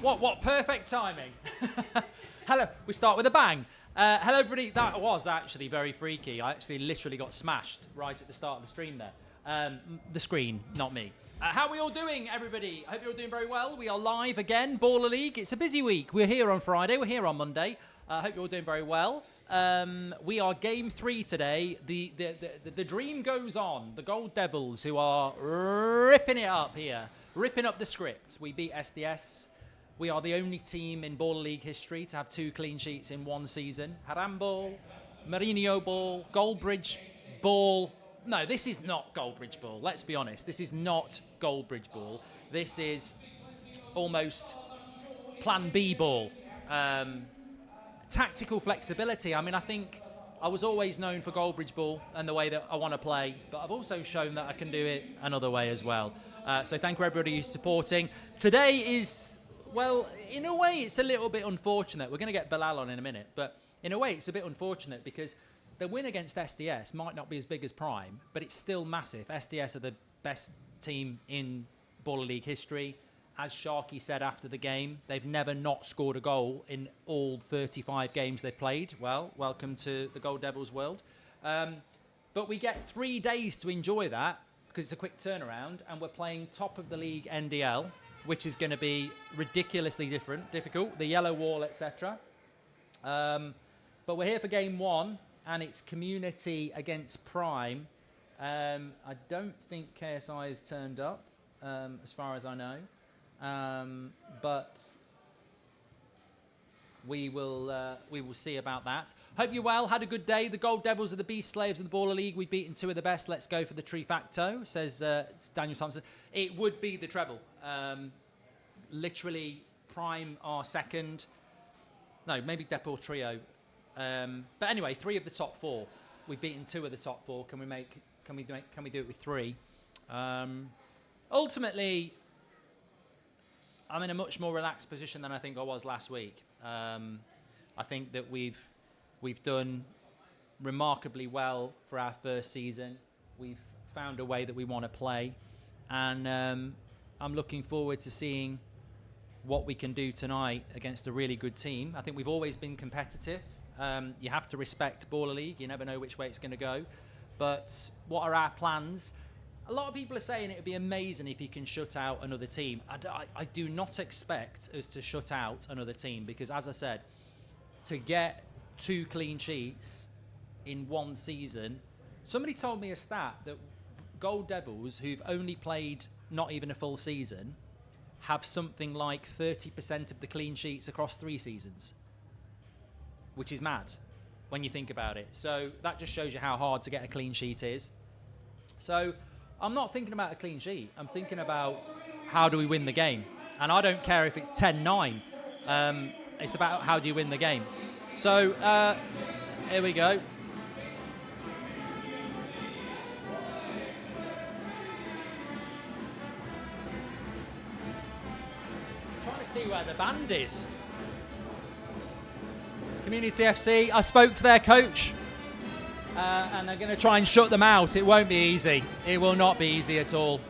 What perfect timing. Hello, we start with a bang. Hello everybody, that was actually very freaky. I actually literally got smashed right at the start of the stream there. The screen, not me. How are we all doing, everybody? I hope you're all doing very well. We are live again, Baller League. It's a busy week. We're here on Friday, we're here on Monday. I hope you're all doing very well. We are game 3 today. The dream goes on. The Gold Devils, who are ripping it up here, ripping up the script. We beat SDS. We are the only team in Baller League history to have 2 clean sheets in one season. Haram Ball, Mourinho Ball, Goldbridge Ball. No, this is not Goldbridge Ball. Let's be honest. This is not Goldbridge Ball. This is almost Plan B Ball. Tactical flexibility. I mean, I think I was always known for Goldbridge Ball and the way that I want to play, but I've also shown that I can do it another way as well. So thank you everybody who's supporting. Today is, well, in a way it's a little bit unfortunate. We're going to get Bilal on in a minute, but in a way it's a bit unfortunate because the win against SDS might not be as big as Prime, but it's still massive. SDS are the best team in Baller League history. As Sharky said after the game, they've never not scored a goal in all 35 games they've played. Well, welcome to the Gold Devils world. But we get 3 days to enjoy that because it's a quick turnaround, and we're playing top of the league NDL, which is going to be ridiculously difficult, the yellow wall, etc. But we're here for game 1, and it's community against Prime. I don't think KSI has turned up, as far as I know. But we will see about that. Hope you're well. Had a good day. The Gold Devils are the beast slaves of the Baller League. We've beaten 2 of the best. Let's go for the trifacto, says Daniel Thompson. It would be the treble. Literally, Prime are second. No, maybe Depor Trio. But anyway, 3 of the top 4. We've beaten 2 of the top 4. Can we do it with 3? Ultimately, I'm in a much more relaxed position than I think I was last week. I think that we've done remarkably well for our first season. We've found a way that we want to play, and I'm looking forward to seeing what we can do tonight against a really good team. I think we've always been competitive. You have to respect Baller League. You never know which way it's going to go. But what are our plans? A lot of people are saying it would be amazing if you can shut out another team. I do not expect us to shut out another team because, as I said, to get 2 clean sheets in one season, somebody told me a stat that Gold Devils, who've only played not even a full season, have something like 30% of the clean sheets across 3 seasons, which is mad when you think about it. So that just shows you how hard to get a clean sheet is. So I'm not thinking about a clean sheet. I'm thinking about how do we win the game. And I don't care if it's 10-9. It's about how do you win the game. So here we go. I'm trying to see where the band is. Community FC, I spoke to their coach. And they're going to try and shut them out. It won't be easy. It will not be easy at all.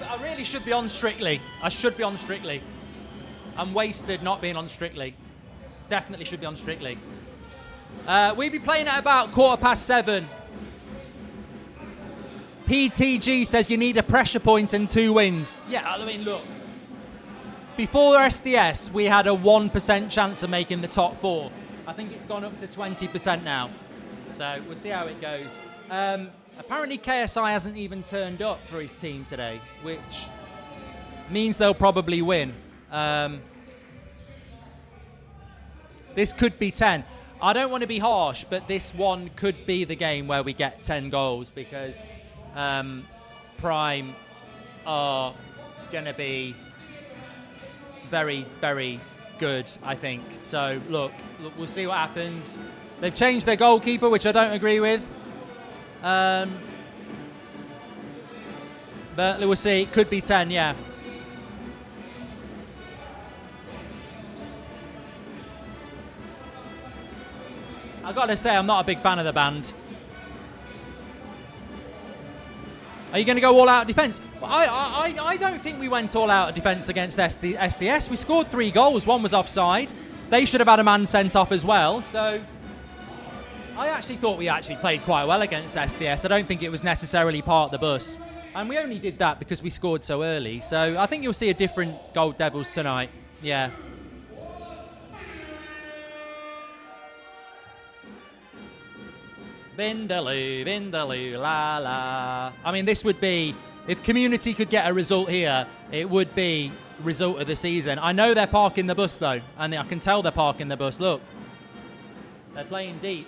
I really should be on Strictly. I should be on Strictly. I'm wasted not being on Strictly. Definitely should be on Strictly. We'll be playing at about 7:15. PTG says you need a pressure point and 2 wins. Yeah, I mean, look. Before SDS, we had a 1% chance of making the top 4. I think it's gone up to 20% now. So we'll see how it goes. Apparently KSI hasn't even turned up for his team today, which means they'll probably win. This could be 10. I don't want to be harsh, but this one could be the game where we get 10 goals because Prime are going to be very, very good, I think. So, look, we'll see what happens. They've changed their goalkeeper, which I don't agree with. But we'll see. It could be 10, yeah. I've got to say, I'm not a big fan of the band. Are you going to go all out defence? I don't think we went all out defence against SDS. We scored 3 goals. 1 was offside. They should have had a man sent off as well. So I actually thought we actually played quite well against SDS. I don't think it was necessarily part of the bus. And we only did that because we scored so early. So I think you'll see a different Gold Devils tonight. Yeah. Vindaloo, Vindaloo, la la. I mean, this would be, if Community could get a result here, it would be result of the season. I know they're parking the bus though, and I can tell they're parking the bus. Look, they're playing deep.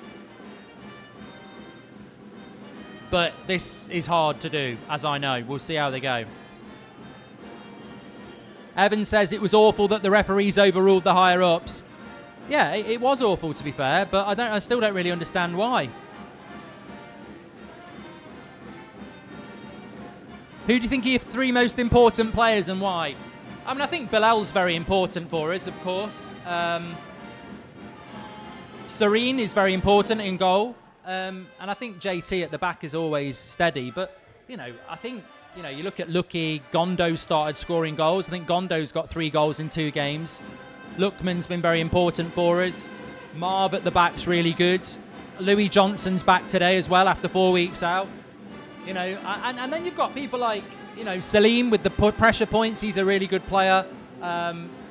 But this is hard to do, as I know. We'll see how they go. Evan says it was awful that the referees overruled the higher ups. Yeah, it was awful to be fair, but I still don't really understand why. Who do you think are your 3 most important players and why? I mean, I think Bilal's very important for us, of course. Serene is very important in goal. And I think JT at the back is always steady. But, you know, I think, you know, you look at Lucky, Gondo started scoring goals. I think Gondo's got 3 goals in 2 games. Lookman's been very important for us. Marv at the back's really good. Louis Johnson's back today as well after 4 weeks out. You know, and then you've got people like, you know, Salim with the pressure points. He's a really good player.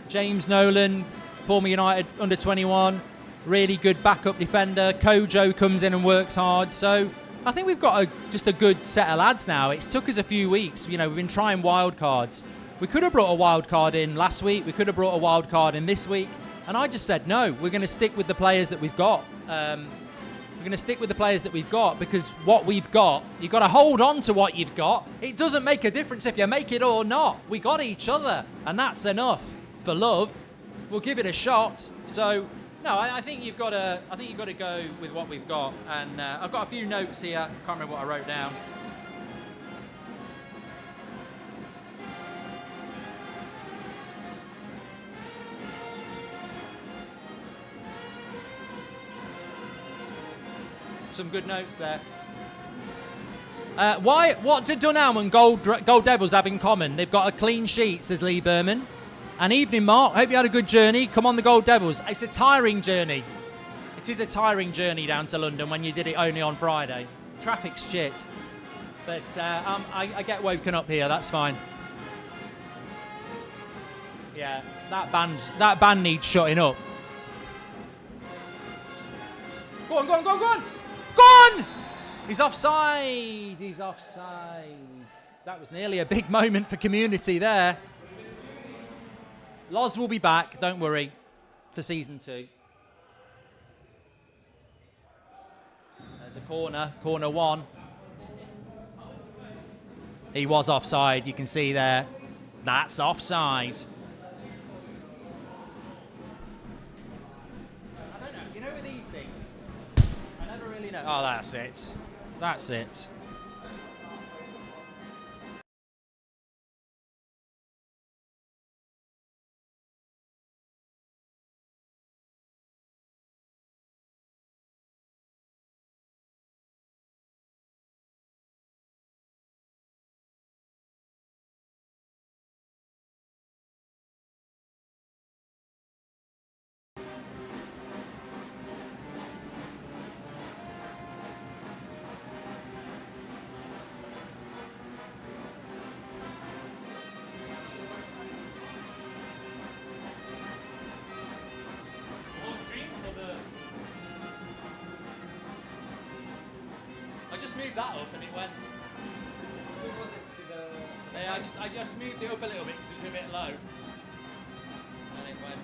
James Nolan, former United under-21, really good backup defender. Kojo comes in and works hard. So I think we've got just a good set of lads now. It's took us a few weeks. You know, we've been trying wild cards. We could have brought a wild card in last week. We could have brought a wild card in this week. And I just said, no, we're going to stick with the players that we've got. We're going to stick with the players that we've got because what we've got, you've got to hold on to what you've got. It doesn't make a difference if you make it or not. We got each other, and that's enough for love. We'll give it a shot. So, no, I think you've got to. I think you've got to go with what we've got. And I've got a few notes here. I can't remember what I wrote down. Some good notes there. What do Dunelm and Gold Devils have in common? They've got a clean sheet, says Lee Berman. And evening, Mark. Hope you had a good journey. Come on, the Gold Devils. It's a tiring journey. It is a tiring journey down to London when you did it only on Friday. Traffic's shit. But I get woken up here. That's fine. Yeah, that band needs shutting up. Go on, go on, go on, go on! Go on! He's offside. He's offside. That was nearly a big moment for Community there. Loz will be back, don't worry, for season 2. There's a corner 1. He was offside, you can see there. That's offside. I don't know, you know with these things, I never really know. Oh, that's it. That's it. I just moved that up and it went. So was it to the? Yeah, I just moved it up a little bit because it was a bit low. And it went.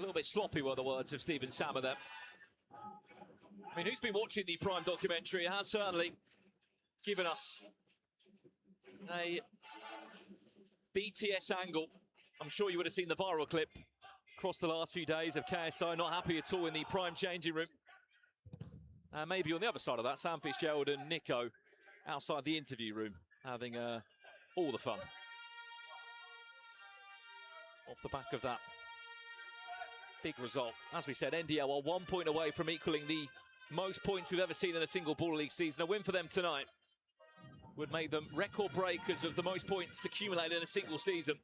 little bit sloppy were the words of Stephen Sammer there. I mean, who's been watching the Prime documentary has certainly given us a BTS angle. I'm sure you would have seen the viral clip across the last few days of KSI not happy at all in the Prime changing room. And maybe on the other side of that, Sam Fitzgerald and NIKO outside the interview room having all the fun. Off the back of that big result. As we said, NDL are 1 point away from equaling the most points we've ever seen in a single Baller League season. A win for them tonight would make them record breakers of the most points accumulated in a single season.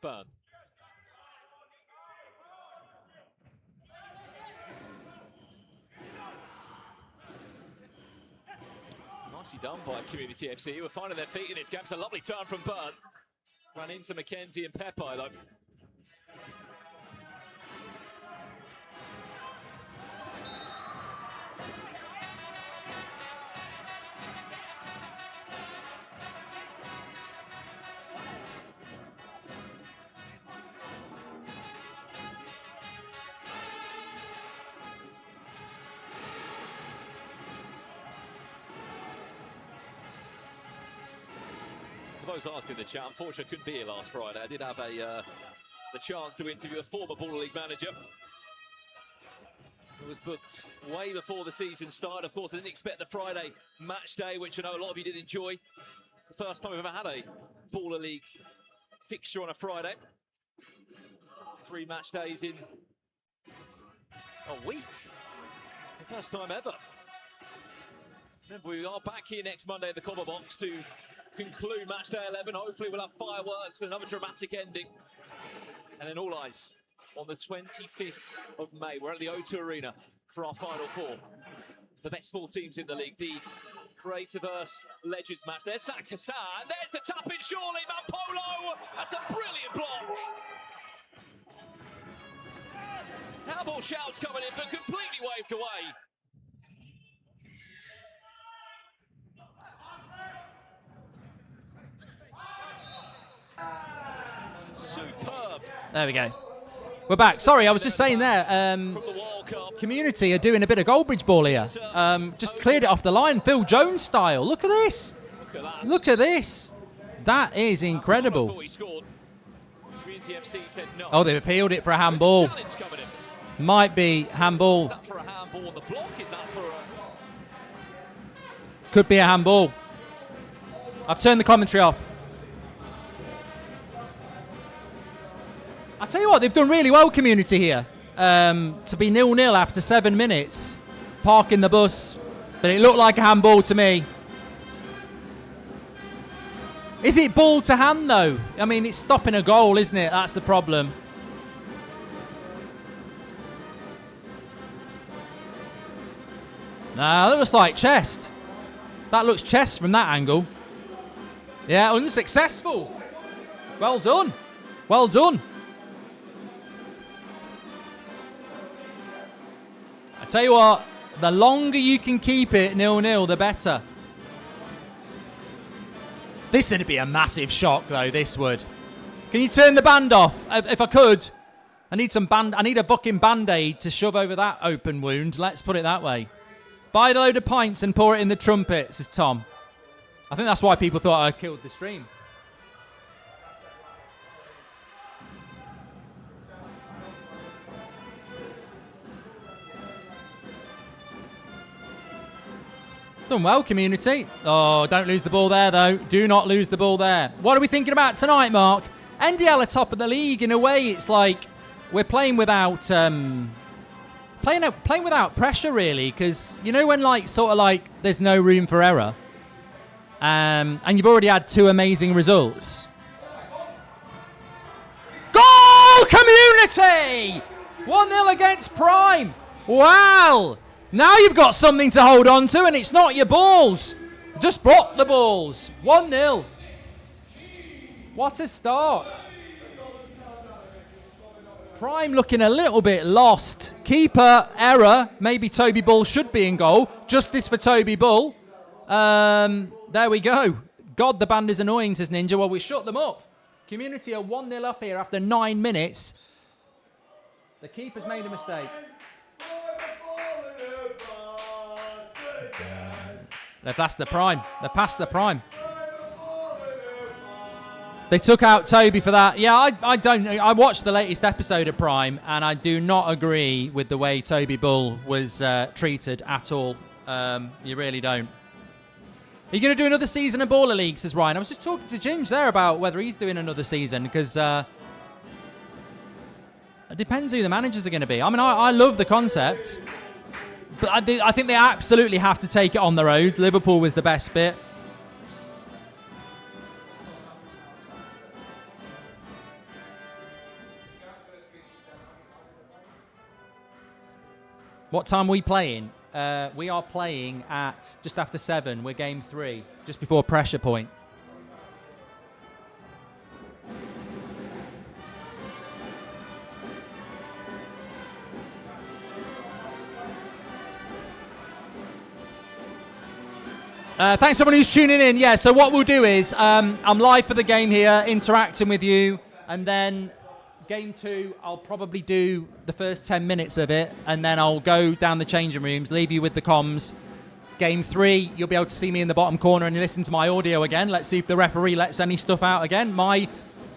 Burn. Nicely done by Community FC, who are finding their feet in this game. It's a lovely turn from Burn. Ran into McKenzie and Pepe, though. For those asking in the chat, unfortunately I couldn't be here last Friday. I did have the chance to interview a former Baller League manager. It was booked way before the season started. Of course, I didn't expect the Friday match day, which I know a lot of you did enjoy. The first time we've ever had a Baller League fixture on a Friday. 3 match days in a week. The first time ever. Remember, we are back here next Monday in the Cobber Box to conclude match day 11. Hopefully we'll have fireworks and another dramatic ending. And then all eyes on the 25th of May. We're at the O2 Arena for our Final Four. The best 4 teams in the league. The Creativerse Legends match. There's Zach Hassan. There's the tap in surely. Mampolo. That's a brilliant block. Handball shouts coming in, but completely waved away. Superb. There we go. We're back. Sorry, I was just saying there, Community are doing a bit of Goldbridge ball here. Just cleared it off the line, Phil Jones style. Look at this. Look at this. That is incredible. Oh, they've appealed it for a handball. Might be handball. Could be a handball. I've turned the commentary off. I tell you what, they've done really well, Community here. To be 0-0 after 7 minutes, parking the bus, but it looked like a handball to me. Is it ball to hand though? I mean, it's stopping a goal, isn't it? That's the problem. Nah, that looks like chest. That looks chest from that angle. Yeah, unsuccessful. Well done. Well done. I tell you what, the longer you can keep it 0-0, the better. This would be a massive shock, though. This would. Can you turn the band off? If I could, I need a fucking band-aid to shove over that open wound. Let's put it that way. Buy a load of pints and pour it in the trumpet, says Tom. I think that's why people thought I killed the stream. Done well, Community. Oh, don't lose the ball there, though. Do not lose the ball there. What are we thinking about tonight, Mark? NDL are top of the league. In a way, it's like we're playing without playing without pressure, really, because you know when there's no room for error, and you've already had 2 amazing results. Goal, Community! 1-0 against Prime. Wow. Now you've got something to hold on to, and it's not your balls. Just block the balls. 1-0. What a start. Prime looking a little bit lost. Keeper error. Maybe Toby Bull should be in goal. Justice for Toby Bull. There we go. God, the band is annoying, says Ninja. Well, we shut them up. Community are 1-0 up here after 9 minutes. The keeper's made a mistake. They've passed the Prime. They're past the Prime. They took out Toby for that. Yeah, I watched the latest episode of Prime, and I do not agree with the way Toby Bull was treated at all. You really don't. Are you going to do another season of Baller League, says Ryan? I was just talking to Ginge there about whether he's doing another season, because it depends who the managers are going to be. I mean, I love the concept, but I think they absolutely have to take it on the road. Liverpool was the best bit. What time are we playing? We are playing at just after 7. We're game 3, just before pressure point. Thanks everyone who's tuning in. Yeah, so what we'll do is I'm live for the game here, interacting with you, and then game 2, I'll probably do the first 10 minutes of it, and then I'll go down the changing rooms, leave you with the comms. Game 3, you'll be able to see me in the bottom corner and you listen to my audio again. Let's see if the referee lets any stuff out again.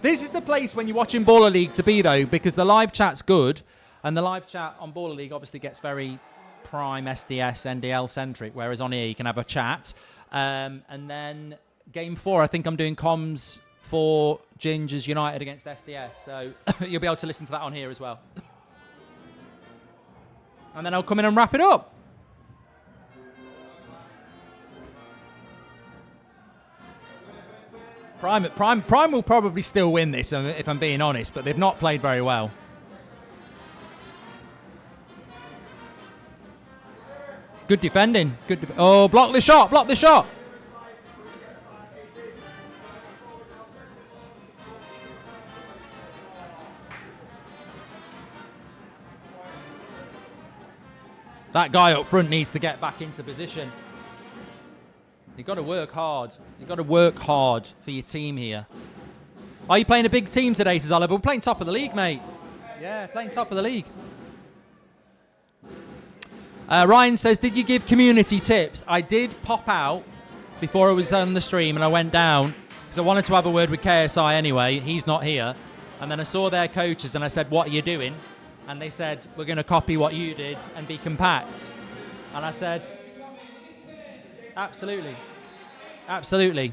This is the place when you're watching Baller League to be, though, because the live chat's good, and the live chat on Baller League obviously gets very Prime, SDS, NDL centric, whereas on here you can have a chat. And then game 4, I think I'm doing comms for Ginger's United against SDS, so you'll be able to listen to that on here as well. And then I'll come in and wrap it up. Prime will probably still win this, if I'm being honest, but they've not played very well. Good defending. Oh, block the shot, block the shot. That guy up front needs to get back into position. You've got to work hard. You've got to work hard for your team here. Are you playing a big team today, says Oliver? We're playing top of the league, mate. Yeah, playing top of the league. Ryan says, did you give community tips? I did pop out before I was on the stream, and I went down because I wanted to have a word with KSI anyway. He's not here. And then I saw their coaches and I said, what are you doing? And they said, we're going to copy what you did and be compact. And I said, absolutely. Absolutely.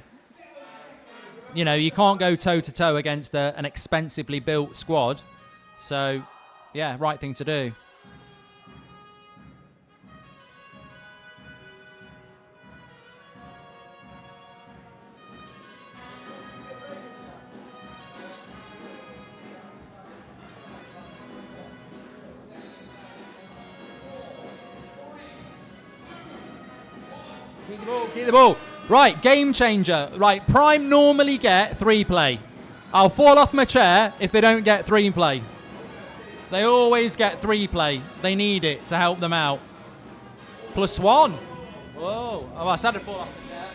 You know, you can't go toe-to-toe against an expensively built squad. So, yeah, right thing to do. Keep the ball. Right, game changer. Right, Prime normally get 3 play. I'll fall off my chair if they don't get 3 play. They always get 3 play. They need it to help them out. +1. Whoa. Oh, I said to fall off the chair.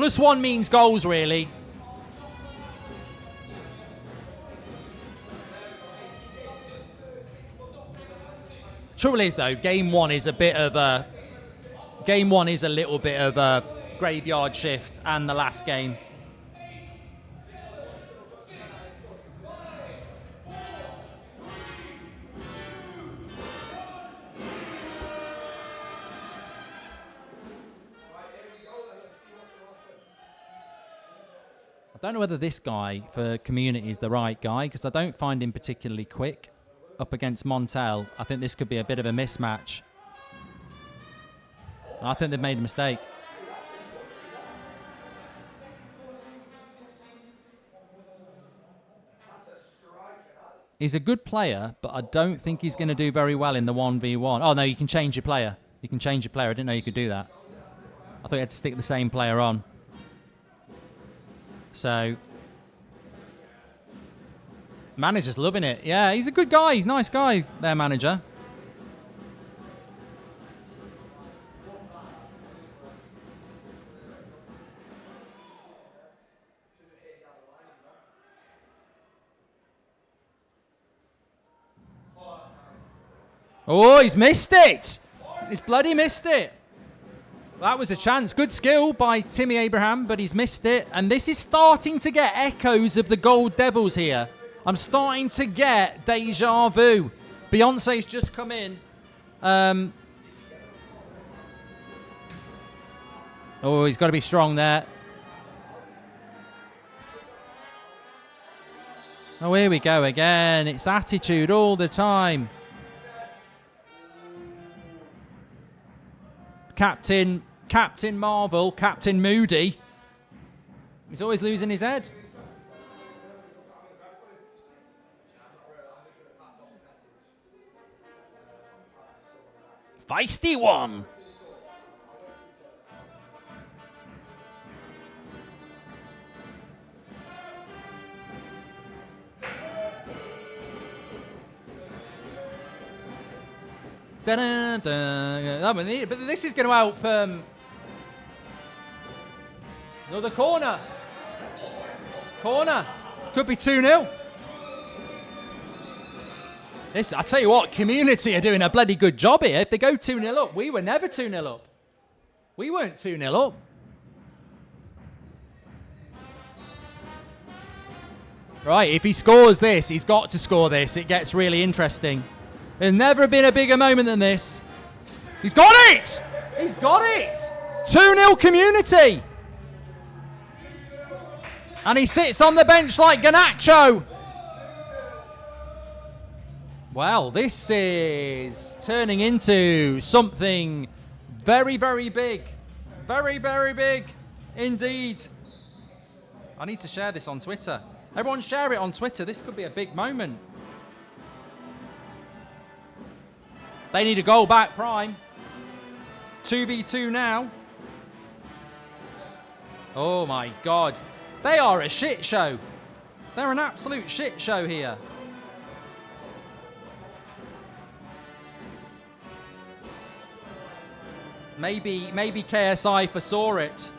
+1 means goals, really. Trouble is, though, game 1 is a little bit of a graveyard shift, and the last game. I don't know whether this guy for community is the right guy, because I don't find him particularly quick. Up against Montel, I think this could be a bit of a mismatch. I think they've made a mistake. He's a good player, but I don't think he's going to do very well in the 1v1. Oh, no, you can change your player. You can change your player. I didn't know you could do that. I thought you had to stick the same player on. So, manager's loving it. Yeah, he's a good guy. Nice guy, their manager. Oh, he's missed it. He's bloody missed it. That was a chance. Good skill by Timmy Abraham, but he's missed it. And this is starting to get echoes of the Gold Devils here. I'm starting to get deja vu. Beyonce's just come in. Oh, he's got to be strong there. Oh, here we go again. It's attitude all the time. Captain Marvel, Captain Moody. He's always losing his head. Feisty one. But this is going to help. Another corner. Could be 2-0. This, I tell you what, community are doing a bloody good job here. If they go 2-0 up, we were never 2-0 up. We weren't 2-0 up. Right, if he scores this, he's got to score this. It gets really interesting. There's never been a bigger moment than this. He's got it! He's got it! 2-0 community. And he sits on the bench like Garnacho. Well, this is turning into something very, very big. Very, very big indeed. I need to share this on Twitter. Everyone share it on Twitter. This could be a big moment. They need a goal back, Prime. 2v2 now. Oh my God. They are a shit show. They're an absolute shit show here. Maybe KSI foresaw it.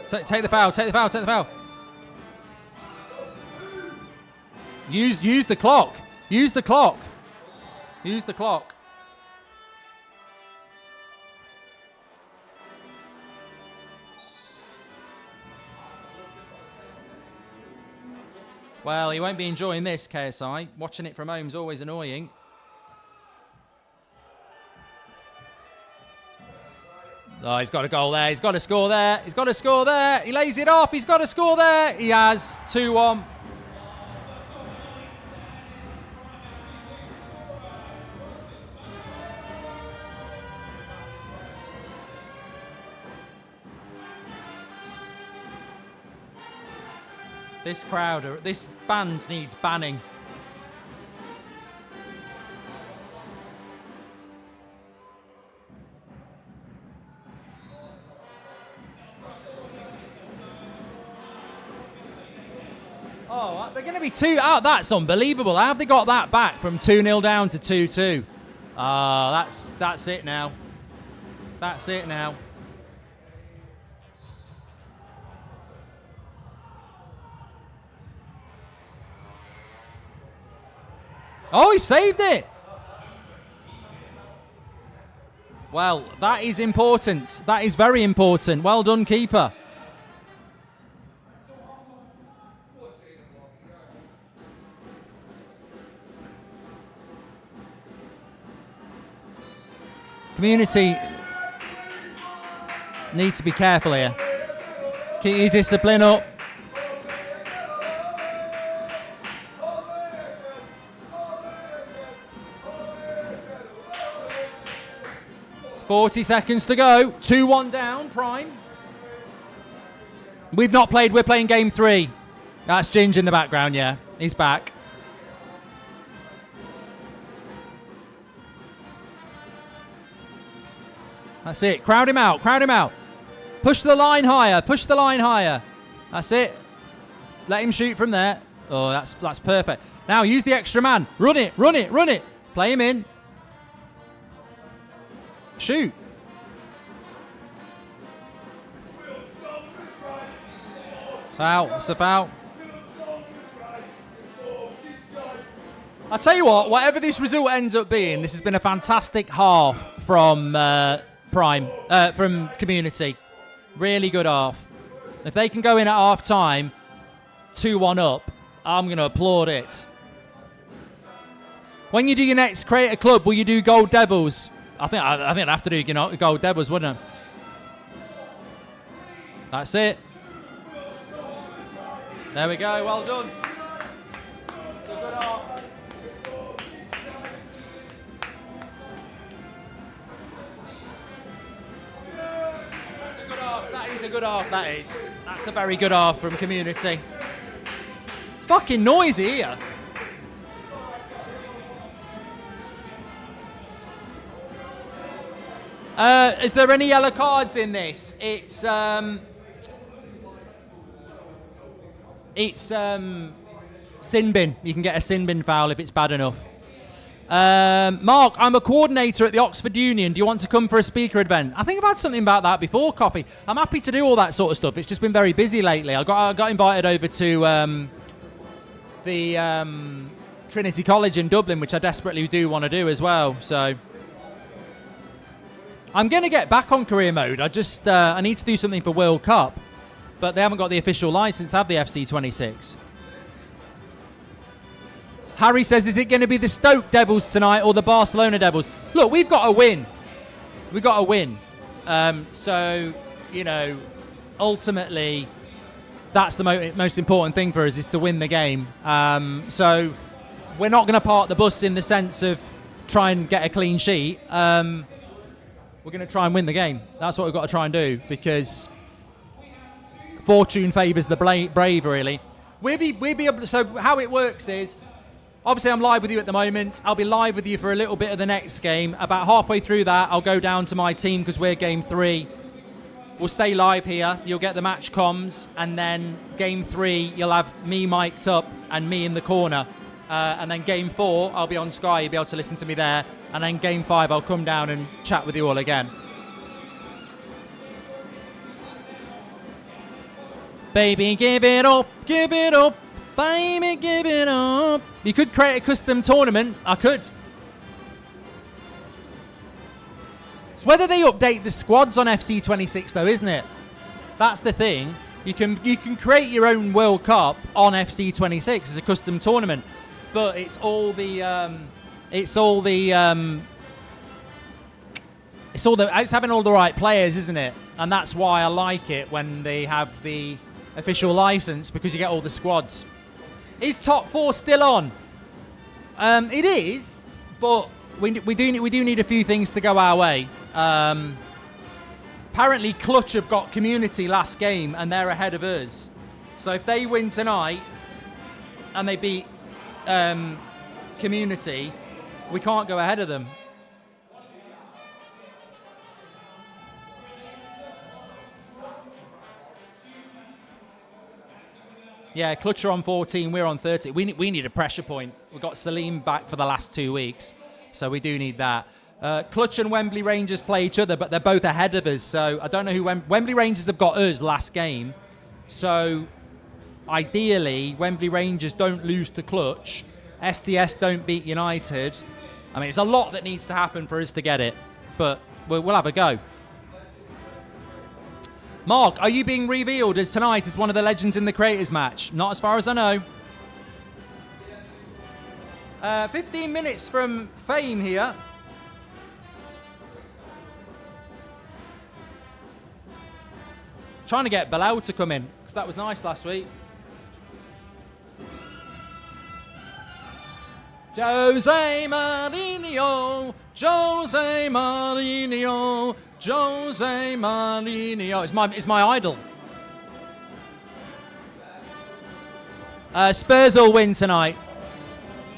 Take the foul, take the foul, take the foul. Use the clock. Use the clock. Use the clock. Well, he won't be enjoying this, KSI. Watching it from home is always annoying. Oh, he's got a goal there. He's got to score there. He's got to score there. He lays it off. He's got to score there. He has. 2-1. This crowd, this band needs banning. Oh, they're going to be 2. Oh, that's unbelievable. How have they got that back from 2-0 down to 2-2? That's it now. That's it now. Oh, he saved it. Well, that is important. That is very important. Well done, keeper. Community need to be careful here. Keep your discipline up. $40 to go. 2-1 down, Prime. We've not played. We're playing game 3. That's Ginge in the background, yeah. He's back. That's it. Crowd him out. Crowd him out. Push the line higher. Push the line higher. That's it. Let him shoot from there. Oh, that's perfect. Now use the extra man. Run it. Run it. Run it. Play him in. Shoot. Foul. It's a foul. I'll tell you what, whatever this result ends up being, this has been a fantastic half from from Community. Really good half. If they can go in at half time, 2-1 up, I'm going to applaud it. When you do your next Create a Club, will you do Gold Devils? I think I'd have to do Gold Devils, wouldn't I? That's it. There we go. Well done. It's a good half. That's a good half. That is a good half. That is. That's a very good half from Community. It's fucking noisy here. Is there any yellow cards in this? It's sin bin. You can get a sin bin foul if it's bad enough. Mark, I'm a coordinator at the Oxford Union. Do you want to come for a speaker event? I think I've had something about that before, Coffee. I'm happy to do all that sort of stuff. It's just been very busy lately. I got invited over to the Trinity College in Dublin, which I desperately do want to do as well. So I'm going to get back on career mode. I need to do something for World Cup, but they haven't got the official license, have the FC26. Harry says, is it going to be the Stoke Devils tonight or the Barcelona Devils? Look, we've got to win. We've got to win. So, ultimately, that's the most important thing for us, is to win the game. So we're not going to park the bus in the sense of try and get a clean sheet. We're going to try and win the game. That's what we've got to try and do, because fortune favours the brave, really. We'll be able to, so how it works is, obviously I'm live with you at the moment. I'll be live with you for a little bit of the next game. About halfway through that, I'll go down to my team because we're game 3. We'll stay live here. You'll get the match comms, and then game 3, you'll have me mic'd up and me in the corner. And then game 4, I'll be on Sky. You'll be able to listen to me there. And then game 5, I'll come down and chat with you all again. Baby, give it up, baby, give it up. You could create a custom tournament. I could. It's whether they update the squads on FC26 though, isn't it? That's the thing. You can create your own World Cup on FC26 as a custom tournament, but it's having all the right players, isn't it? And that's why I like it when they have the official license, because you get all the squads. Is top 4 still on? It is, but we do need a few things to go our way. Apparently Clutch have got Community last game and they're ahead of us. So if they win tonight and they beat Community, we can't go ahead of them. Yeah, Clutch are on 14, we're on 30. We need a pressure point. We've got Salim back for the last 2 weeks, so we do need that. Clutch and Wembley Rangers play each other, but they're both ahead of us, so I don't know who... Wembley Rangers have got us last game, so ideally, Wembley Rangers don't lose to Clutch, SDS don't beat United. I mean, it's a lot that needs to happen for us to get it, but we'll have a go. Mark, are you being revealed as tonight as one of the legends in the Creators match? Not as far as I know. 15 minutes from fame here. Trying to get Bilal to come in, because that was nice last week. Jose Mourinho, Jose Mourinho, Jose Mourinho. It's my idol. Spurs will win tonight.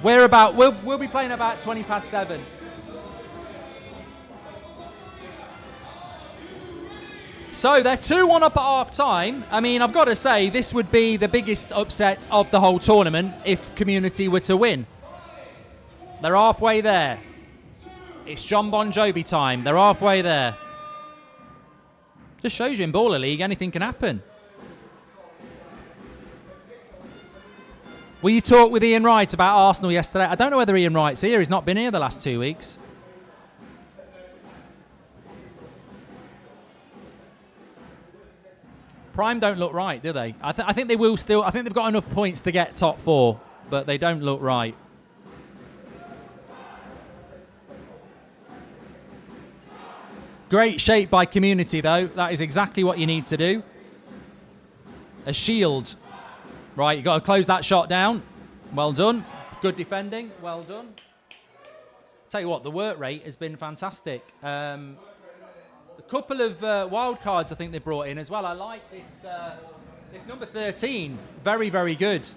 We'll be playing about 7:20. So they're 2-1 up at half-time. I mean, I've got to say, this would be the biggest upset of the whole tournament if Community were to win. They're halfway there. It's John Bon Jovi time. They're halfway there. Just shows you in Baller League, anything can happen. Will you talk with Ian Wright about Arsenal yesterday? I don't know whether Ian Wright's here. He's not been here the last 2 weeks. Prime don't look right, do they? I think they will still. I think they've got enough points to get top 4, but they don't look right. Great shape by Community, though. That is exactly what you need to do. A shield. Right, you've got to close that shot down. Well done. Good defending. Well done. Tell you what, the work rate has been fantastic. A couple of wild cards I think they brought in as well. I like this this number 13. Very, very good.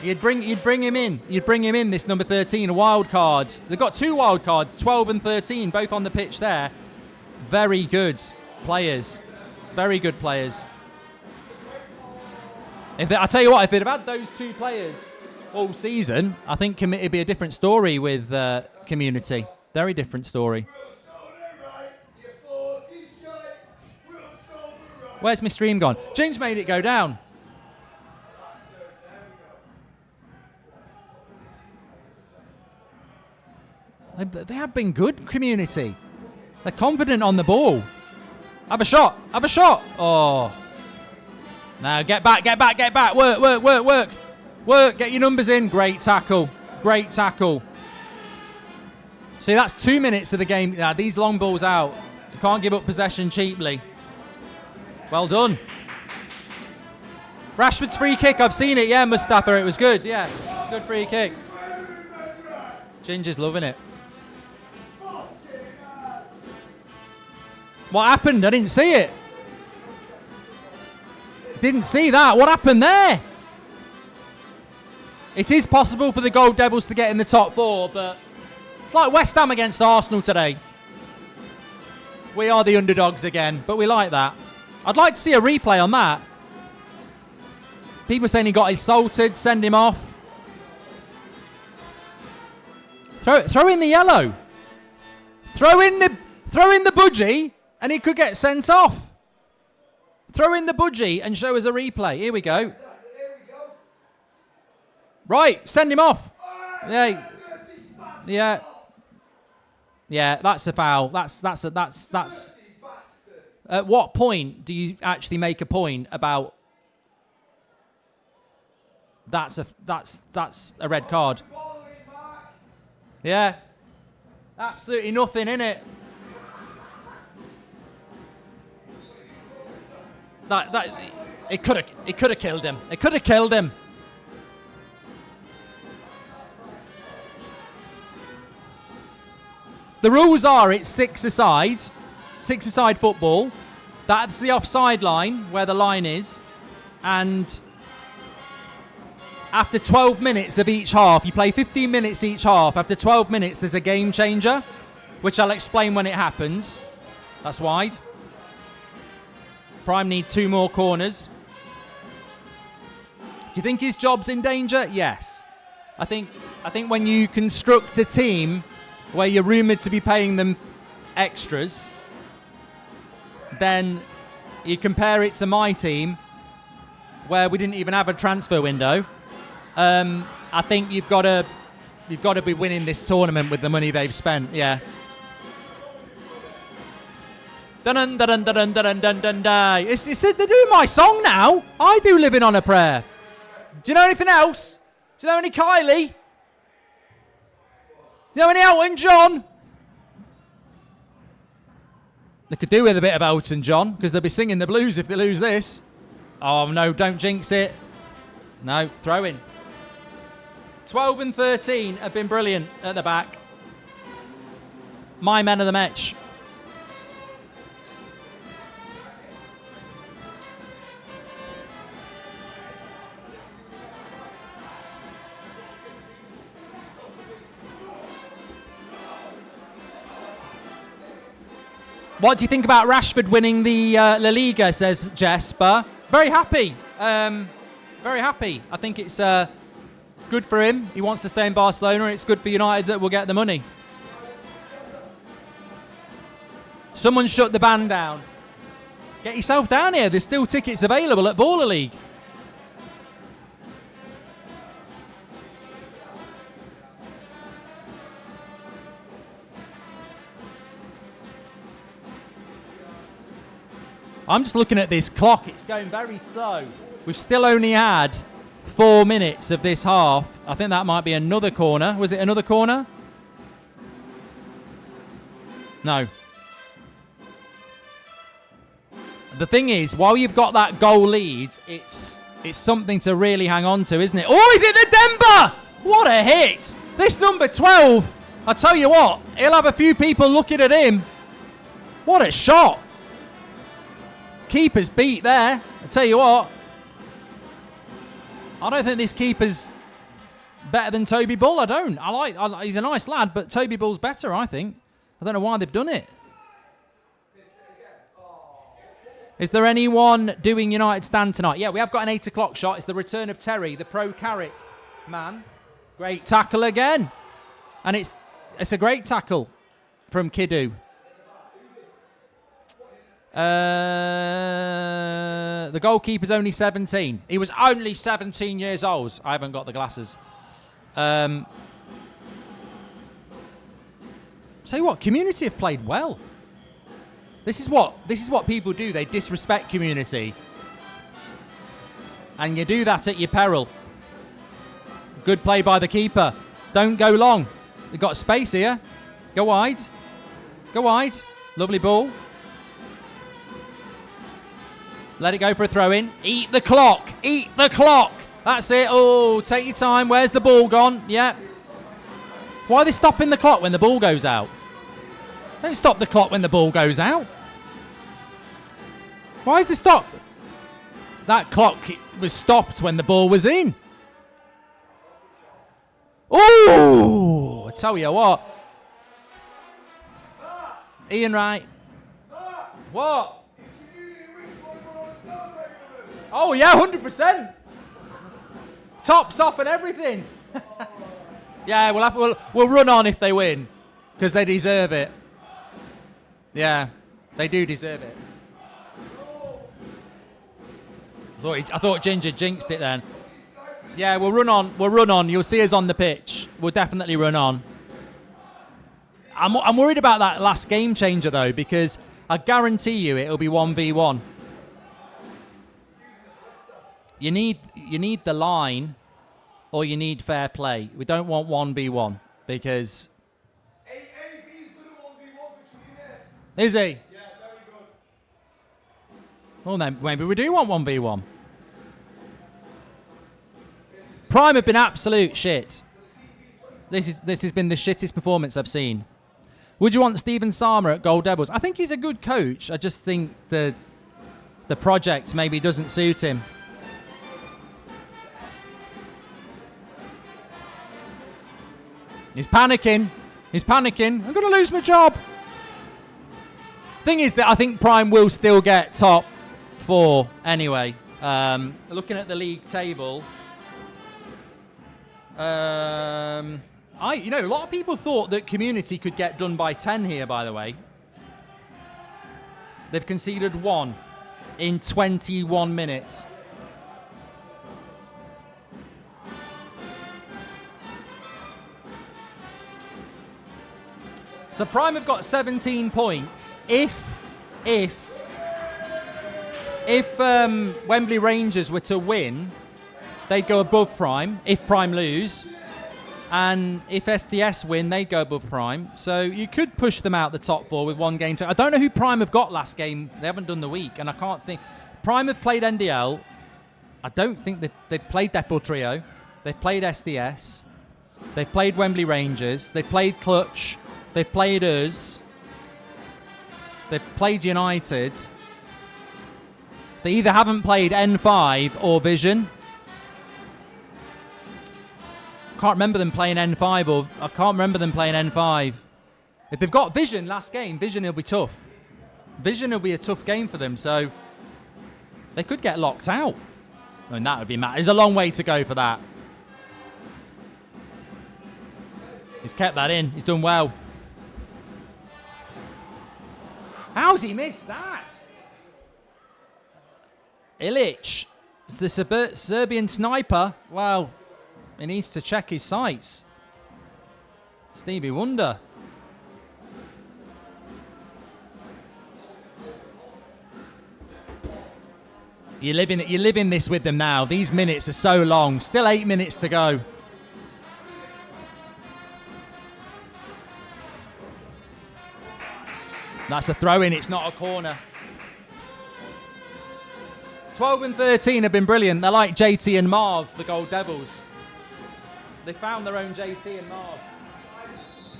You'd bring him in. You'd bring him in, this number 13, a wild card. They've got 2 wild cards, 12 and 13, both on the pitch there. Very good players. Very good players. I tell you what, if they'd have had those 2 players all season, I think it'd be a different story with Community. Very different story. Where's my stream gone? James made it go down. They have been good, Community. They're confident on the ball. Have a shot. Have a shot. Oh. Now get back, get back, get back. Work, work, work, work. Work, get your numbers in. Great tackle. Great tackle. See, that's 2 minutes of the game. Now, these long balls out. You can't give up possession cheaply. Well done. Rashford's free kick. I've seen it. Yeah, Mustafa. It was good. Yeah, good free kick. Ginger's loving it. What happened? I didn't see it. Didn't see that. What happened there? It is possible for the Gold Devils to get in the top 4, but it's like West Ham against Arsenal today. We are the underdogs again, but we like that. I'd like to see a replay on that. People saying he got assaulted, send him off. Throw in the yellow. Throw in the budgie and he could get sent off. Throw in the budgie and show us a replay. Here we go. Right, send him off. Yeah. Yeah. Yeah, that's a foul. That's at what point do you actually make a point about that's a red card? Yeah. Absolutely nothing in it. It could have killed him. It could have killed him. The rules are it's 6-a-side football. That's the offside line where the line is, and after 12 minutes of each half, you play 15 minutes each half. After 12 minutes, there's a game changer, which I'll explain when it happens. That's wide. Prime need 2 more corners. Do you think his job's in danger? Yes. I think when you construct a team where you're rumoured to be paying them extras, then you compare it to my team, where we didn't even have a transfer window. I think you've got to be winning this tournament with the money they've spent. Yeah. Dun dun dun dun dun dun dun dun. They're doing my song now. I do Living on a Prayer. Do you know anything else? Do you know any Kylie? Do you know any Elton John? They could do with a bit of Elton John, because they'll be singing the blues if they lose this. Oh no, don't jinx it. No, throw in. 12 and 13 have been brilliant at the back. My men of the match. What do you think about Rashford winning the La Liga, says Jesper? Very happy. Very happy. I think it's good for him. He wants to stay in Barcelona, and it's good for United that will get the money. Someone shut the band down. Get yourself down here. There's still tickets available at Baller League. I'm just looking at this clock. It's going very slow. We've still only had 4 minutes of this half. I think that might be another corner. Was it another corner? No. The thing is, while you've got that goal lead, it's something to really hang on to, isn't it? Oh, is it the Demba? What a hit! This number 12, I tell you what, he'll have a few people looking at him. What a shot! Keeper's beat there. I tell you what, I don't think this keeper's better than Toby Bull. I don't. He's a nice lad, but Toby Bull's better, I think. I don't know why they've done it. Is there anyone doing United stand tonight? Yeah, we have got an 8 o'clock shot. It's the return of Terry, the pro Carrick man. Great tackle again. And it's a great tackle from Kiddu. The goalkeeper's only 17. He was only 17 years old. I haven't got the glasses. Say what, Community have played well. This is what people do. They disrespect Community. And you do that at your peril. Good play by the keeper. Don't go long. You've got space here. Go wide. Go wide. Lovely ball. Let it go for a throw-in. Eat the clock. Eat the clock. That's it. Oh, take your time. Where's the ball gone? Yeah. Why are they stopping the clock when the ball goes out? Don't stop the clock when the ball goes out. Why is the stop? That clock was stopped when the ball was in. Oh, I tell you what. Ian Wright. What? Oh yeah, 100%. Tops off and everything. Yeah, we'll run on if they win, because they deserve it. Yeah, they do deserve it. I thought Ginger jinxed it then. Yeah, we'll run on. We'll run on. You'll see us on the pitch. We'll definitely run on. I'm worried about that last game changer though, because I guarantee you it'll be 1v1. You need the line, or you need fair play. We don't want 1v1 because. AB's good at 1v1 for Community. Is he? Yeah, very good. Well then, maybe we do want 1v1. Prime have been absolute shit. This has been the shittest performance I've seen. Would you want Stephen Sama at Gold Devils? I think he's a good coach. I just think the project maybe doesn't suit him. He's panicking. He's panicking. I'm going to lose my job. Thing is that I think Prime will still get top 4 anyway. Looking at the league table, a lot of people thought that Community could get done by 10 here, by the way. They've conceded 1 in 21 minutes. So Prime have got 17 points. If Wembley Rangers were to win, they'd go above Prime. If Prime lose, and if SDS win, they'd go above Prime. So you could push them out the top 4 with 1 game. I don't know who Prime have got last game. They haven't done the week, and I can't think. Prime have played NDL. I don't think they've played Depot Trio. They've played SDS. They've played Wembley Rangers. They've played Clutch. They've played us. They've played United. They either haven't played N5 or Vision. Can't remember them playing N5 or I can't remember them playing N5. If they've got Vision last game, Vision will be tough. Vision will be a tough game for them, so they could get locked out. I mean, that would be mad. There's a long way to go for that. He's kept that in. He's done well. How's he missed that? Ilic, it's the Serbian sniper. Well, he needs to check his sights. Stevie Wonder. You're living this with them now. These minutes are so long. Still 8 minutes to go. That's a throw-in. It's not a corner. 12 and 13 have been brilliant. They're like JT and Marv, the Gold Devils. They found their own JT and Marv.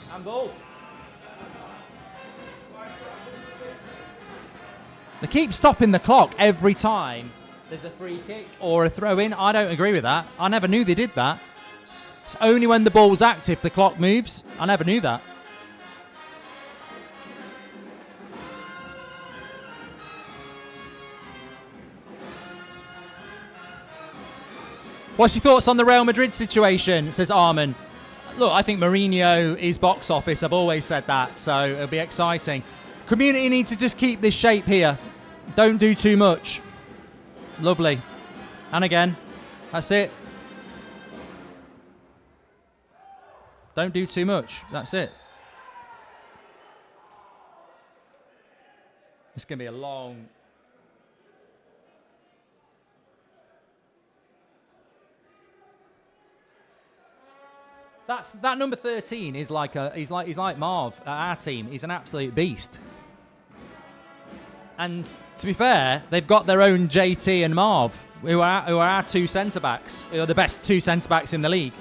Handball. They keep stopping the clock every time there's a free kick or a throw-in. I don't agree with that. I never knew they did that. It's only when the ball's active the clock moves. I never knew that. What's your thoughts on the Real Madrid situation, says Armin. Look, I think Mourinho is box office. I've always said that, so it'll be exciting. Community need to just keep this shape here. Don't do too much. Lovely. And again. That's it. Don't do too much. That's it. It's going to be a long... That number 13 is like he's like Marv at our team. He's an absolute beast. And to be fair, they've got their own JT and Marv, who are our two centre backs, who are the best two centre backs in the league.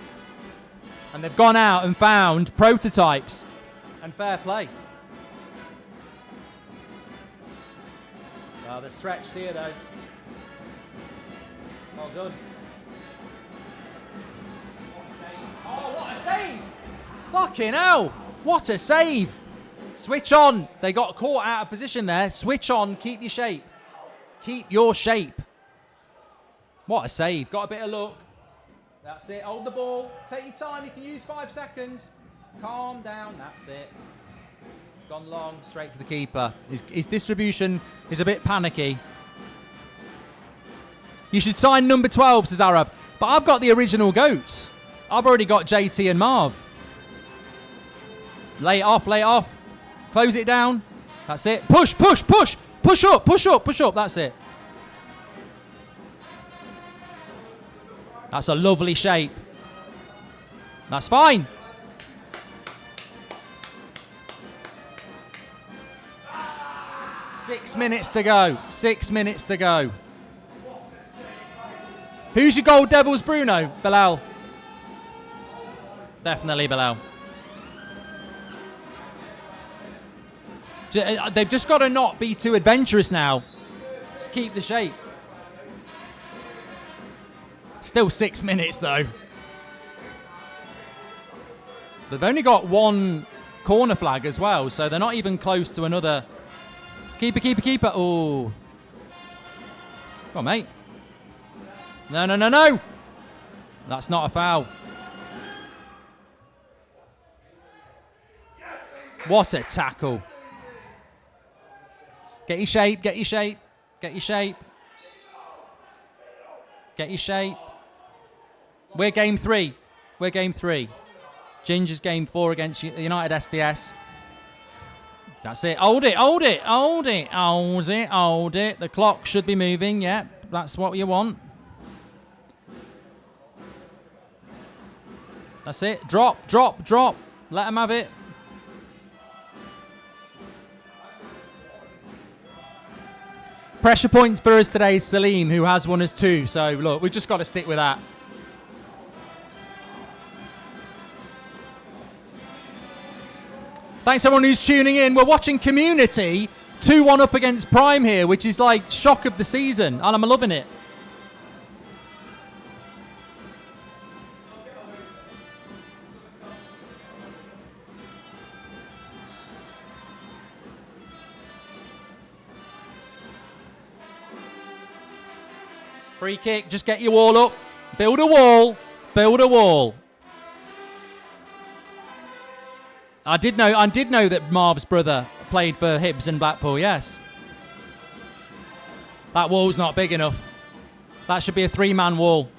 And they've gone out and found prototypes. And fair play. Well, they're stretched here though. Well done. Oh, what a save! Fucking hell! What a save! Switch on. They got caught out of position there. Switch on. Keep your shape. Keep your shape. What a save. Got a bit of luck. That's it. Hold the ball. Take your time. You can use 5 seconds. Calm down. That's it. Gone long. Straight to the keeper. His distribution is a bit panicky. You should sign number 12, says Arav. But I've got the original goats. I've already got JT and Marv. Lay it off, lay it off. Close it down. That's it. Push, push, push. Push up, push up, push up. That's it. That's a lovely shape. That's fine. Six minutes to go. 6 minutes to go. Who's your Gold Devils, Bruno? Bilal. Definitely Bilal. They've just got to not be too adventurous now. Just keep the shape. Still 6 minutes though. They've only got one corner flag as well, so they're not even close to another. Keeper, keeper, keeper. Oh. Come on, mate. No, no, no, no. That's not a foul. What a tackle. Get your shape, get your shape, get your shape. Get your shape. We're game 3. We're game 3. Ginger's game 4 against United SDS. That's it. Hold it, hold it, hold it, hold it, hold it. The clock should be moving, yeah. That's what you want. That's it. Drop, drop, drop. Let them have it. Pressure points for us today, Salim, who has won us 2. So, look, we've just got to stick with that. Thanks, everyone who's tuning in. We're watching Community 2-1 up against Prime here, which is like shock of the season. And I'm loving it. Free kick. Just get your wall up. Build a wall. Build a wall. I did know that Marv's brother played for Hibs and Blackpool, yes. That wall's not big enough. That should be a 3-man wall.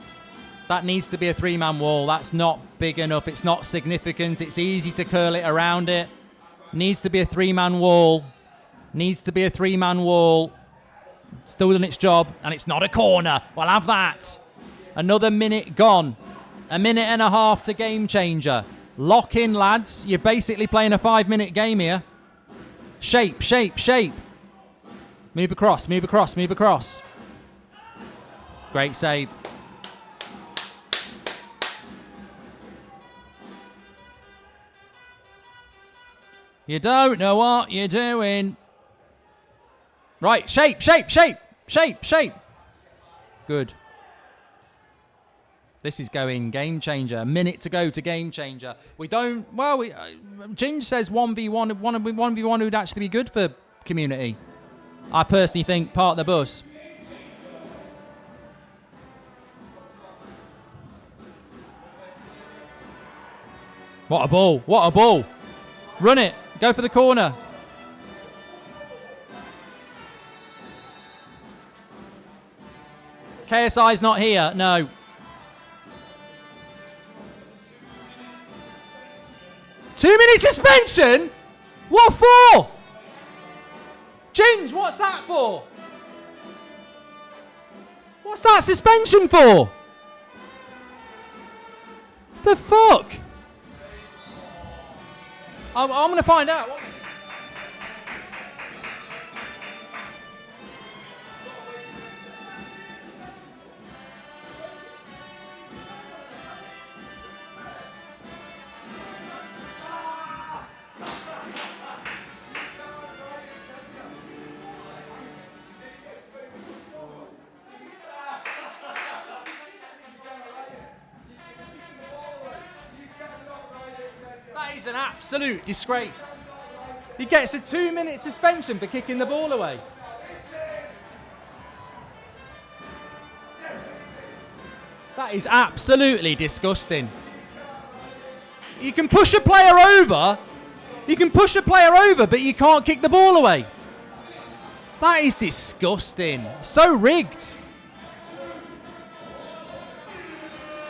That needs to be a 3-man wall. That's not big enough. It's not significant. It's easy to curl it around it. Needs to be a 3-man wall. Needs to be a 3-man wall. Still doing its job, and it's not a corner. We'll have that. Another minute gone. A minute and a half to game changer. Lock in, lads. You're basically playing a 5-minute game here. Shape, shape, shape. Move across, move across, move across. Great save. You don't know what you're doing. Right, shape, shape, shape, shape, shape. Good. This is going game changer. A minute to go to game changer. We don't, well, Ginge says 1v1 would actually be good for community. I personally think part the bus. What a ball, what a ball. Run it, go for the corner. KSI's not here, no. Two-minute suspension? What for? Ginge, what's that for? What's that suspension for? The fuck? I'm going to find out. That is an absolute disgrace. He gets a 2-minute suspension for kicking the ball away. That is absolutely disgusting. You can push a player over. You can push a player over, but you can't kick the ball away. That is disgusting. So rigged.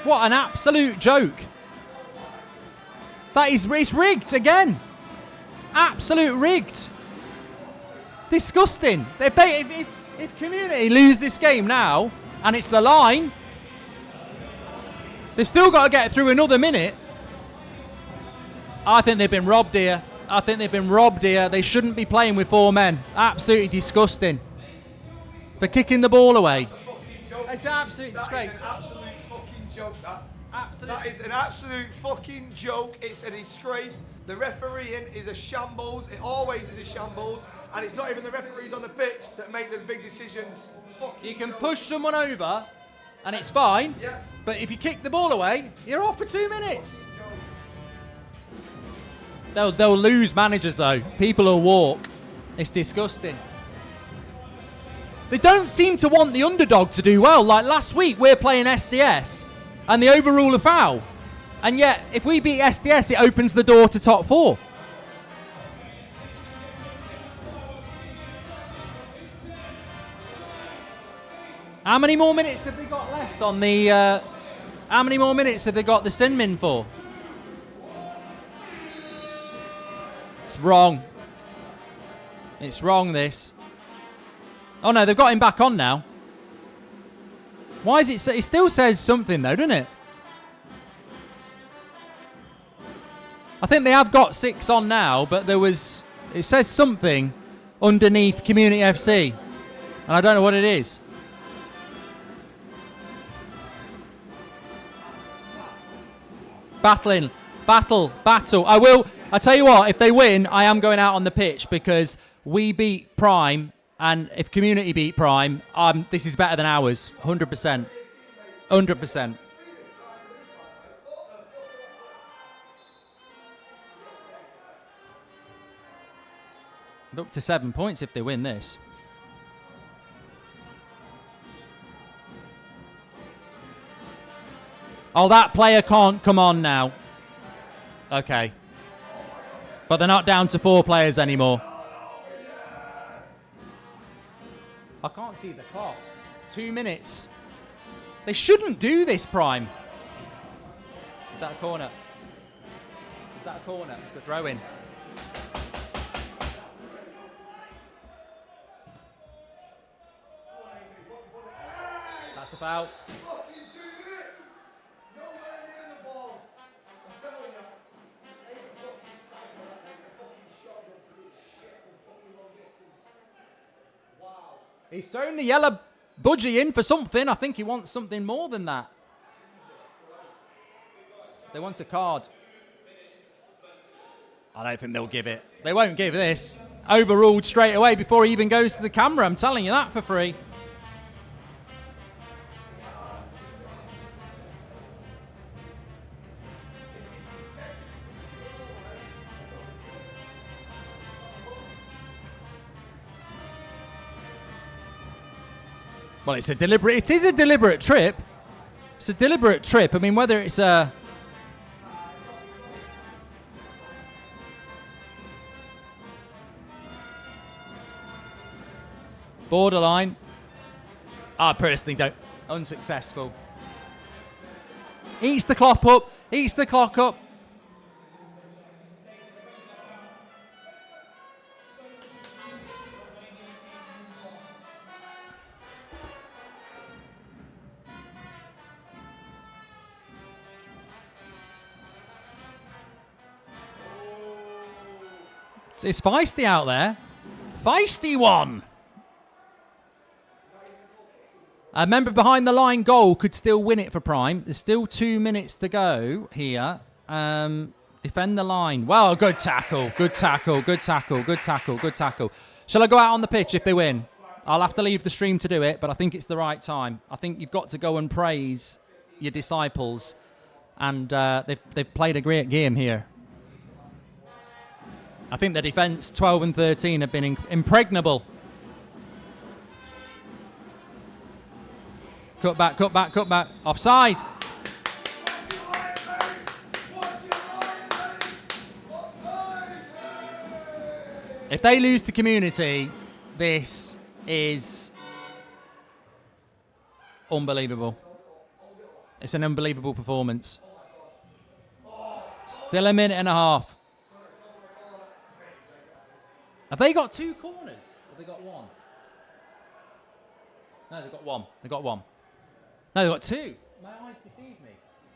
What an absolute joke. That is, it's rigged again. Absolute rigged. Disgusting. If community lose this game now, and it's the line, they've still got to get through another minute. I think they've been robbed here. I think they've been robbed here. They shouldn't be playing with 4 men. Absolutely disgusting. For kicking the ball away. It's an absolute disgrace. That is an absolute fucking joke, that. Absolute. That is an absolute fucking joke. It's a disgrace. The refereeing is a shambles. It always is a shambles. And it's not even the referees on the pitch that make the big decisions. You can push someone over and it's fine. Yeah. But if you kick the ball away, you're off for 2 minutes. They'll lose managers though. People will walk. It's disgusting. They don't seem to want the underdog to do well. Like last week, we're playing SDS and they overrule a foul. And yet, if we beat SDS, it opens the door to top 4. How many more minutes have they got left on the... how many more minutes have they got the Sinmin for? It's wrong. It's wrong, this. Oh, no, they've got him back on now. Why is it... It still says something, though, doesn't it? I think they have got 6 on now, but there was... It says something underneath Community FC. And I don't know what it is. Battle. I tell you what, if they win, I am going out on the pitch because we beat Prime, and if Community beat Prime, this is better than ours. 100%. 100%. Up to 7 points if they win this. Oh, that player can't come on now. Okay. But they're not down to 4 players anymore. I can't see the clock. 2 minutes. They shouldn't do this, Prime. Is that a corner? Is that a corner? It's a throw-in. That's a foul. He's thrown the yellow budgie in for something. I think he wants something more than that. They want a card. I don't think they'll give it. They won't give this. Overruled straight away before he even goes to the camera. I'm telling you that for free. Well, it is a deliberate trip. It's a deliberate trip. I mean, whether it's a... borderline. I personally don't. Unsuccessful. Eats the clock up. Eats the clock up. It's feisty out there. Feisty one. A member behind the line goal could still win it for Prime. There's still 2 minutes to go here. Defend the line. Well, good tackle. Good tackle. Good tackle. Good tackle. Good tackle. Shall I go out on the pitch if they win? I'll have to leave the stream to do it, but I think it's the right time. I think you've got to go and praise your disciples. And they've played a great game here. I think the defence, 12 and 13, have been impregnable. Cut back, cut back, cut back. Offside. If they lose to Community, this is unbelievable. It's an unbelievable performance. Still a minute and a half. Have they got 2 corners? Have they got 1? No, they've got 1. They've got 1. No, they've got 2. My eyes deceive me.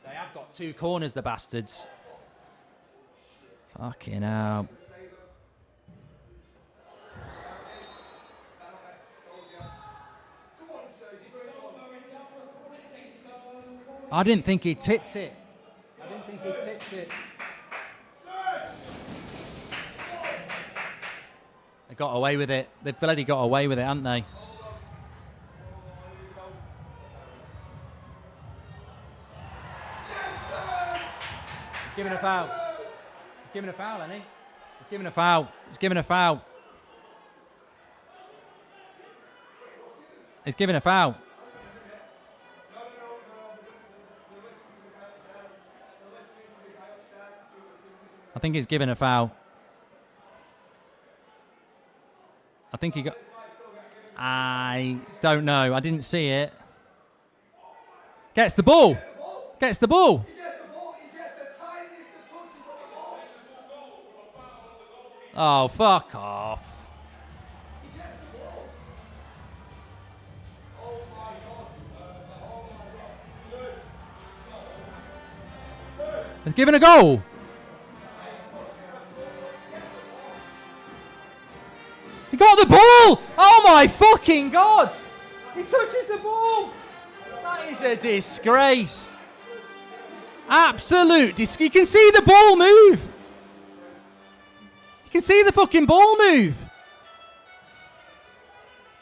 They have got 2 corners, the bastards. Fucking hell. I didn't think he tipped it. They got away with it. They've bloody got away with it, haven't they? He's giving a foul. He's giving a foul, hasn't he? He's giving a foul. He's giving a foul. He's giving a foul. I think he's given a foul. I think he got... I don't know. I didn't see it. Gets the ball. Gets the ball. Oh, fuck off. He's given a goal. He got the ball! Oh my fucking God! He touches the ball! That is a disgrace. Absolute disgrace. You can see the ball move. You can see the fucking ball move.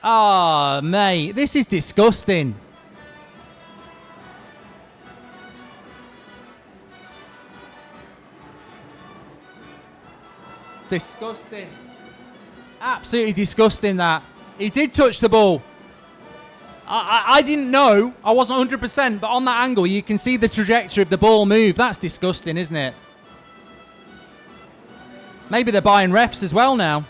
Ah, mate, this is disgusting. Disgusting. Absolutely disgusting that. He did touch the ball. I didn't know. I wasn't 100%, but on that angle, you can see the trajectory of the ball move. That's disgusting, isn't it? Maybe they're buying refs as well now.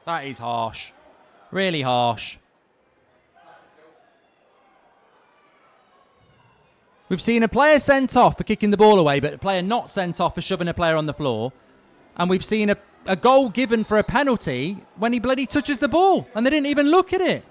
That is harsh. Really harsh. We've seen a player sent off for kicking the ball away, but a player not sent off for shoving a player on the floor. And we've seen a goal given for a penalty when he bloody touches the ball, and they didn't even look at it.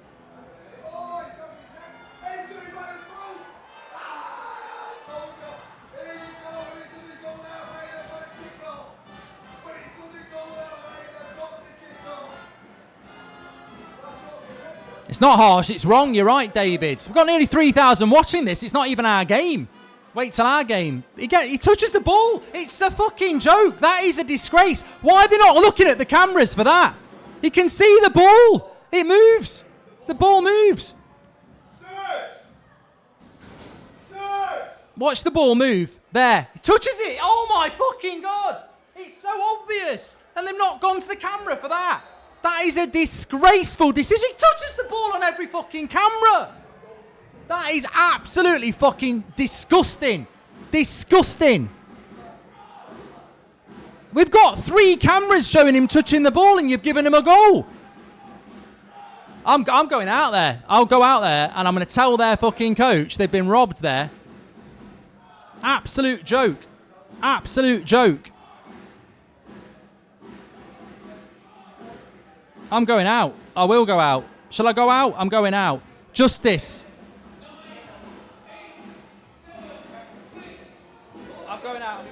It's not harsh, it's wrong, you're right, David. We've got nearly 3,000 watching this, it's not even our game. Wait till our game. He touches the ball. It's a fucking joke. That is a disgrace. Why are they not looking at the cameras for that? You can see the ball. It moves. The ball moves. Watch the ball move. There. He touches it. Oh my fucking God. It's so obvious. And they've not gone to the camera for that. That is a disgraceful decision. He touches the ball on every fucking camera. That is absolutely fucking disgusting. Disgusting. We've got 3 cameras showing him touching the ball and you've given him a goal. I'm going out there. I'll go out there and I'm going to tell their fucking coach they've been robbed there. Absolute joke. Absolute joke. I'm going out. I will go out. Shall I go out? I'm going out. Justice. I'm going out.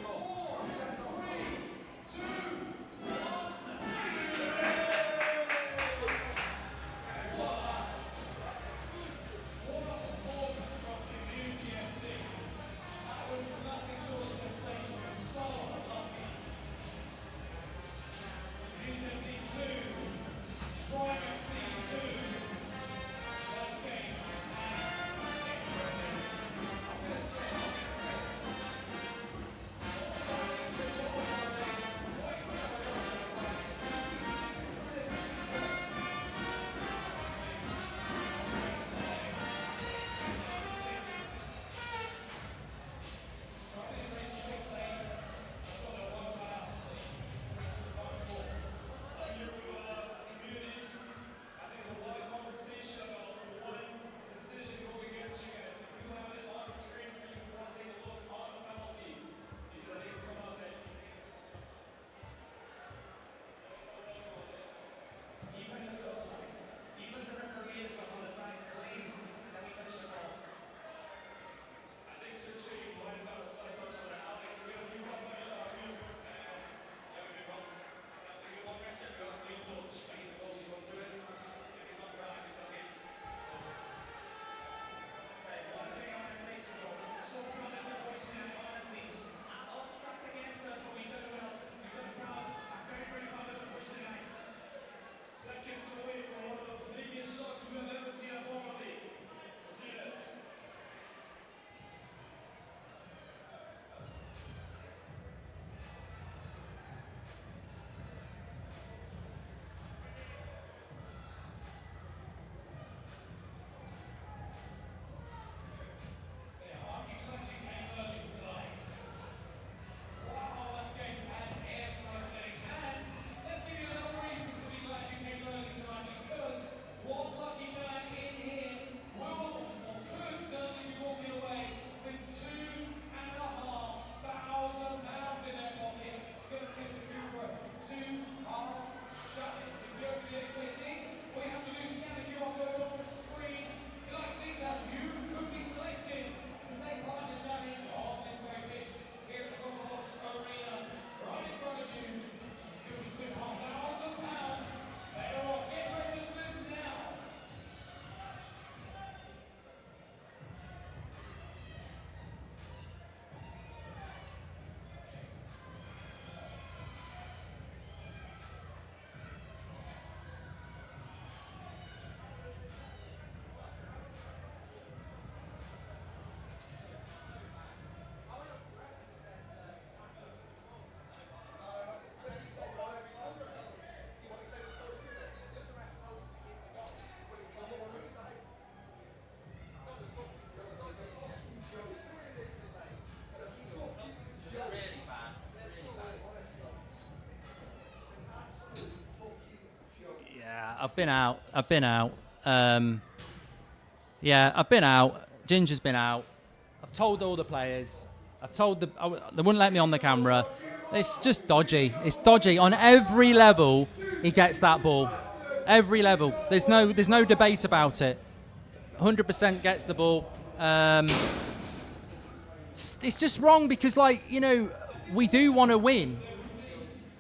I've been out. Yeah, I've been out. Ginger's been out. I've told all the players. I've told they wouldn't let me on the camera. It's just dodgy. It's dodgy on every level. He gets that ball. Every level. There's no debate about it. 100% gets the ball. It's just wrong because, like, you know, we do want to win,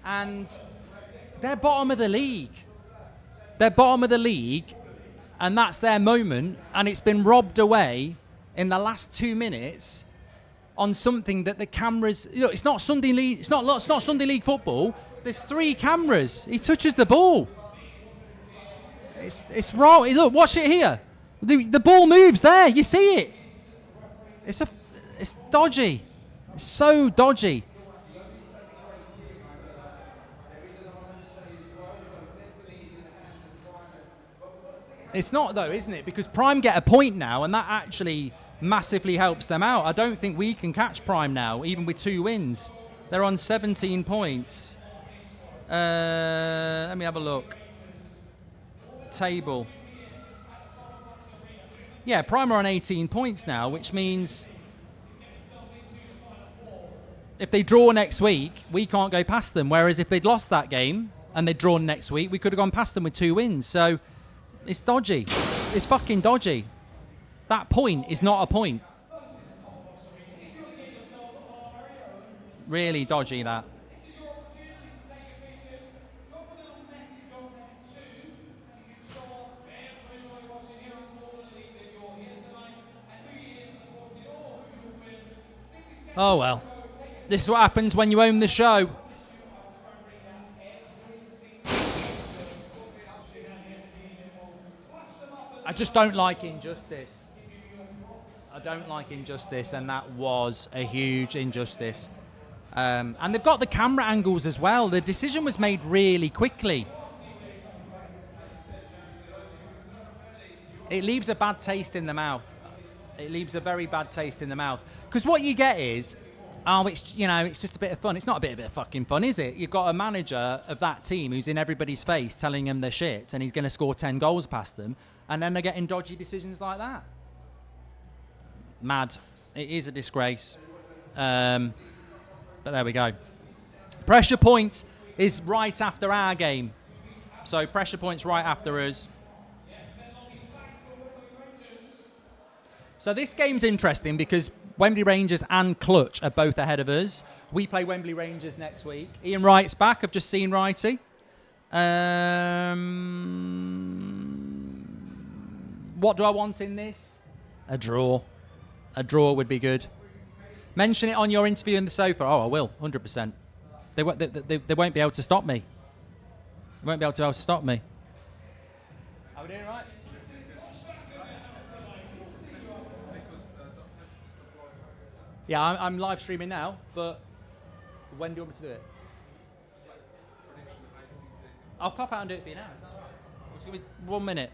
and they're bottom of the league. They're bottom of the league, and that's their moment, and it's been robbed away in the last 2 minutes on something that the cameras. You know, it's not Sunday league. It's not Sunday league football. There's 3 cameras. He touches the ball. It's wrong. Look, watch it here. The ball moves there. You see it. It's dodgy. It's so dodgy. It's not though, isn't it? Because Prime get a point now, and that actually massively helps them out. I don't think we can catch Prime now, even with 2 wins. They're on 17 points. Let me have a look. Table. Yeah, Prime are on 18 points now, which means if they draw next week, we can't go past them. Whereas if they'd lost that game and they'd drawn next week, we could have gone past them with 2 wins. So it's dodgy. It's fucking dodgy. That point is not a point. Really dodgy, that. Oh well. This is what happens when you own the show. I just don't like injustice. I don't like injustice, and that was a huge injustice. And they've got the camera angles as well. The decision was made really quickly. It leaves a bad taste in the mouth. It leaves a very bad taste in the mouth. Because what you get is, it's just a bit of fun. It's not a bit of fucking fun, is it? You've got a manager of that team who's in everybody's face telling them they're shit, and he's going to score 10 goals past them, and then they're getting dodgy decisions like that. Mad. It is a disgrace. But there we go. Pressure point is right after our game. So pressure point's right after us. So this game's interesting because Wembley Rangers and Clutch are both ahead of us. We play Wembley Rangers next week. Ian Wright's back. I've just seen Wrighty. What do I want in this? A draw. A draw would be good. Mention it on your interview in the sofa. Oh, I will, 100%. They won't be able to stop me. They won't be able to stop me. Are we doing right? Yeah, I'm live streaming now, but when do you want me to do it? I'll pop out and do it for you now. Is that all right? Just give me 1 minute.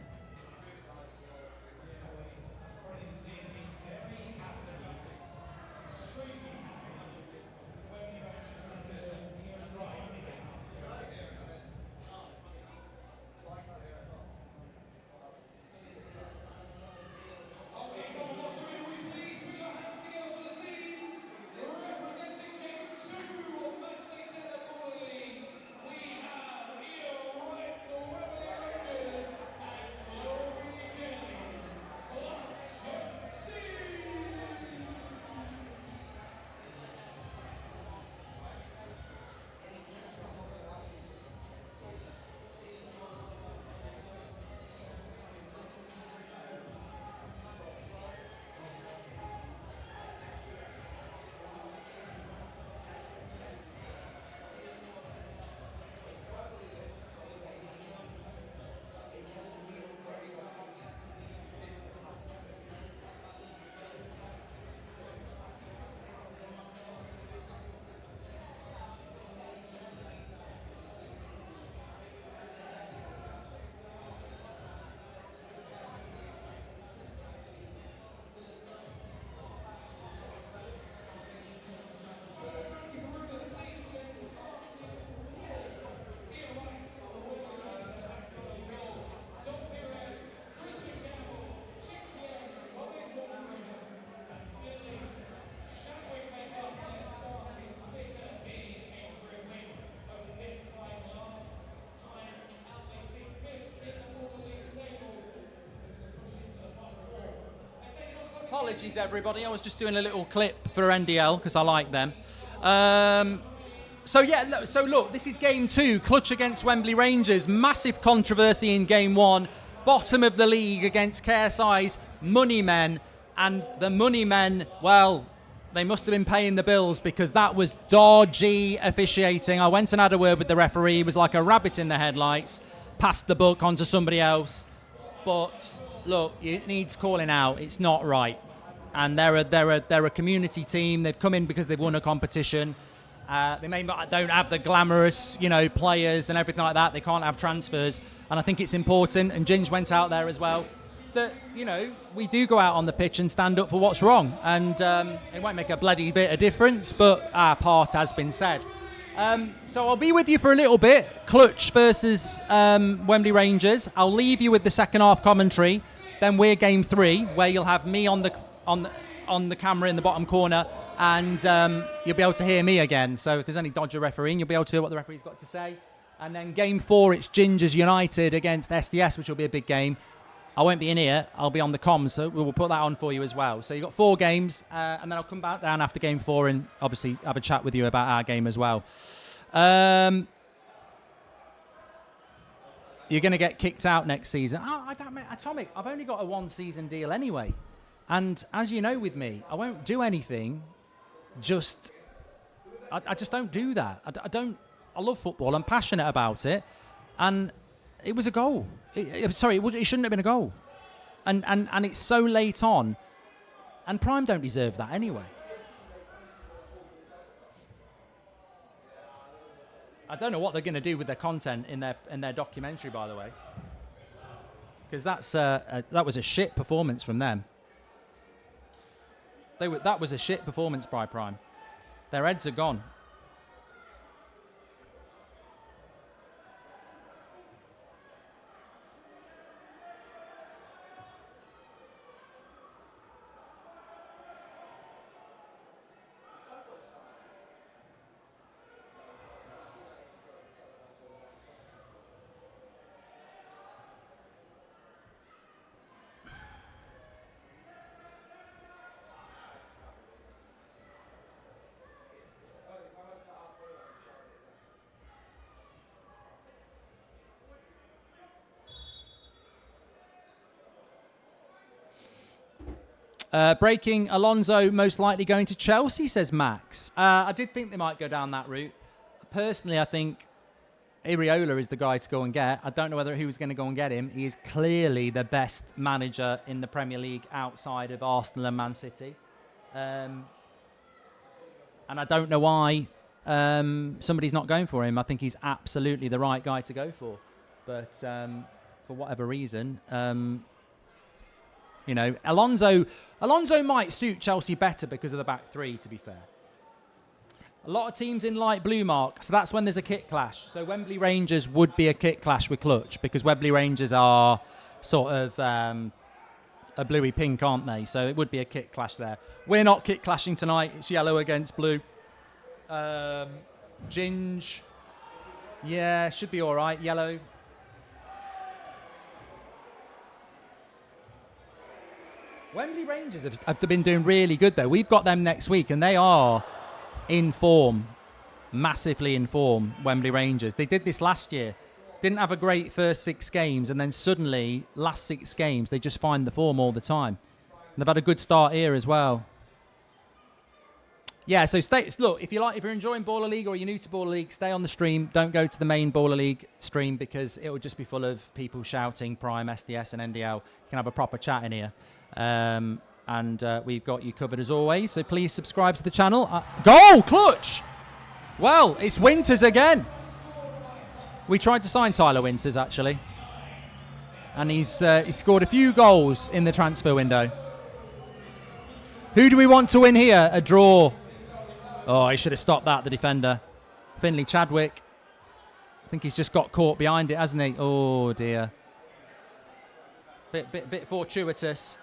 Apologies, everybody. I was just doing a little clip for NDL because I like them. So look, this is game 2. Clutch against Wembley Rangers. Massive controversy in game 1. Bottom of the league against KSI's Money Men. And the Money Men, well, they must have been paying the bills because that was dodgy officiating. I went and had a word with the referee. He was like a rabbit in the headlights. Passed the buck on to somebody else. But look, it needs calling out. It's not right. And they're a community team. They've come in because they've won a competition. They don't have the glamorous, players and everything like that. They can't have transfers. And I think it's important, and Ginge went out there as well, that, we do go out on the pitch and stand up for what's wrong. And it won't make a bloody bit of difference, but our part has been said. So I'll be with you for a little bit. Clutch versus Wembley Rangers. I'll leave you with the second half commentary. Then we're game 3, where you'll have me on the camera in the bottom corner, and you'll be able to hear me again. So if there's any dodger refereeing, you'll be able to hear what the referee's got to say. And then game 4, it's Gingers United against SDS, which will be a big game. I won't be in here. I'll be on the comms, so we'll put that on for you as well. So you've got 4 games, and then I'll come back down after game 4 and obviously have a chat with you about our game as well. You're going to get kicked out next season. Atomic, I've only got a 1-season deal anyway. And as you know with me, I won't do anything. I just don't do that. I love football. I'm passionate about it. And it was a goal. It shouldn't have been a goal. And it's so late on. And Prime don't deserve that anyway. I don't know what they're going to do with their content in their documentary, by the way. Because that was a shit performance from them. That was a shit performance by Prime. Their heads are gone. Breaking, Alonso most likely going to Chelsea, says Max. I did think they might go down that route. Personally, I think Iriola is the guy to go and get. I don't know whether he was going to go and get him. He is clearly the best manager in the Premier League outside of Arsenal and Man City. And I don't know why somebody's not going for him. I think he's absolutely the right guy to go for. But for whatever reason... Alonso might suit Chelsea better because of the back 3, to be fair. A lot of teams in light blue, Mark, so that's when there's a kit clash. So Wembley Rangers would be a kit clash with Clutch because Wembley Rangers are sort of a bluey pink, aren't they? So it would be a kit clash there. We're not kit clashing tonight. It's yellow against blue. Ginge. Yeah, should be all right. Yellow. Wembley Rangers have been doing really good, though. We've got them next week, and they are in form, massively in form, Wembley Rangers. They did this last year. Didn't have a great first 6 games, and then suddenly, last 6 games, they just find the form all the time. And they've had a good start here as well. Yeah, so look, if you're enjoying Baller League or you're new to Baller League, stay on the stream. Don't go to the main Baller League stream because it will just be full of people shouting Prime, SDS, and NDL. You can have a proper chat in here. And we've got you covered as always, so please subscribe to the channel. Goal! Clutch! Well, it's Winters again. We tried to sign Tyler Winters, actually. And he's scored a few goals in the transfer window. Who do we want to win here? A draw. Oh, he should have stopped that, the defender. Finley Chadwick. I think he's just got caught behind it, hasn't he? Oh, dear. Bit fortuitous.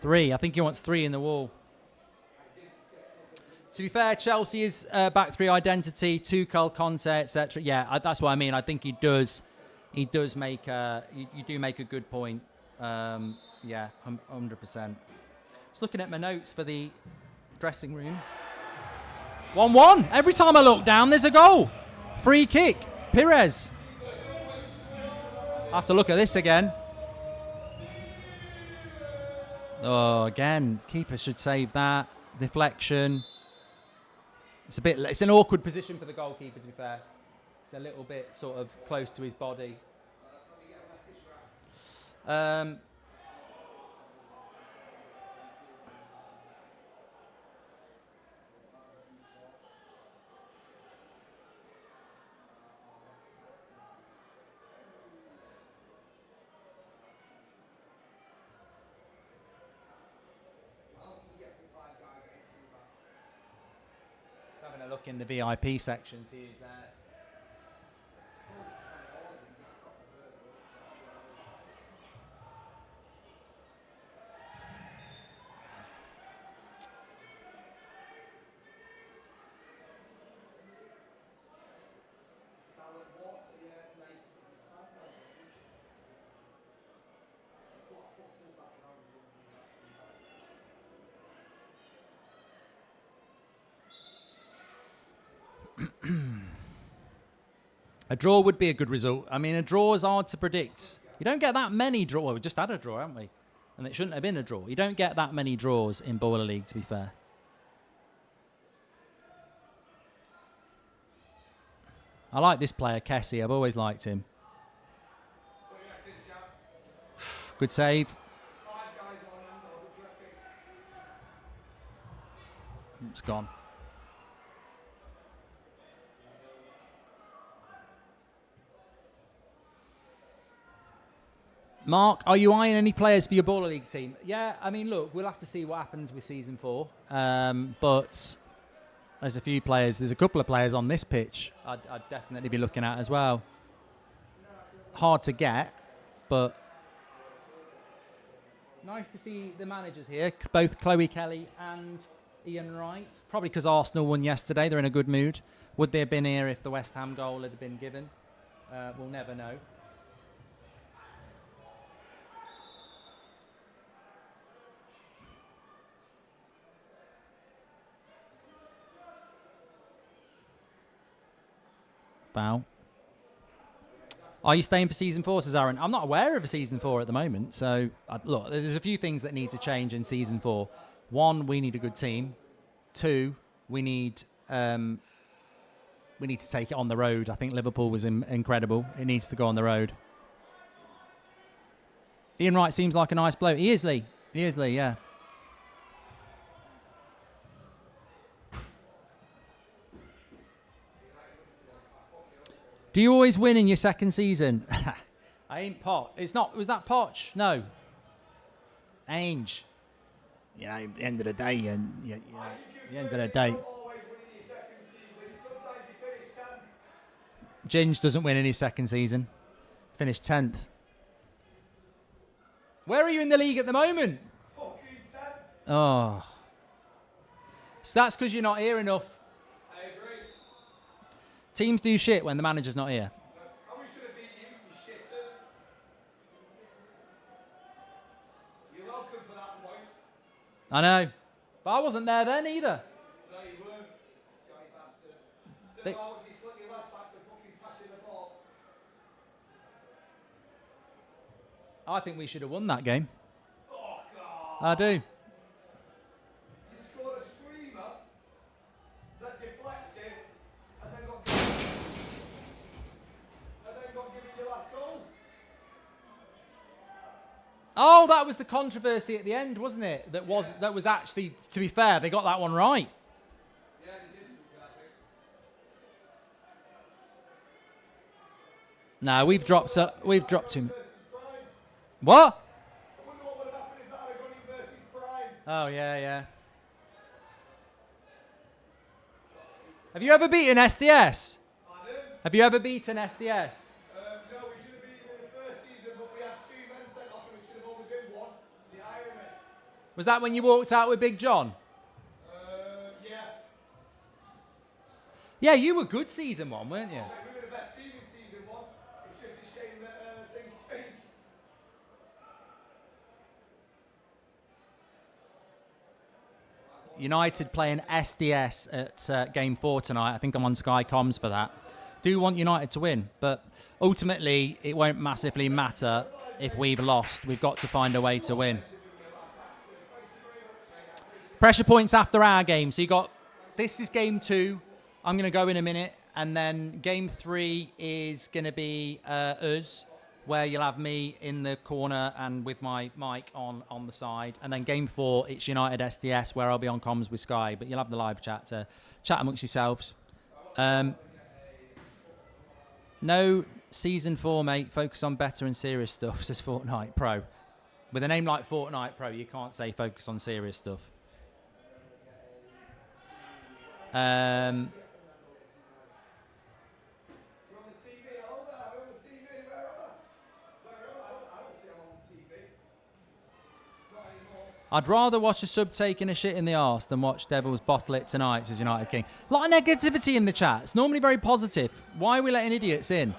3. I think he wants 3 in the wall. To be fair, Chelsea's back 3 identity, Tuchel, Conte, etc. Yeah, that's what I mean. I think he does. He does make. You do make a good point. Yeah, 100%. Just looking at my notes for the dressing room. 1-1. Every time I look down, there's a goal. Free kick. Pires. I have to look at this again. Oh, again, keeper should save that. Deflection. It's an awkward position for the goalkeeper, to be fair. It's a little bit sort of close to his body. Having a look in the VIP section, see who's there. A draw would be a good result. I mean, a draw is hard to predict. You don't get that many draws. Well, we just had a draw, haven't we? And it shouldn't have been a draw. You don't get that many draws in Baller League, to be fair. I like this player, Kessie. I've always liked him. Good save. It's gone. Mark, are you eyeing any players for your Baller League team? Yeah, I mean, look, we'll have to see what happens with Season 4. But there's a few players. There's a couple of players on this pitch I'd definitely be looking at as well. Hard to get, but nice to see the managers here, both Chloe Kelly and Ian Wright. Probably because Arsenal won yesterday. They're in a good mood. Would they have been here if the West Ham goal had been given? We'll never know. Bow. Are you staying for Season 4, says Aaron? I'm not aware of a Season 4 at the moment. So, look, there's a few things that need to change in Season 4. 1, we need a good team. 2, we need to take it on the road. I think Liverpool was incredible. It needs to go on the road. Ian Wright seems like a nice bloke. He is, Lee. He is, Lee, yeah. Do you always win in your second season? I ain't Pot. It's not. Was that Poch? No. Ainge. You know, at the end of the day, the end of the day. Ginge doesn't win in his second season. Finished 10th. Where are you in the league at the moment? Oh. So that's because you're not here enough. Teams do shit when the manager's not here. How much should it be you shitters? You're welcome for that point. I know. But I wasn't there then either. No, you weren't. Jolly bastard. They- Then why would you slip your left back to fucking pass you the ball? I think we should have won that game. Oh, God. I do. You scored a screamer that deflected and then got given your last goal. Oh, that was the controversy at the end, wasn't it? That was actually, to be fair, they got that one right. Yeah, they did. I think. No, we've dropped him. What? I wonder what would have happened if that had gone in versus Prime. Oh yeah. Have you ever beaten SDS? Pardon? Have you ever beaten SDS? No, we should have been in the first season, but we had 2 men sent off and it should have only been 1. The irony. Was that when you walked out with Big John? Yeah. Yeah, you were good season 1, weren't you? We were the best team in season 1. It's just a shame that things changed. United playing SDS at Game 4 tonight. I think I'm on Sky Comms for that. Do want United to win, but ultimately it won't massively matter if we've lost. We've got to find a way to win. Pressure points after our game. So you got, this is game 2. I'm going to go in a minute. And then game 3 is going to be us, where you'll have me in the corner and with my mic on the side. And then game 4, it's United SDS, where I'll be on comms with Sky. But you'll have the live chat to chat amongst yourselves. No season 4, mate. Focus on better and serious stuff, says Fortnite Pro. With a name like Fortnite Pro, you can't say focus on serious stuff. We're on the TV. We're on the TV. Where am I? I don't see them on the TV. Not anymore. I'd rather watch a sub taking a shit in the arse than watch Devils bottle it tonight, says United King. A lot of negativity in the chat. It's normally very positive. Why are we letting idiots in?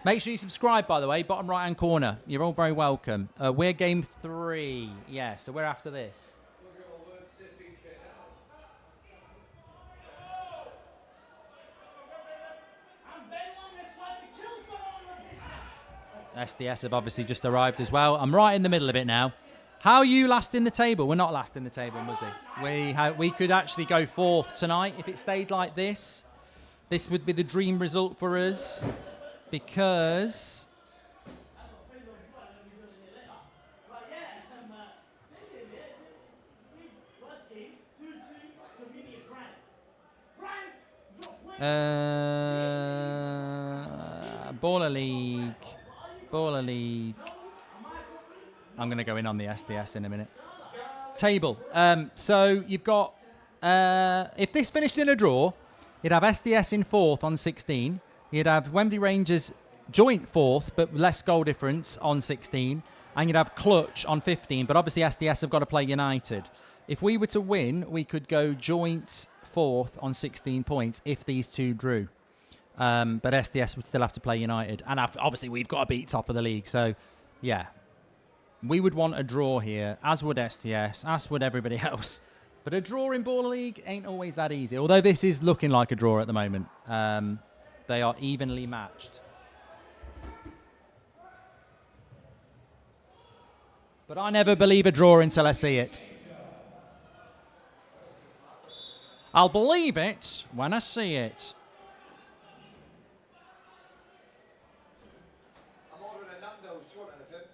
Make sure you subscribe, by the way. Bottom right-hand corner. You're all very welcome. We're game 3. Yeah, so we're after this. SDS have obviously just arrived as well. I'm right in the middle of it now. How are you last in the table? We're not last in the table, Muzzy. We could actually go 4th tonight if it stayed like this. This would be the dream result for us because Baller League. I'm going to go in on the SDS in a minute. Table. So you've got, if this finished in a draw, you'd have SDS in 4th on 16. You'd have Wembley Rangers joint 4th, but less goal difference on 16. And you'd have Clutch on 15. But obviously SDS have got to play United. If we were to win, we could go joint 4th on 16 points if these two drew. But SDS would still have to play United. And obviously we've got to beat top of the league. So, yeah. We would want a draw here, as would SDS, as would everybody else. But a draw in Baller League ain't always that easy. Although this is looking like a draw at the moment. They are evenly matched. But I never believe a draw until I see it. I'll believe it when I see it. I'm ordering a Nando's. Do you want anything?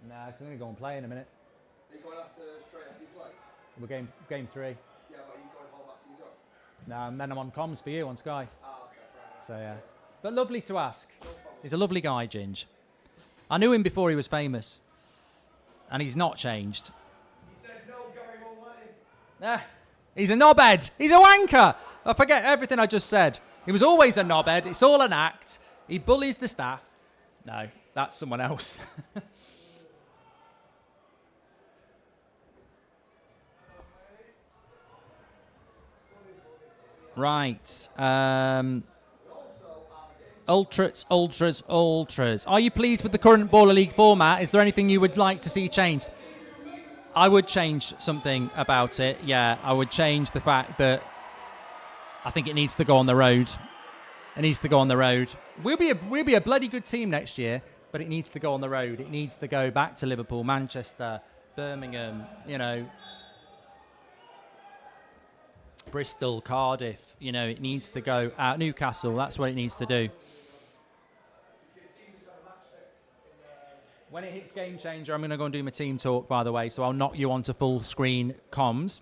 Nah, because I'm going to go and play in a minute. Are you going straight after you play? We're game 3. Yeah, but are you going home after you go? Nah, and then I'm on comms for you on Sky. Ah, okay, fair enough. So, yeah. But lovely to ask. He's a lovely guy, Ginge. I knew him before he was famous. And he's not changed. He said no, Gary won't let him. He's a knobhead. He's a wanker. I forget everything I just said. He was always a knobhead. It's all an act. He bullies the staff. No, that's someone else. Right. Ultras. Are you pleased with the current Baller League format? Is there anything you would like to see changed? I would change something about it. Yeah, I would change the fact that I think it needs to go on the road. It needs to go on the road. We'll be a bloody good team next year, but it needs to go on the road. It needs to go back to Liverpool, Manchester, Birmingham, Bristol, Cardiff. It needs to go out. Newcastle, that's what it needs to do. When it hits Game Changer, I'm going to go and do my team talk, by the way, so I'll knock you onto full screen comms.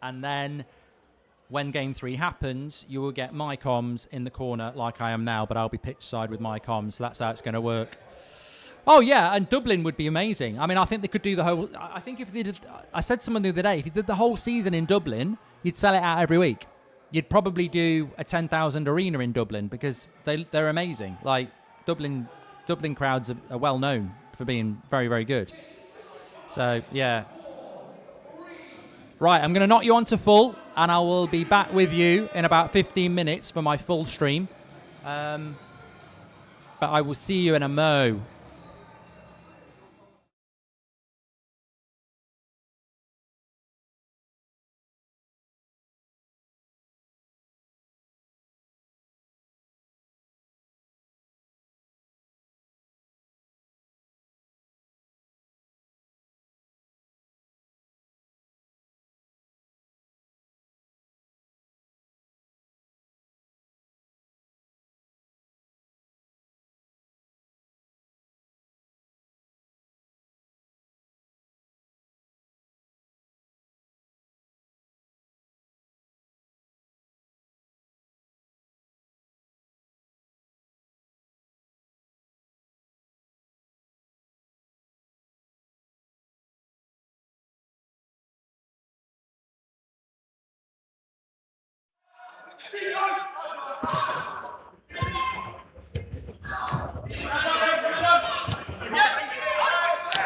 And then when Game 3 happens, you will get my comms in the corner like I am now, but I'll be pitch side with my comms, so that's how it's going to work. Oh, yeah, and Dublin would be amazing. I mean, I think they could do the whole... I think if they did... I said to someone the other day, if you did the whole season in Dublin, you'd sell it out every week. You'd probably do a 10,000 arena in Dublin because they're amazing. Like, Dublin crowds are well known for being very, very good. So, yeah. Right, I'm going to knock you on to full, and I will be back with you in about 15 minutes for my full stream. But I will see you in a mo.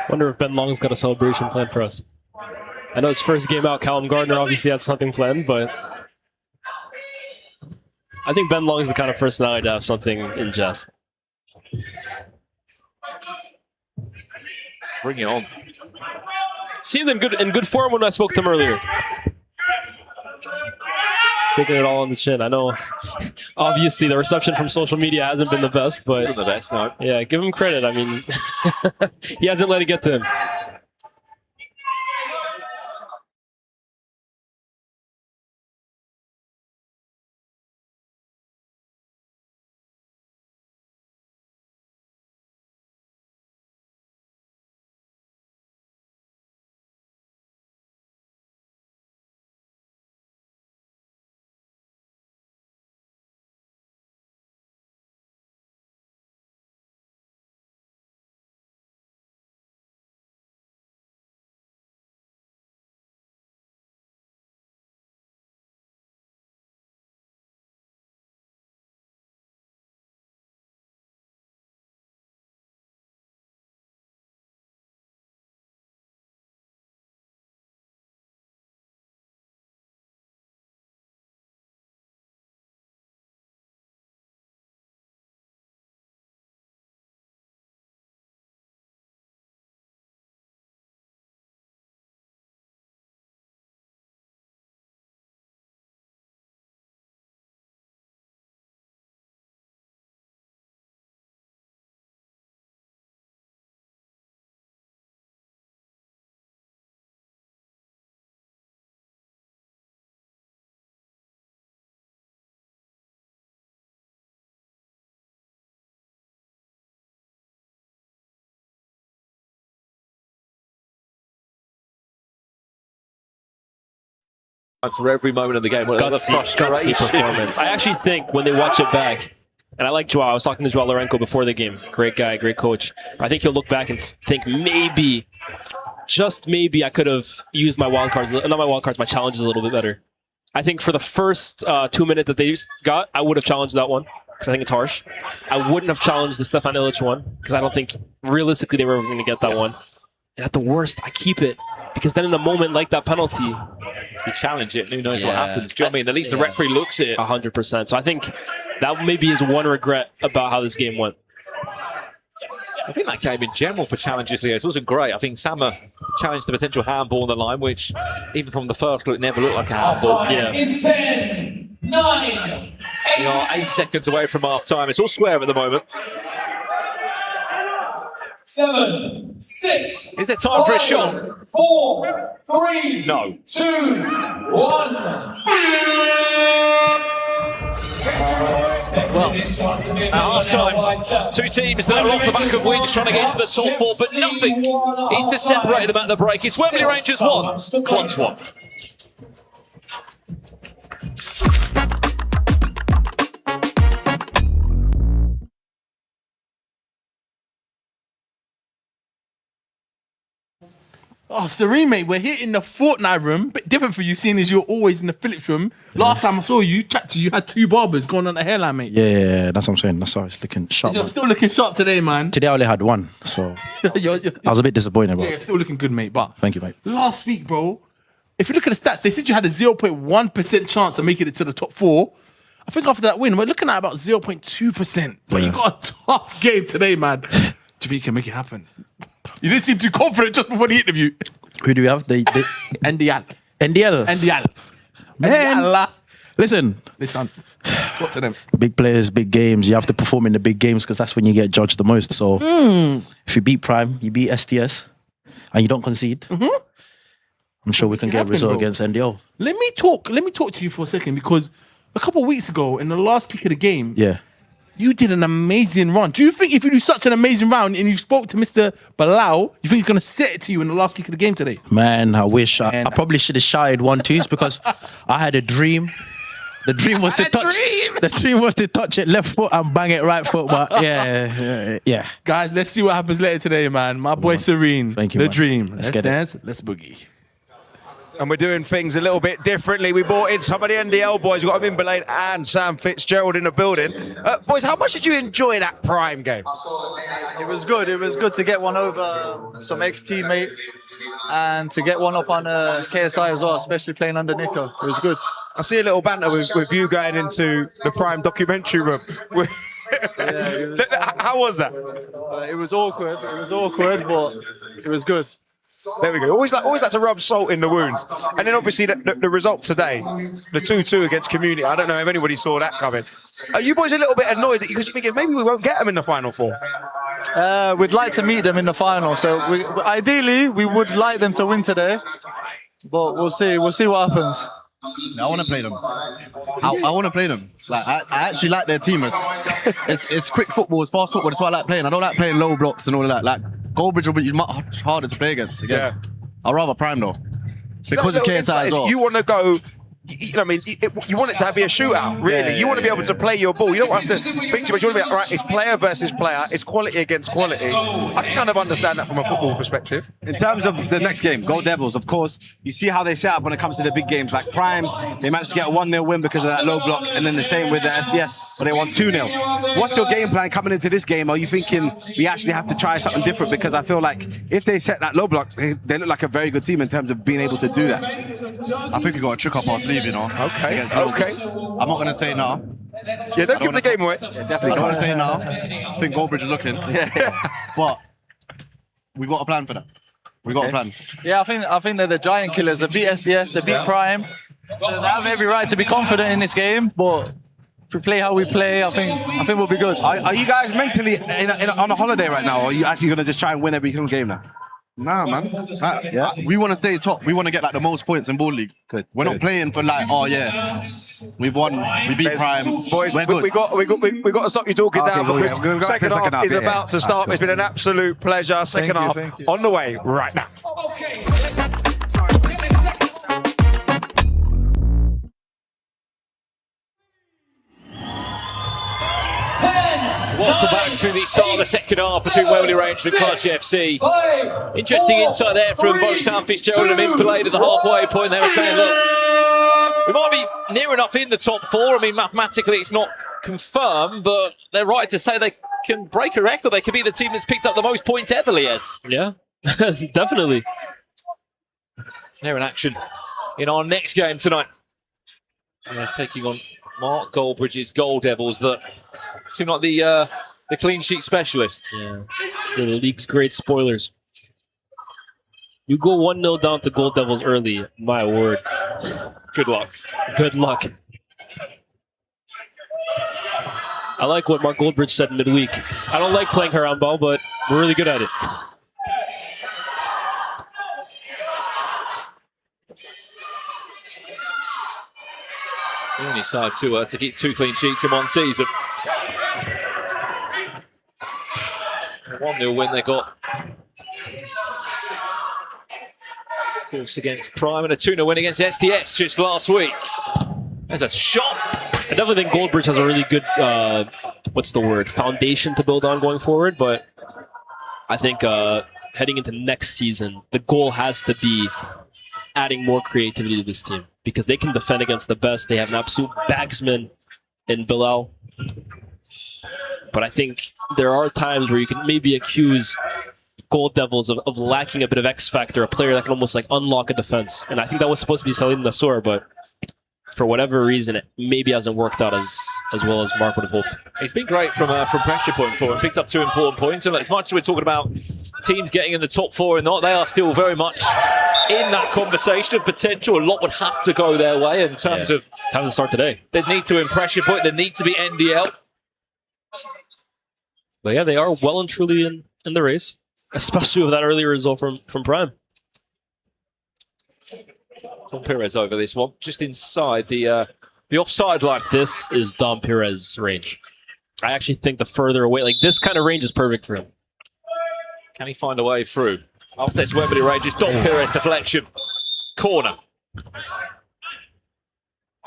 Wonder if Ben Long's got a celebration planned for us. I know it's first game out. Callum Gardner obviously had something planned, but I think Ben Long is the kind of personality to have something in jest. Bring it on. Seemed in good form when I spoke to him earlier. Taking it all on the chin. I know, obviously, the reception from social media hasn't been the best, but Isn't the best, no. yeah, give him credit. I mean, he hasn't let it get to him. For every moment of the game. Gutsy performance. I actually think when they watch it back, and I like Joao. I was talking to Joao Lourenco before the game. Great guy, great coach. I think he'll look back and think maybe, just maybe, I could have used my wild cards, not my wild cards, my challenges a little bit better. I think for the first 2 minutes that they got, I would have challenged that one because I think it's harsh. I wouldn't have challenged the Stefan Illich one because I don't think realistically they were going to get that one. And at the worst, I keep it because then in a moment like that penalty, you challenge it and who knows what happens. Do you know what I mean? At least the referee looks at it. 100%. So I think that maybe is one regret about how this game went. I think that game in general for challenges, Leo, wasn't great. I think Sama challenged the potential handball on the line, which even from the first look never looked like a handball. Yeah. In 10, 9, 8. We are 8 seconds away from half time. It's all square at the moment. 7, 6. Is there time for a shot? 4, 3, No. 2, 1. Well, at half-time, two teams that are off the back of wins trying to get into the top four, but nothing is to separate them at the break. It's Wembley Rangers 1, Clogs 1. Oh, Serene, mate, we're here in the Fortnite room. Bit different for you, seeing as you're always in the Phillips room. Last time I saw you, you had 2 barbers going on the hairline, mate. Yeah, that's what I'm saying. That's why it's looking sharp. You're still looking sharp today, man. Today I only had one, so you're, I was a bit disappointed, bro. yeah, you're still looking good, mate. But Thank you, mate. last week, bro, if you look at the stats, they said you had a 0.1% chance of making it to the top 4. I think after that win, we're looking at about 0.2%. But you got a tough game today, man. Do you think you can make it happen? You didn't seem too confident just before the interview. Who do we have? NDL. NDL. Man. Listen, What to them? big players, big games. You have to perform in the big games because that's when you get judged the most. So if you beat Prime, you beat STS, and you don't concede, I'm sure we can get a result against NDL. Let me talk to you for a second, because a couple of weeks ago, in the last kick of the game, you did an amazing run. Do you think if you do such an amazing round and you spoke to Mr. Bilal, you think he's going to set it to you in the last kick of the game today? Man, I wish. I probably should have shied 1-2s because I had a dream. The dream was to touch. The dream was to touch it left foot and bang it right foot. But yeah. Guys, let's see what happens later today, man. My boy Serene. Thank you, The man. dream. Let's get it. dance. Let's boogie. And we're doing things a little bit differently. We brought in some of the NDL boys. We've got Amin Belane and Sam Fitzgerald in the building. Boys, how much did you enjoy that Prime game? It was good. It was good to get one over some ex-teammates and to get one up on KSI as well, especially playing under NIKO. It was good. I see a little banter with you going into the Prime documentary room. How was that? It was awkward. But it was good. There we go. Always like to rub salt in the wounds. And then obviously the result today, the 2-2 against Community. I don't know if anybody saw that coming. Are you boys a little bit annoyed because you're thinking maybe we won't get them in the Final Four? We'd like to meet them in the final. So ideally, we would like them to win today. But we'll see. We'll see what happens. I want to play them. I want to play them. Like I actually like their team. It's quick football, it's fast football. That's why I like playing. I don't like playing low blocks and all of that. Like Goldbridge will be much harder to play against. Again, I'd rather Prime though, because it's KSI as well. You want to go. You know, I mean, you want it to be a shootout, really. You want to be able to play your ball. You don't have to think too much. You want to be like, right, it's player versus player. It's quality against quality. I can kind of understand that from a football perspective. In terms of the next game, Gold Devils, of course, you see how they set up when it comes to the big games. Like Prime, they managed to get a 1-0 win because of that low block, and then the same with the SDS, but they won 2-0. What's your game plan coming into this game? Are you thinking we actually have to try something different? Because I feel like if they set that low block, they look like a very good team in terms of being able to do that. I think we got a trick up our sleeve, you know. Okay. I'm not going to say now. Yeah, don't give the game away. I don't want to say now. I think Goldbridge is looking. But we got a plan for that. We got a plan. Yeah, I think they're the giant killers. They beat SDS, they beat Prime. So they have every right to be confident in this game, but if we play how we play, I think we'll be good. Are you guys mentally on a holiday right now, or are you actually going to just try and win every single game now? Nah, man. We want to stay top. We want to get like the most points in Ball League. Good. We're not playing for like, oh yeah, we've won, we beat Prime. Boys, we're good. we got to stop you talking now because We'll go second half is about to start. It's been an absolute pleasure. Second half on the way right now. Welcome back to the start of the second half between Wembley Rangers and Clutch FC. Interesting insight there from both Sam Fitzgerald and Amin Belane at the halfway point. They were saying, look, we might be near enough in the top 4. I mean, mathematically it's not confirmed, but they're right to say they can break a record. They could be the team that's picked up the most points ever, Lies. Yeah, definitely. They're in action in our next game tonight. They're taking on Mark Goldbridge's Gold Devils that seem like the clean sheet specialists. Yeah, the league's great spoilers. You go 1-0 down to Gold Devils early, my word. Good luck. Good luck. I like what Mark Goldbridge said midweek. I don't like playing around ball, but we're really good at it. The only side to keep 2 clean sheets in one season. A 1-0 win they got. Of course, against Prime, and a 2-0 win against SDS just last week. There's a shot. I definitely think Goldbridge has a really good, foundation to build on going forward, but I think heading into next season, the goal has to be adding more creativity to this team because they can defend against the best. They have an absolute bagsman in Bilal. But I think there are times where you can maybe accuse Gold Devils of lacking a bit of X factor, a player that can almost like unlock a defense. And I think that was supposed to be Salim Nassour, but for whatever reason, it maybe hasn't worked out as well as Mark would have hoped. He's been great from pressure point for him. Picked up 2 important points. And as much as we're talking about teams getting in the top 4 and not, they are still very much in that conversation of potential. A lot would have to go their way in terms of time to start today. They need to win pressure point. They need to be NDL. But yeah, they are well and truly in the race, especially with that earlier result from Prime. Dom Perez over this one, just inside the offside line. This is Dom Perez range. I actually think the further away, like this kind of range is perfect for him. Can he find a way through? After this Wembley range, Dom Perez deflection. Corner.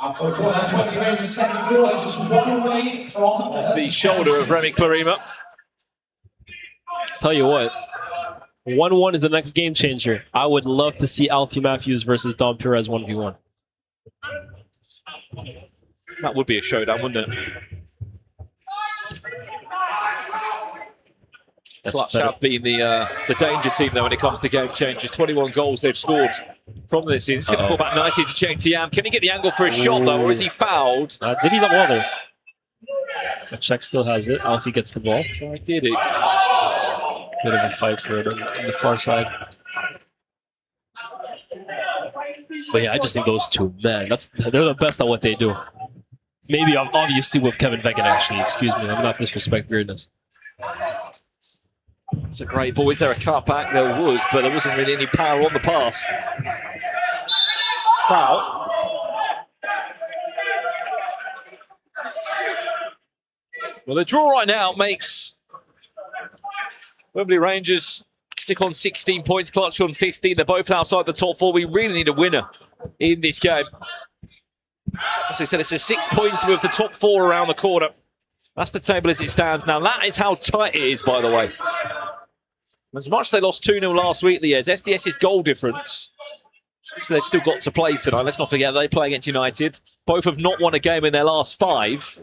After the corner, that's Wembley range, the second goal, just 1 away from Off the shoulder of Remy Clarima. Tell you what, 1-1 is the next game changer. I would love to see Alfie Matthews versus Dom Perez 1v1. That would be a showdown, wouldn't it? Clutch have been the danger team, though, when it comes to game changes. 21 goals they've scored from this. He's hit the full back nicely to Cheng Tiam. Can he get the angle for a shot, though, or is he fouled? Did he not bother? But Czech still has it. Alfie gets the ball. Why did he? Bit of a fight for it on the far side. But yeah, I just think those two, man, they're the best at what they do. Maybe obviously with Kevin Vegan, actually. Excuse me, I'm not disrespect weirdness. It's a great ball. Is there a cut back? There was, but there wasn't really any power on the pass. Foul. Well, the draw right now makes Wembley Rangers stick on 16 points, Clutch on 15. They're both outside the top 4. We really need a winner in this game. As we said, it's a 6 points with the top 4 around the corner. That's the table as it stands now. That is how tight it is, by the way. As much as they lost 2-0 last week, Liège, SDS's goal difference. So they've still got to play tonight. Let's not forget they play against United. Both have not won a game in their last 5.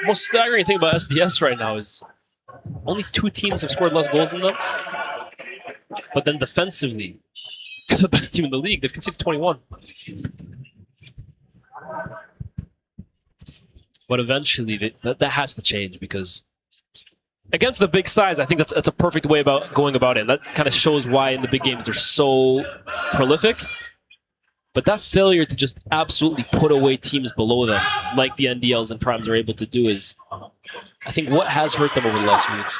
The most staggering thing about SDS right now is only 2 teams have scored less goals than them. But then defensively, they're the best team in the league. They've conceded 21. But eventually, that has to change because against the big sides, I think that's a perfect way about going about it. That kind of shows why in the big games they're so prolific. But that failure to just absolutely put away teams below them, like the NDLs and Primes are able to do, is, I think, what has hurt them over the last few weeks.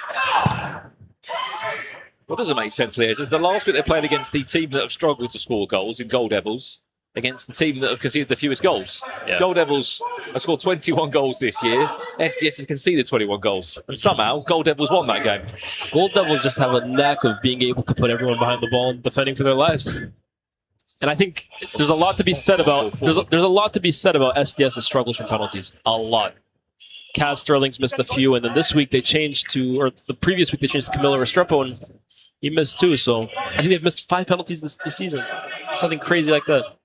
What doesn't make sense, Liège, is the last week they played against the team that have struggled to score goals in Gold Devils against the team that have conceded the fewest goals. Yeah. Gold Devils have scored 21 goals this year. SDS have conceded 21 goals. And somehow, Gold Devils won that game. Gold Devils just have a knack of being able to put everyone behind the ball and defending for their lives. And I think there's a lot to be said about there's a lot to be said about SDS's struggles from penalties. A lot. Kaz Sterling's missed a few, and then this week they changed to, or the previous week they changed to Camilo Restrepo, and he missed 2. So I think they've missed 5 penalties this season. Something crazy like that.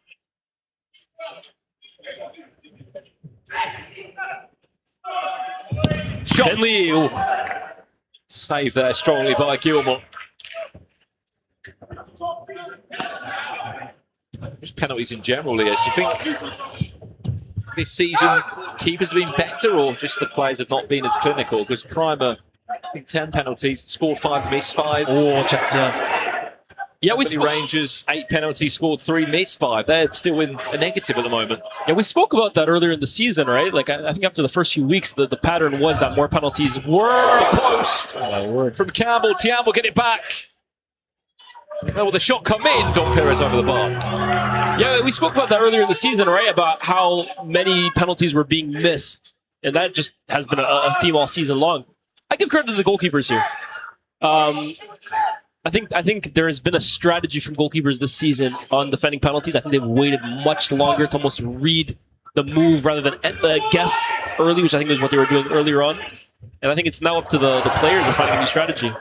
Shots. Save there strongly by Gilmore. Just penalties in general, Liège. Do you think this season keepers have been better, or just the players have not been as clinical? Because Primer, I think 10 penalties, scored 5, missed 5. Oh, checked Yeah, we Rangers, 8 penalties, scored 3, missed 5. They're still in a negative at the moment. Yeah, we spoke about that earlier in the season, right? Like, I think after the first few weeks, the pattern was that more penalties were... The post from Campbell. Tiam will get it back. Oh, will the shot come in? Dom Perez over the bar. Yeah, we spoke about that earlier in the season, right? About how many penalties were being missed. And that just has been a theme all season long. I give credit to the goalkeepers here. I think there has been a strategy from goalkeepers this season on defending penalties. I think they've waited much longer to almost read the move rather than guess early, which I think is what they were doing earlier on. And I think it's now up to the players to find a new strategy.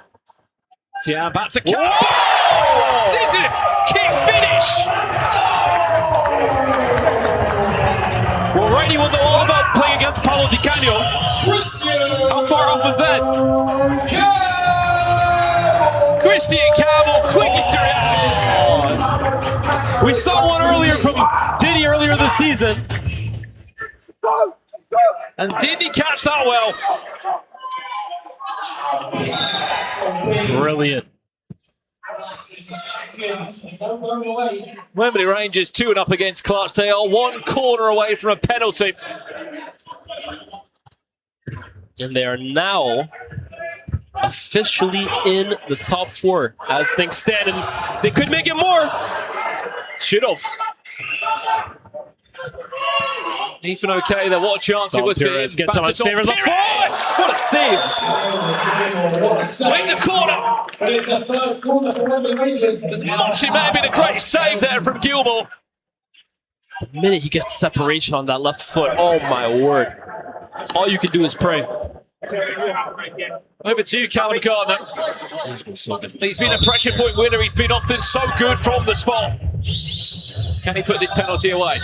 Tiam back to Campbell. Kick finish. Well, Righty will know all about playing against Paulo Di Canio. How far off was that? We saw one earlier from Diddy earlier this season. And did he catch that well? Brilliant. Wembley Rangers 2-up against Clutch. They are one corner away from a penalty. And they are now officially in the top 4 as things stand. And they could make it more. Should have. Ethan okay there. What a chance it was for him. Gets on his favourite. What a save! Wait a corner. It's a third corner for Wembley Rangers. Actually, may have been a great save there from Gilmore. The minute he gets separation on that left foot, oh my word. All you can do is pray. Over to you, Callum Gardner. He's been so good. He's been a pressure point winner. He's been often so good from the spot. Can he put this penalty away?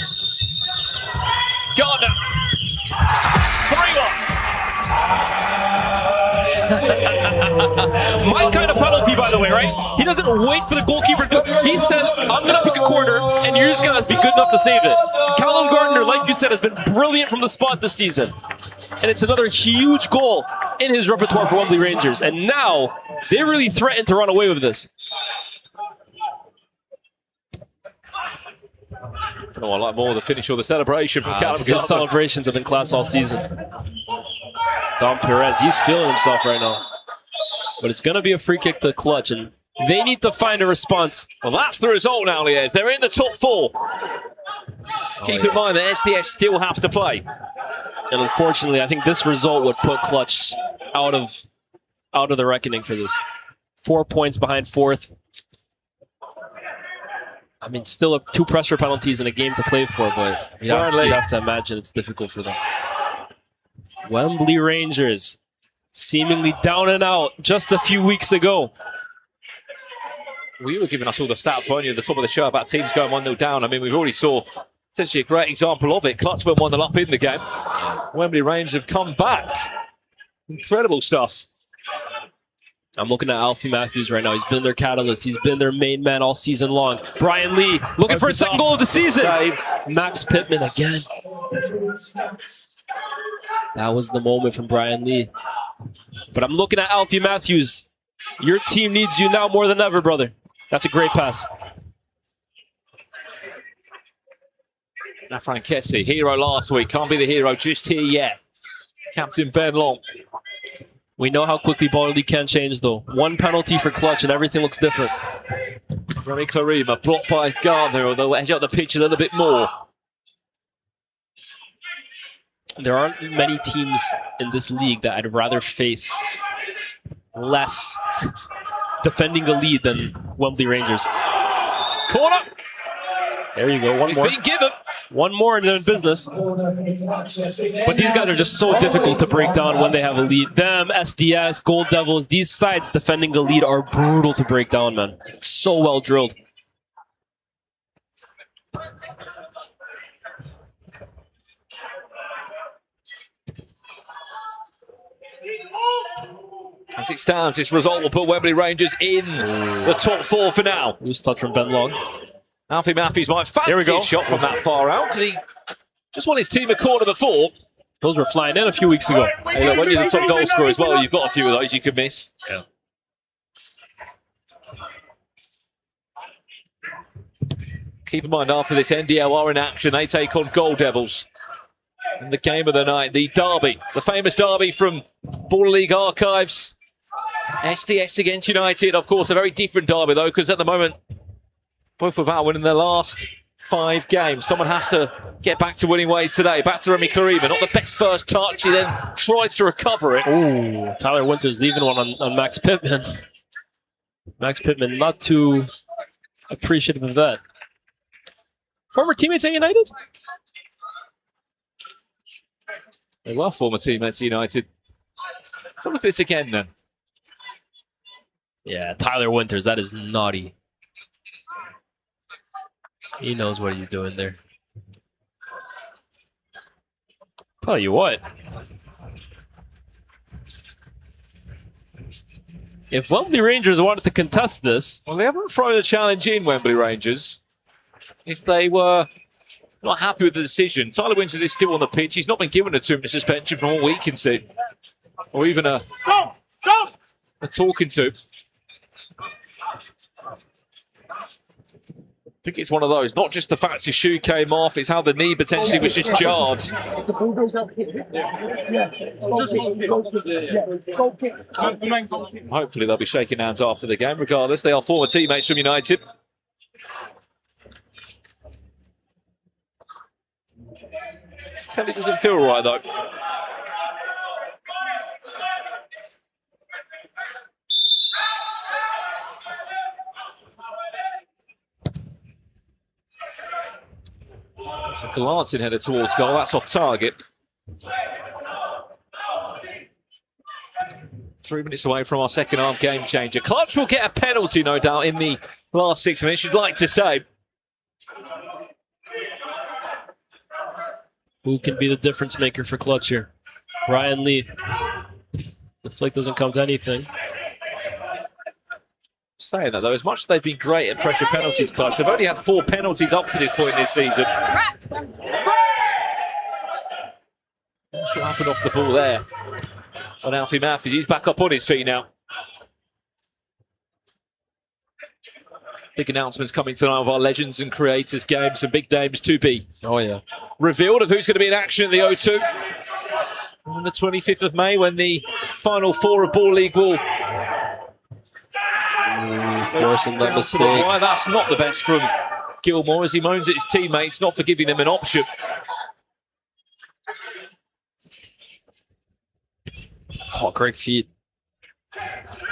Gardner. 3-1. My kind of penalty, by the way, right? He doesn't wait for the goalkeeper to... He says, I'm going to pick a corner, and you're just going to be good enough to save it. Callum Gardner, like you said, has been brilliant from the spot this season. And it's another huge goal in his repertoire for Wembley Rangers. And now, they really threaten to run away with this. Oh, I like more the finish or the celebration from Callum Gardner. His celebrations have been class all season. Dom Perez, he's feeling himself right now. But it's going to be a free kick to Clutch, and they need to find a response. Well, that's the result now, Liez. They're in the top 4. Keep in mind that SDS still have to play. And unfortunately, I think this result would put Clutch out of the reckoning for this. 4 points behind 4th. I mean, still 2 pressure penalties in a game to play for, but you'd have to imagine it's difficult for them. Wembley Rangers, seemingly down and out just a few weeks ago. Well, you were giving us all the stats, weren't you, at the top of the show about teams going 1-0 down. I mean, we've already saw essentially a great example of it. Clutch went 1-0 up in the game. Wembley Rangers have come back. Incredible stuff. I'm looking at Alfie Matthews right now. He's been their catalyst. He's been their main man all season long. Brian Lee looking for a second goal of the season. Save. Max Pittman again. That was the moment from Brian Lee. But I'm looking at Alfie Matthews. Your team needs you now more than ever, brother. That's a great pass. Now Frank Kessie, hero last week. Can't be the hero just here yet. Captain Ben Long. We know how quickly Baller League can change, though. 1 penalty for Clutch, and everything looks different. Remy Clarima, blocked by Gardner, although edge out the pitch a little bit more. There aren't many teams in this league that I'd rather face less defending a lead than Wembley Rangers. Corner. There you go. One more. He's been given. One more and they're in business. But these guys are just so difficult to break down when they have a lead. Them, SDS, Gold Devils, these sides defending a lead are brutal to break down, man. So well drilled. As it stands, this result will put Wembley Rangers in the top 4 for now. Loose touch from Ben Long. Alfie Matthews might fancy a shot from that far out because he just won his team a corner before. Those were flying in a few weeks ago. Hey, look, when you're the top goal scorer as well, you've got a few of those you could miss. Yeah. Keep in mind, after this, NDL are in action. They take on Gold Devils in the game of the night. The derby, the famous derby from Baller League archives. SDS against United. Of course, a very different derby, though, because at the moment, both without winning their last 5 games. Someone has to get back to winning ways today. Back to Remy Clarima. Not the best first touch. He then tries to recover it. Oh, Tyler Winters leaving one on Max Pittman. Max Pittman not too appreciative of that. Former teammates at United? They were former teammates at United. So look at this again then. Yeah, Tyler Winters, that is naughty. He knows what he's doing there. Tell you what. If Wembley Rangers wanted to contest this... Well, they haven't thrown a challenge in, Wembley Rangers. if they were not happy with the decision. Tyler Winters is still on the pitch. He's not been given a 2-minute suspension from what we can see, or even a talking to. I think it's one of those, not just the fact his shoe came off, it's how the knee potentially was just jarred. Hopefully they'll be shaking hands after the game. Regardless, they are former teammates from United. Telly doesn't feel right though. It's a glancing header towards goal. That's off target. 3 minutes away from our second half game changer. Clutch will get a penalty, no doubt, in the last 6 minutes, you'd like to say. Who can be the difference maker for Clutch here? Brian Lee. The flick doesn't come to anything. Saying that though, as much as they've been great at pressure penalties, Clutch, they've only had 4 penalties up to this point this season. Not sure what happened off the ball there. On Alfie Matthews, he's back up on his feet now. Big announcements coming tonight of our Legends and Creators game. Some big names to be revealed of who's going to be in action at the O2 on the 25th of May when the final 4 of Ball League will forcing that mistake. Why that's not the best from Gilmore as he moans at his teammates not for giving them an option. Oh, great feet.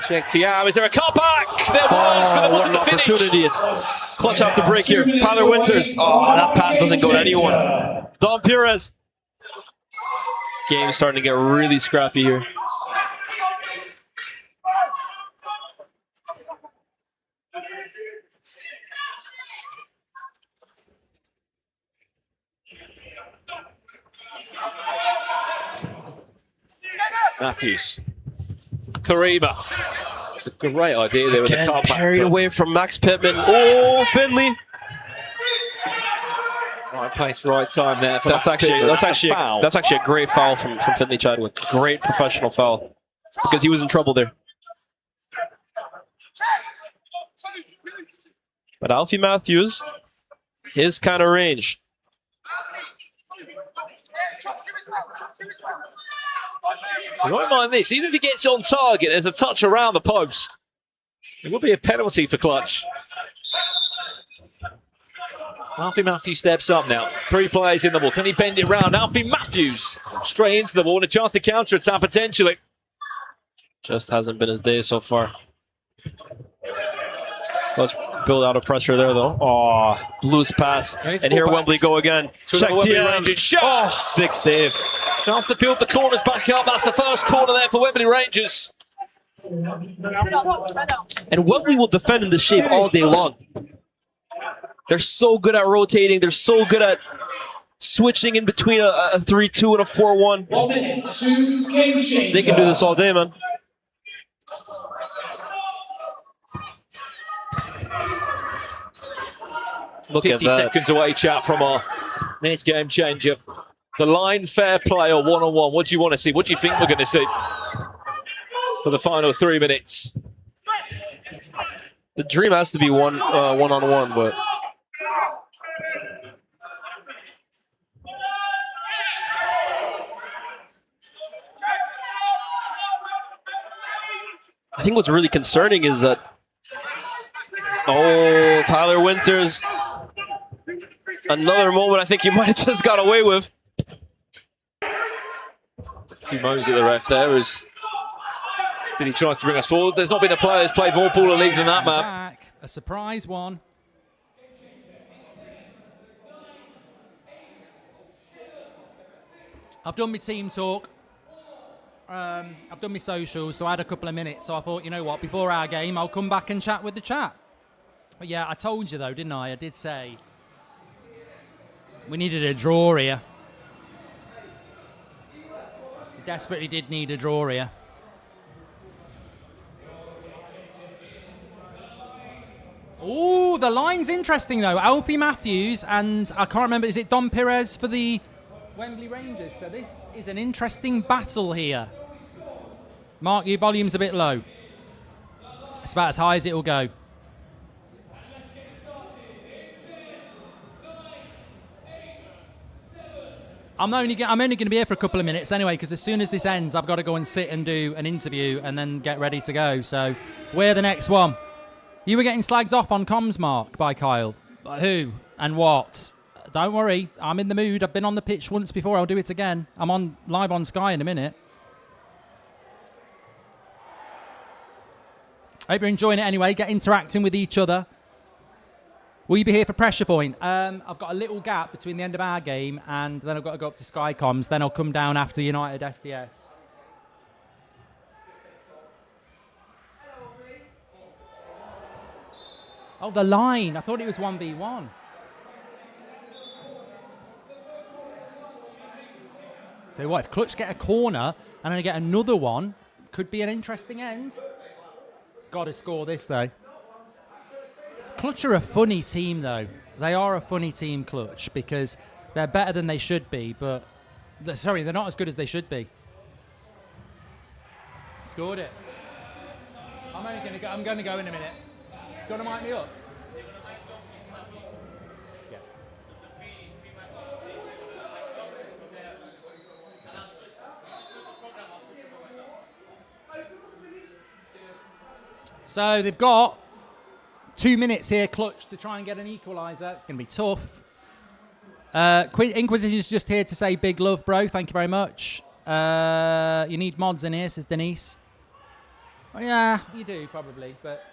Check Tiam. Is there a cutback? There was, but there wasn't the finish. Opportunity. Clutch off the break here. Tyler Winters. Oh, that pass doesn't go to anyone. Don Perez. Game's starting to get really scrappy here. Matthews. Karima. It's a great idea there with the cutback. Carried away from Max Pittman. Oh, Finley. Right place, right time there for That's actually a great foul from Finley Chadwick. Great professional foul because he was in trouble there. But Alfie Matthews, his kind of range. You won't mind this, even if he gets on target, there's a touch around the post. It will be a penalty for Clutch. Alfie Matthews steps up now. 3 players in the ball. Can he bend it round? Alfie Matthews straight into the ball and a chance to counter attack potentially. Just hasn't been his day so far. Let's build out of pressure there though. Oh, loose pass. And here Wembley go again. Check TM. Shots. Big save. Chance to build the corners back up. That's the first corner there for Wembley Rangers. And Wembley will defend in this shape all day long. They're so good at rotating. They're so good at switching in between a 3-2 and a 4-1. 1 minute, 2 game changer. They can do this all day, man. Look 50 seconds away, chat, from our next game changer. The line, fair play, or one-on-one. What do you want to see? What do you think we're going to see for the final 3 minutes? The dream has to be one-on-one, but I think what's really concerning is that Tyler Winters, another moment I think he might have just got away with. He moans at the ref there as he tries to bring us forward. There's not been a player that's played more Baller League than that man. Back. A surprise one. I've done my team talk. I've done my socials, so I had a couple of minutes. So I thought, you know what, before our game, I'll come back and chat with the chat. But yeah, I told you though, didn't I? I did say we needed a draw here. We desperately did need a draw here. Oh, the line's interesting though. Alfie Matthews and I can't remember, is it Don Perez for the Wembley Rangers? So this is an interesting battle here. Mark, your volume's a bit low. It's about as high as it will go. I'm only going to be here for a couple of minutes anyway, because as soon as this ends, I've got to go and sit and do an interview and then get ready to go. So we're the next one. You were getting slagged off on comms, Mark, by Kyle. Who and what? Don't worry, I'm in the mood. I've been on the pitch once before. I'll do it again. I'm on live on Sky in a minute. Hope you're enjoying it anyway. Get interacting with each other. Will you be here for Pressure Point? I've got a little gap between the end of our game and then I've got to go up to Sky Comms. Then I'll come down after United SDS. Oh, the line. I thought it was 1v1. So what, if Clutch get a corner and then get another one, could be an interesting end. Got to score this, though. Clutch are a funny team, though. They are a funny team, Clutch, because they're better than they should be, but... Sorry, they're not as good as they should be. Scored it. I'm going to go in a minute. Do you want to mic me up? Yeah. So they've got 2 minutes here, Clutch, to try and get an equaliser. It's going to be tough. Inquisition's just here to say big love, bro. Thank you very much. You need mods in here, says Denise. Oh, yeah, you do, probably, but...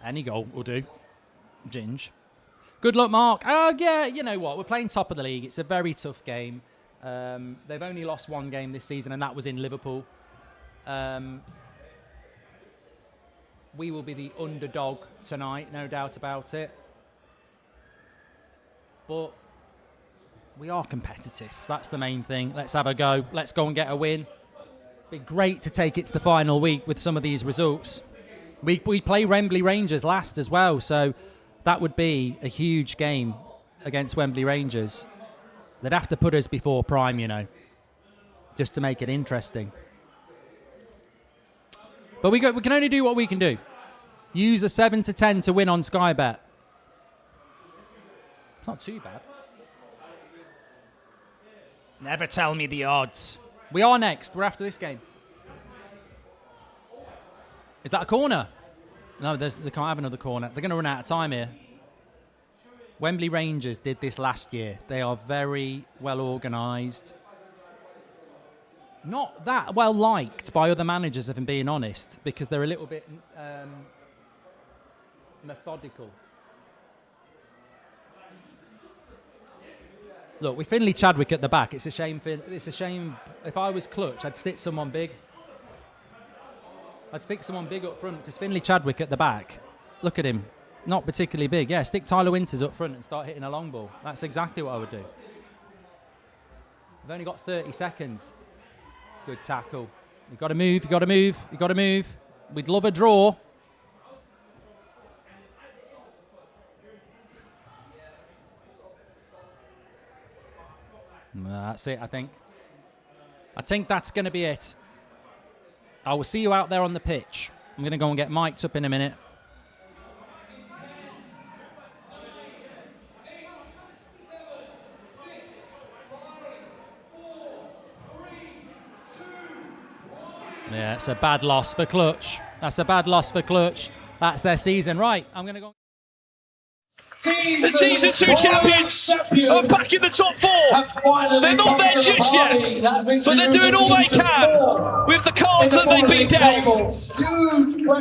Any goal will do. Ginge. Good luck, Mark. Oh, yeah, you know what? We're playing top of the league. It's a very tough game. They've only lost one game this season, and that was in Liverpool. We will be the underdog tonight, no doubt about it. But we are competitive. That's the main thing. Let's have a go. Let's go and get a win. Be great to take it to the final week with some of these results. We play Wembley Rangers last as well, so that would be a huge game against Wembley Rangers. They'd have to put us before Prime, you know, just to make it interesting. But we can only do what we can do. Use a 7 to 10 to win on Sky Bet. Not too bad. Never tell me the odds. We are next. We're after this game. Is that a corner? No, they can't have another corner. They're going to run out of time here. Wembley Rangers did this last year. They are very well organised. Not that well liked by other managers, if I'm being honest, because they're a little bit methodical. Look, with Finlay Chadwick at the back, it's a shame. If I was Clutch, I'd stick someone big. I'd stick someone big up front because Finlay Chadwick at the back, look at him, not particularly big. Yeah, stick Tyler Winters up front and start hitting a long ball. That's exactly what I would do. I've only got 30 seconds. Good tackle. You've got to move, you've got to move, you've got to move. We'd love a draw. That's it, I think. I think that's going to be it. I will see you out there on the pitch. I'm going to go and get mic'd up in a minute. Yeah, it's a bad loss for Clutch. That's a bad loss for Clutch. That's their season. Right, I'm going to go. The Season 2 champions are back in the top 4. They're not there just yet, but they're doing all they can with the cards that they've been dealt.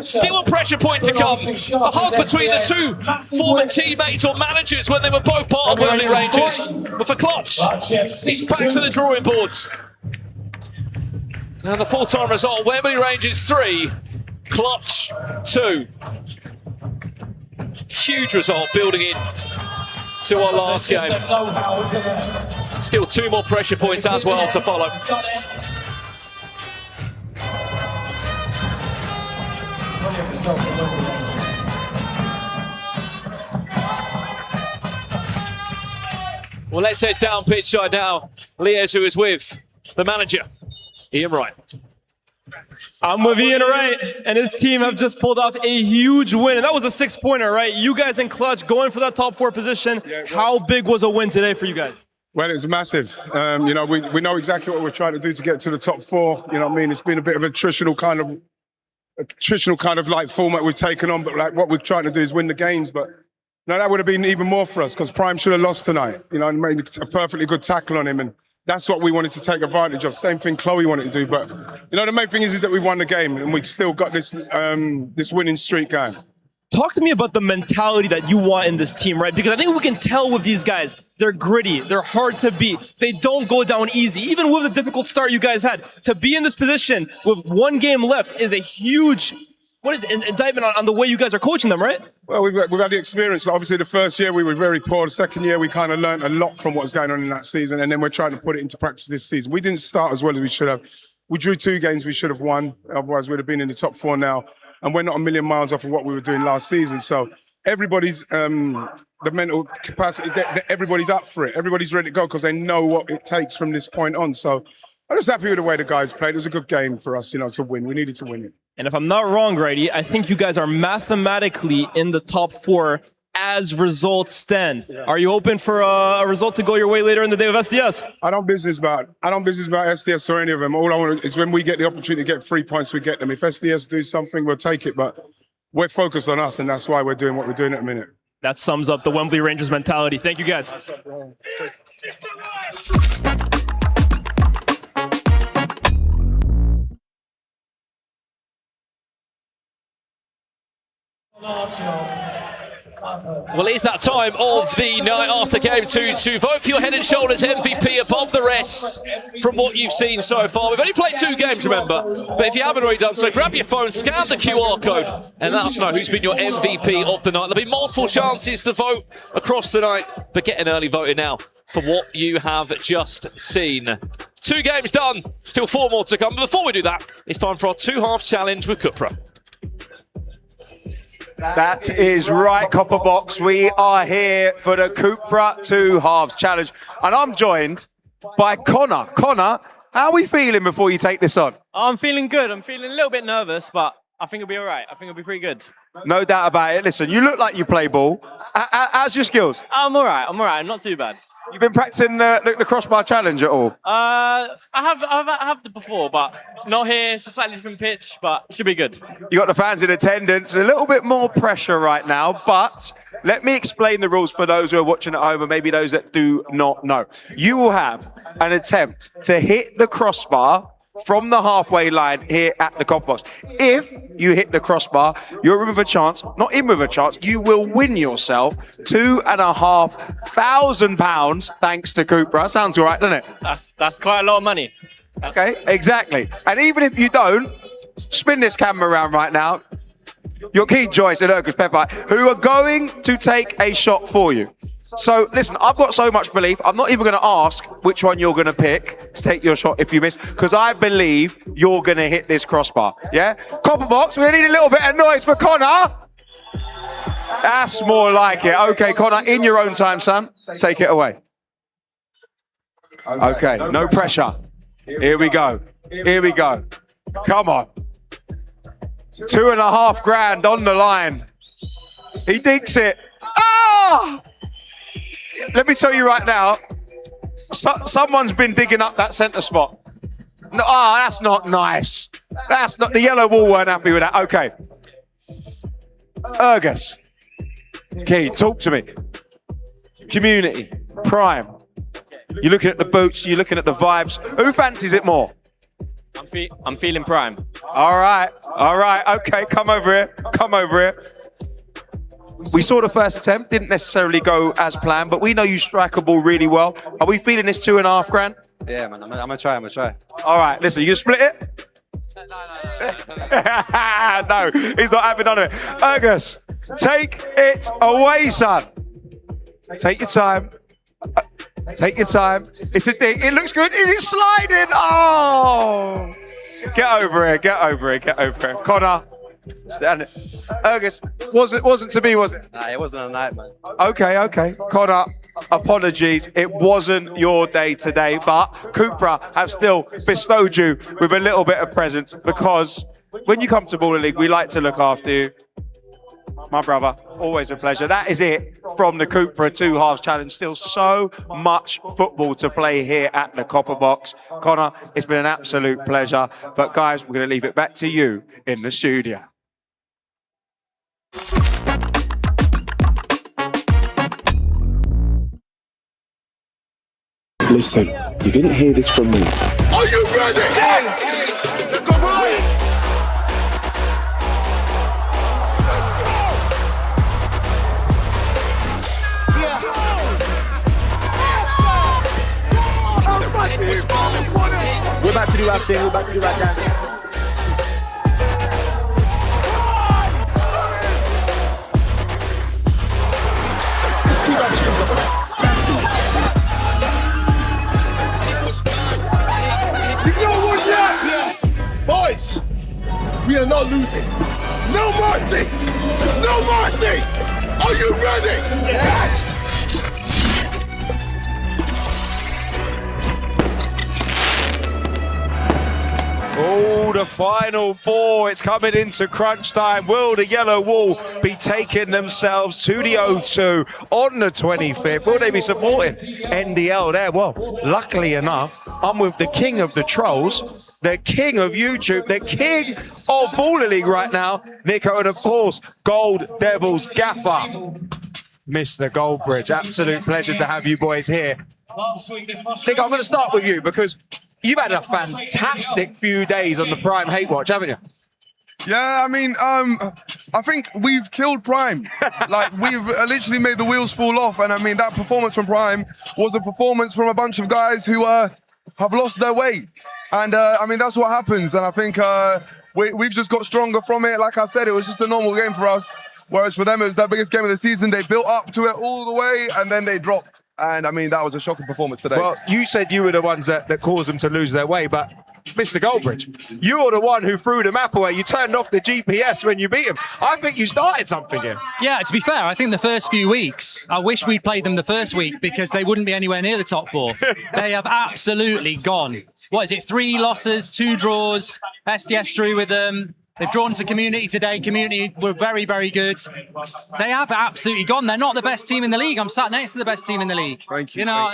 Still a pressure point to come. A hug between the two former teammates or managers when they were both part of Wembley Rangers. But for Clutch, he's back to the drawing boards. Now the full-time result, Wembley Rangers 3, Clutch 2. Huge result building in to our last game. Still 2 more pressure points as well to follow. get results at local levels. Well, let's head down pitch side now. Liez, who is with the manager, Ian Wright. I'm with Ian Wright, and his team have just pulled off a huge win, and that was a 6-pointer, right? You guys in clutch, going for that top 4 position. How big was a win today for you guys? Well, it's massive. You know, we know exactly what we're trying to do to get to the top 4. You know what I mean? It's been a bit of a traditional kind of like format we've taken on, but like what we're trying to do is win the games. But no, that would have been even more for us because Prime should have lost tonight. You know, and made a perfectly good tackle on him, and that's what we wanted to take advantage of. Same thing Chloe wanted to do, but you know, the main thing is that we won the game and we still got this this winning streak going. Talk to me about the mentality that you want in this team, right? Because I think we can tell with these guys, they're gritty, they're hard to beat, they don't go down easy. Even with the difficult start you guys had, to be in this position with 1 game left is a huge, indictment on the way you guys are coaching them, right? Well, we've had the experience. Like, obviously, the first year we were very poor. The second year we kind of learned a lot from what was going on in that season, and then we're trying to put it into practice this season. We didn't start as well as we should have. We drew 2 games we should have won. Otherwise, we'd have been in the top 4 now. And we're not a million miles off of what we were doing last season. So everybody's the mental capacity. Everybody's up for it. Everybody's ready to go because they know what it takes from this point on. So I'm just happy with the way the guys played. It was a good game for us, you know, to win. We needed to win it. And if I'm not wrong, Grady, I think you guys are mathematically in the top 4 as results stand. Yeah. Are you hoping for a result to go your way later in the day with SDS? I don't business about SDS or any of them. All I want is when we get the opportunity to get 3 points, we get them. If SDS do something, we'll take it. But we're focused on us, and that's why we're doing what we're doing at the minute. That sums up the Wembley Rangers mentality. Thank you, guys. Well, it's that time of the night after game to vote for your Head and Shoulders MVP above the rest from what you've seen so far. We've only played 2 games, remember, but if you haven't already done so, grab your phone, scan the QR code, and let us know who's been your MVP of the night. There'll be multiple chances to vote across the night, but get an early voting now for what you have just seen. 2 games done, still 4 more to come. But before we do that, it's time for our 2 halves challenge with Cupra. That is right, Copper Box. We are here for the Cupra 2 halves challenge. And I'm joined by Connor. Connor, how are we feeling before you take this on? I'm feeling good. I'm feeling a little bit nervous, but I think it'll be all right. I think it'll be pretty good. No doubt about it. Listen, you look like you play ball. How's your skills? I'm all right. I'm all right. Not too bad. You've been practicing the crossbar challenge at all? I have before, but not here. It's a slightly different pitch, but it should be good. You got the fans in attendance. A little bit more pressure right now, but let me explain the rules for those who are watching at home and maybe those that do not know. You will have an attempt to hit the crossbar from the halfway line here at the Copper Box. If you hit the crossbar, you're in with a chance, not in with a chance, you will win yourself £2,500 thanks to Cupra. Sounds all right, doesn't it? That's quite a lot of money. Okay, exactly. And even if you don't, spin this camera around right now. Your Keith Joyce and Urkus Pepper, who are going to take a shot for you. So, listen, I've got so much belief, I'm not even going to ask which one you're going to pick to take your shot if you miss, because I believe you're going to hit this crossbar, yeah? Copper Box, we need a little bit of noise for Connor. That's more like it. Okay, Connor, in your own time, son. Take it away. Okay, no pressure. Here we go. Here we go. Come on. $2,500 on the line. He dinks it. Ah! Let me tell you right now, someone's been digging up that centre spot. No, that's not nice. That's not, the yellow wall weren't happy with that. Okay. Urgus. Key, talk to me. Community. Prime. You're looking at the boots, you're looking at the vibes. Who fancies it more? I'm feeling Prime. All right. Okay, come over here. We saw the first attempt, didn't necessarily go as planned, but we know you strike a ball really well. Are we feeling this $2,500? Yeah, man, I'm gonna try. All right, listen, you gonna split it? No, he's not having none of it. Urgus, take it away, son. Take your time. It's a thing. It looks good. Is it sliding? Oh! Get over here. Connor, Stand it. Ergus, wasn't to be, was it? Nah, it wasn't a night, man. Okay. Connor, apologies. It wasn't your day today, but Cupra have still bestowed you with a little bit of presents because when you come to Baller League, we like to look after you. My brother, always a pleasure. That is it from the Cupra 2 Halves Challenge. Still so much football to play here at the Copper Box. Connor, it's been an absolute pleasure. But guys, we're going to leave it back to you in the studio. Listen, you didn't hear this from me. Are you ready? Yes! Come on! We're about to do our thing, we're about to do our dance. You know what, yeah? Boys, we are not losing. No mercy! No mercy! Are you ready? Yes! Oh, the final four. It's coming into crunch time. Will the Yellow Wall be taking themselves to the O2 on the 25th? Will they be supporting NDL there? Well, luckily enough, I'm with the king of the trolls, the king of YouTube, the king of Baller League right now, NIKO, and of course, Gold Devils Gaffer, Mr. Goldbridge. Absolute pleasure to have you boys here. Nick, I'm going to start with you because you've had a fantastic few days on the Prime Hate Watch, haven't you? Yeah, I mean, I think we've killed Prime. Like, we've literally made the wheels fall off. And I mean, that performance from Prime was a performance from a bunch of guys who have lost their way. And I mean, that's what happens. And I think we've just got stronger from it. Like I said, it was just a normal game for us. Whereas for them, it was their biggest game of the season. They built up to it all the way and then they dropped. And I mean, that was a shocking performance today. Well, you said you were the ones that caused them to lose their way, but Mr. Goldbridge, you were the one who threw the map away. You turned off the GPS when you beat him. I think you started something here. Yeah, to be fair, I think the first few weeks, I wish we'd played them the first week because they wouldn't be anywhere near the top four. They have absolutely gone. What is it? 3 losses, 2 draws. SDS drew with them. They've drawn to Community today. Community were very, very good. They have absolutely gone. They're not the best team in the league. I'm sat next to the best team in the league. Thank you. You know,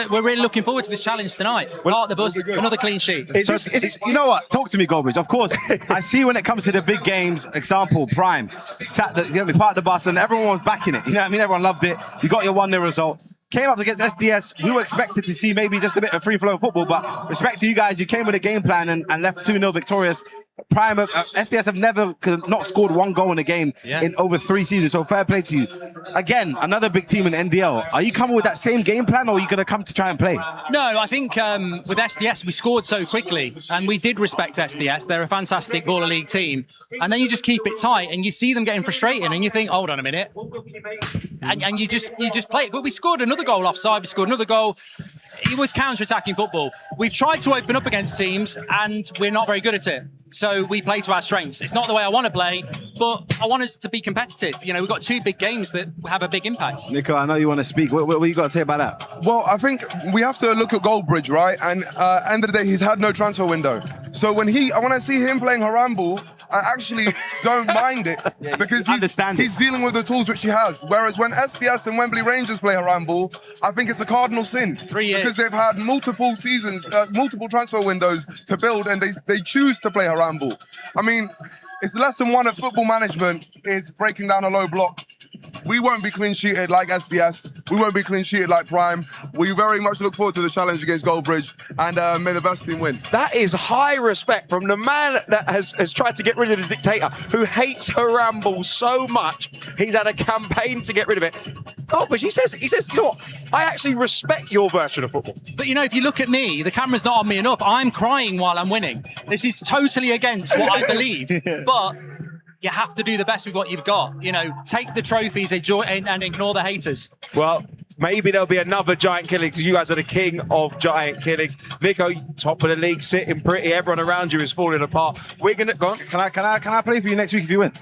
we're really looking forward to this challenge tonight. Park the bus, another clean sheet. You know what? Talk to me, Goldbridge. Of course, I see when it comes to the big games, example, Prime, we parked the bus and everyone was backing it. You know what I mean? Everyone loved it. You got your 1-0 result. Came up against SDS. We were expected to see maybe just a bit of free-flowing football, but respect to you guys, you came with a game plan and left 2-0 victorious. Prime SDS have never not scored 1 goal in a game in over 3 seasons, so fair play to you. Again, another big team in NDL. Are you coming with that same game plan, or are you going to come to try and play? No, I think with SDS, we scored so quickly, and we did respect SDS. They're a fantastic Baller League team. And then you just keep it tight, and you see them getting frustrated, and you think, hold on a minute. And you just play it. But we scored another goal offside, we scored another goal. It was counter-attacking football. We've tried to open up against teams, and we're not very good at it. So we play to our strengths. It's not the way I want to play, but I want us to be competitive. You know, we've got 2 big games that have a big impact. NIKO, I know you want to speak. What you got to say about that? Well, I think we have to look at Goldbridge, right? And end of the day, he's had no transfer window. So when I see him playing Harambe, I actually don't mind it because he's dealing with the tools which he has. Whereas when SDS and Wembley Rangers play Harambe, I think it's a cardinal sin. 3 years. Because they've had multiple seasons, multiple transfer windows to build, and they choose to play Harambe. I mean, it's lesson 1 of football management is breaking down a low block. We won't be clean sheeted like SDS. We won't be clean sheeted like Prime. We very much look forward to the challenge against Goldbridge, and may the best team win. That is high respect from the man that has tried to get rid of the dictator, who hates Harambe so much. He's had a campaign to get rid of it. Goldbridge, he says, you know what? I actually respect your version of football. But you know, if you look at me, the camera's not on me enough. I'm crying while I'm winning. This is totally against what I believe. But you have to do the best with what you've got. You know, take the trophies and ignore the haters. Well, maybe there'll be another giant killing because you guys are the king of giant killings. NIKO, top of the league, sitting pretty. Everyone around you is falling apart. We're gonna go on. Can I play for you next week if you win?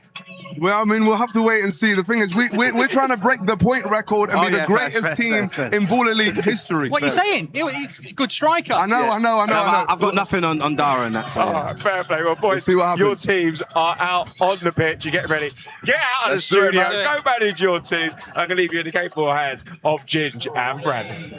Well, I mean, we'll have to wait and see. The thing is, we're trying to break the point record and be the greatest team in Baller League history. What are you saying? He's a good striker. I know. I've got nothing on Dara and that. So fair play. Well, boys, see what happens. your teams are out on the pitch. You get ready. Get out of the studio. Go manage your teams. I'm going to leave you in the capable hands of Ginge and Brandon.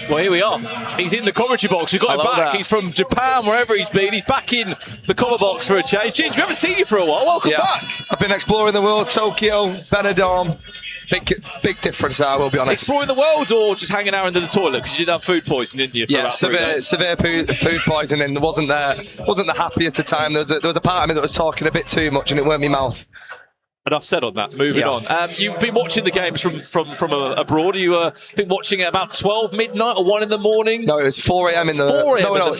Well, here we are. He's in the commentary box. We've got him back. He's from Japan, wherever he's been. He's back in the comment box for a change. Ginge, we haven't seen you for a while. Welcome back. I've been exploring the world, Tokyo, Benidorm. Big difference there, I will be honest. Exploring the world or just hanging out under the toilet because you did have food poisoning, didn't you? Yeah, severe food poisoning. Wasn't the happiest of time. There was a part of me that was talking a bit too much and it weren't my mouth. Enough said on that. Moving on. You've been watching the games from abroad. You been watching it about 12 midnight or 1 in the morning? No, it was 4 a.m. in the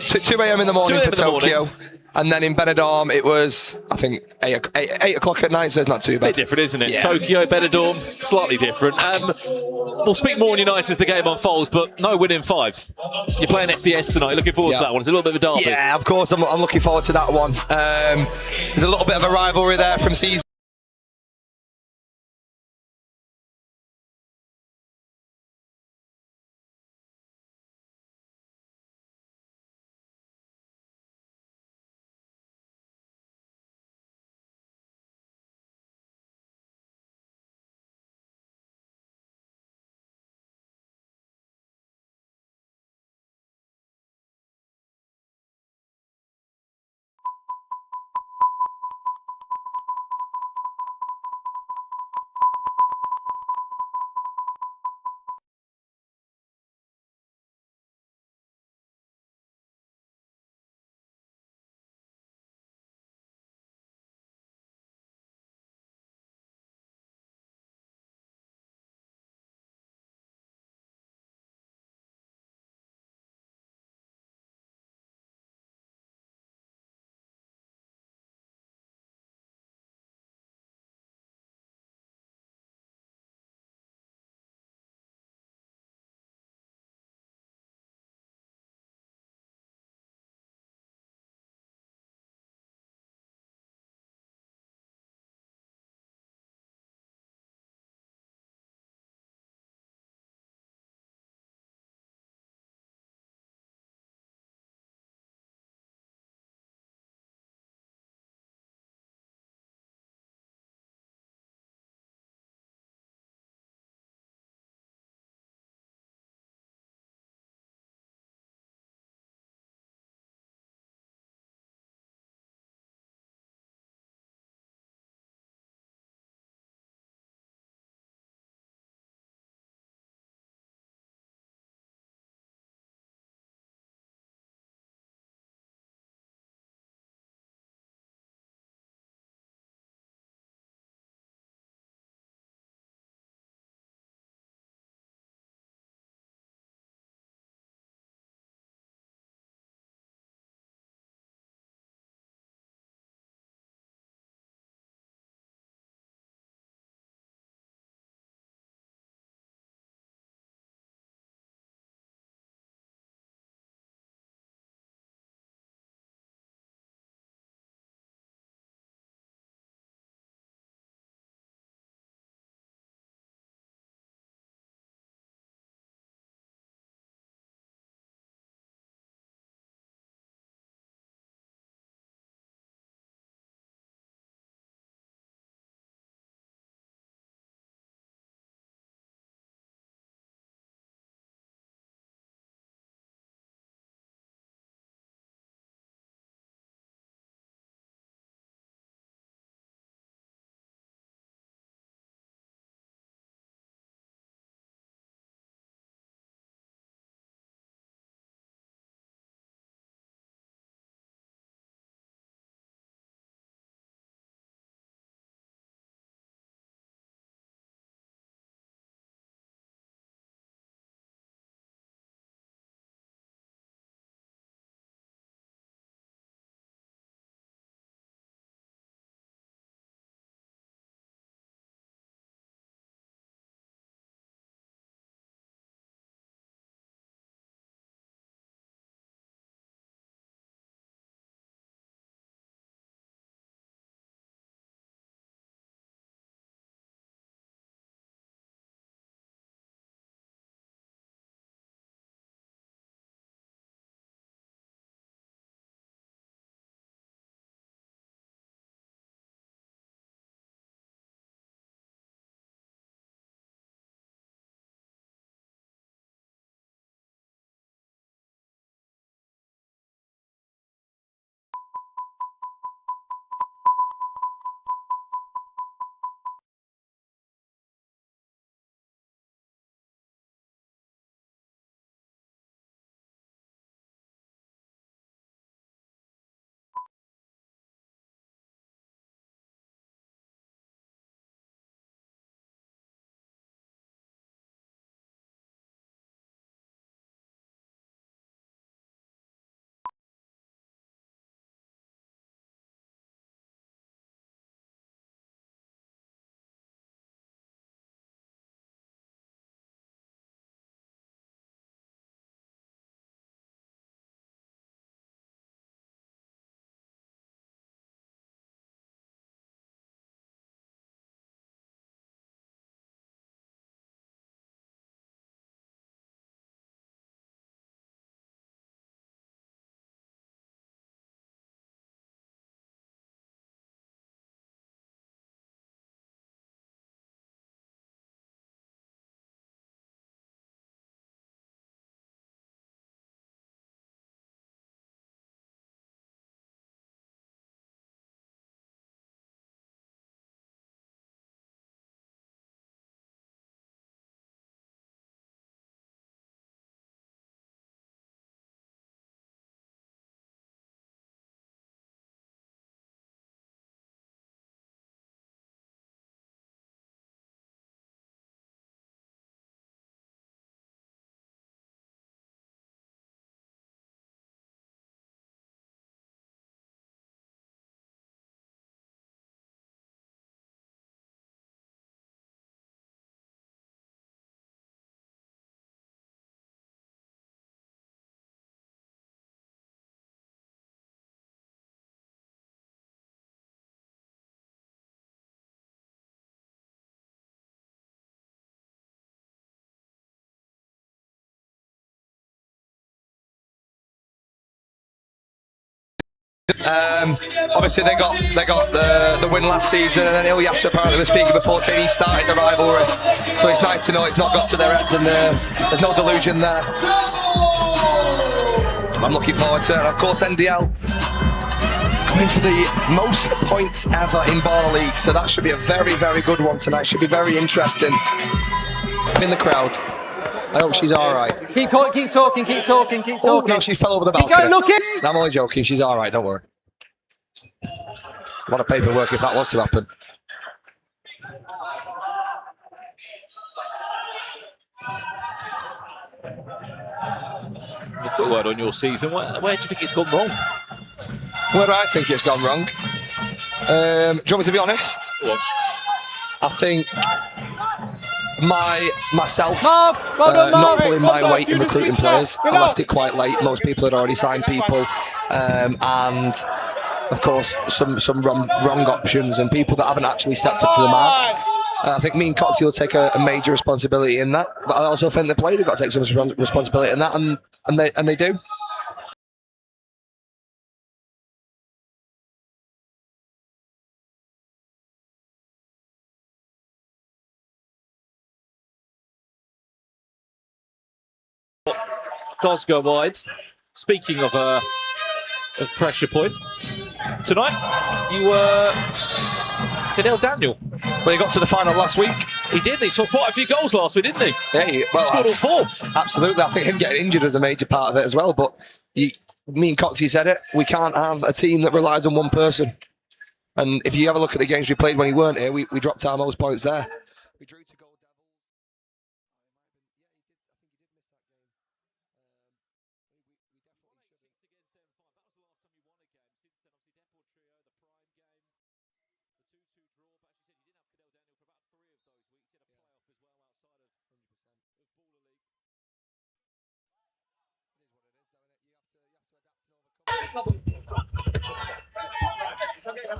2 a.m. in the morning for Tokyo. And then in Benidorm, it was, I think, 8 o'clock at night, so it's not too bad. Bit different, isn't it? Yeah. Tokyo, Benidorm, slightly different. We'll speak more on United as the game unfolds, but no win in 5. You're playing SDS tonight. Looking forward to that one. It's a little bit of a derby. Yeah, of course. I'm looking forward to that one. There's a little bit of a rivalry there from season Obviously they got the win last season, and then Ilyas apparently was speaking before saying he started the rivalry. So it's nice to know it's not got to their heads and there's no delusion there. I'm looking forward to it. And of course NDL going for the most points ever in Bar League, so that should be a very, very good one tonight. Should be very interesting. In the crowd. I hope she's all right. Keep talking, keep talking. Oh, no, she fell over the balcony. Keep going, looking. I'm only joking. She's all right. Don't worry. A lot of paperwork if that was to happen. A quick word on your season. Where do you think it's gone wrong? Where do I think it's gone wrong? Do you want me to be honest? Well, I think myself Marv. not pulling my weight in recruiting players. I left it quite late. Most people had already signed people, and of course some wrong options and people that haven't actually stepped up to the mark. I think me and Coxie will take a major responsibility in that, but I also think the players have got to take some responsibility in that, and they do. does go wide. Speaking of pressure point, tonight you Fidel Daniel. Well, he got to the final last week. He did. He scored quite a few goals last week, didn't he? Yeah, he scored all 4. Absolutely. I think him getting injured was a major part of it as well. But me and Coxie said it. We can't have a team that relies on one person. And if you have a look at the games we played when he weren't here, we dropped our most points there. We drew to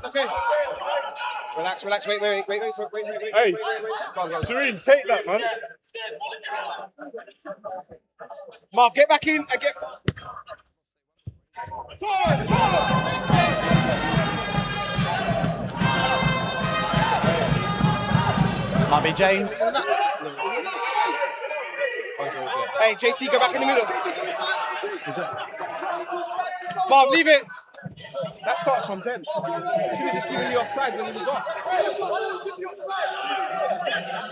Okay. Relax. Wait. Hey, Serene, take that, man. Marv, get back in. Might be James. Hey, JT, go back in the middle. Marv, leave it. That starts from them. She was just giving you offside when he was off.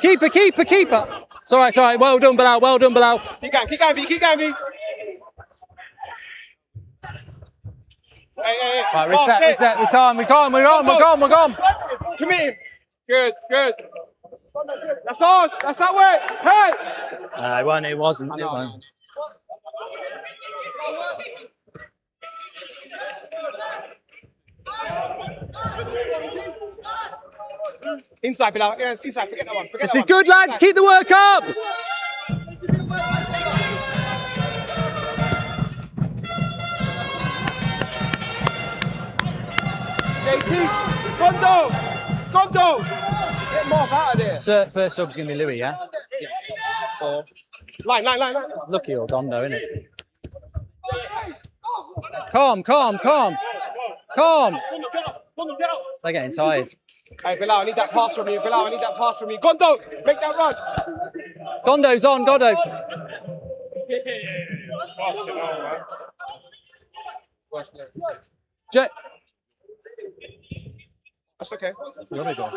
Keeper. It's all right. Well done, Bilal. Keep going, B. Hey. Right, reset. We're on. We're gone. Come in. Good. That's ours. That's that way. Hey. It wasn't. Inside, Bilal. Yeah, inside. Forget that one. This is good, lads. Keep the work up. JT, Gondo. Get Marv out of there. First sub's going to be Louis, yeah? Line. Lucky or Gondo, innit? Calm. They're getting tired. Hey, Bilal, I need that pass from you. Gondo, make that run. Gondo's on, Gondo. That's okay. Where we go?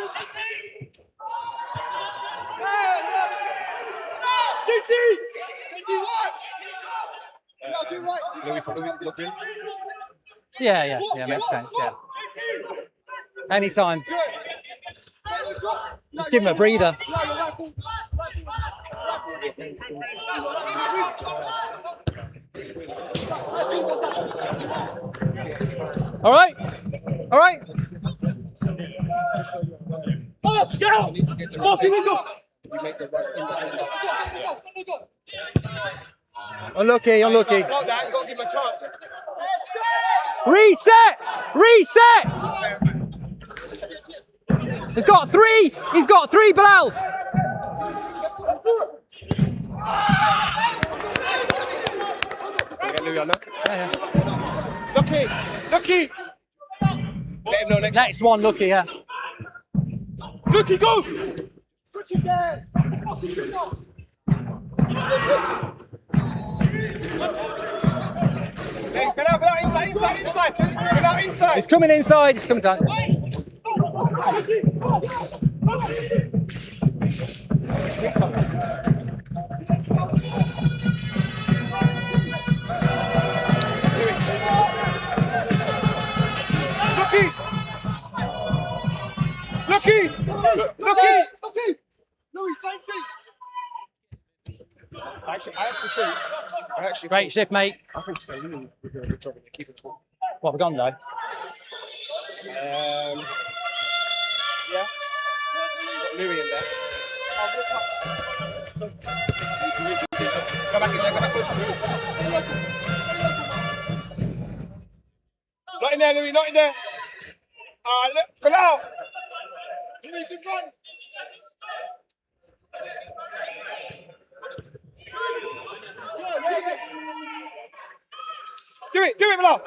JT, what? Louis, look in. Yeah, makes sense, yeah. Anytime. Just give him a breather. All right. Oh, get out! Unlucky. Go, Dan, go give him a chance. Reset! He's got 3, Bilal! Get Louis on that. Yeah. Lucky! Let him know Next one, Lucky, yeah. Lucky, go! Hey, get out, inside. Get out, inside. He's coming inside, he's coming down. Lucky! Louis, same thing. I actually Great shift, mate. I think Celine would do a good job in keeping the ball. What have we gone, though? Yeah. Got Louis in there. Go back in there, Not in there, Louis, not in there. Look, pull out. Louis, good run. Do it, Bilal.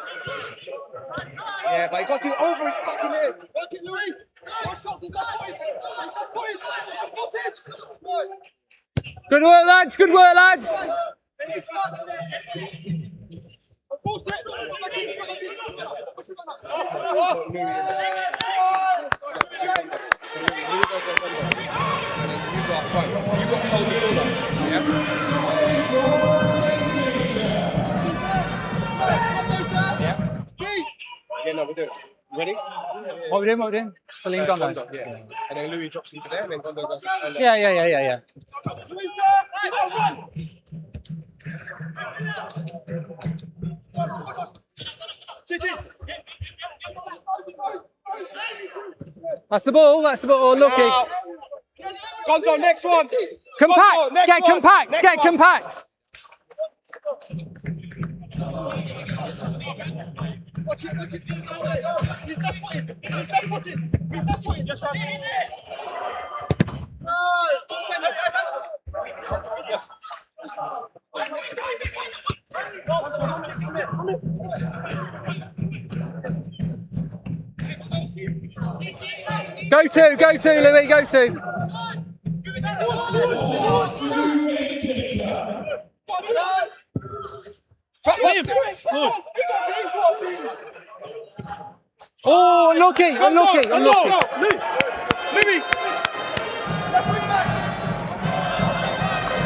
Yeah, but he got to do it over his fucking head. Work it, Louis. More shots, he's left footed. Good work, lads, good work, lads. Yeah, no, we're doing it. Ready? What we doing? Salim Gondo. Yeah. And then Louis drops into there, and then Gondo goes. Yeah. That's the ball, Lucky. Gondo, next one. Compact, get compact. Watch it. He's left footed. Just right. Yes. Go to, Louis, go to. Oh, unlucky. Louis.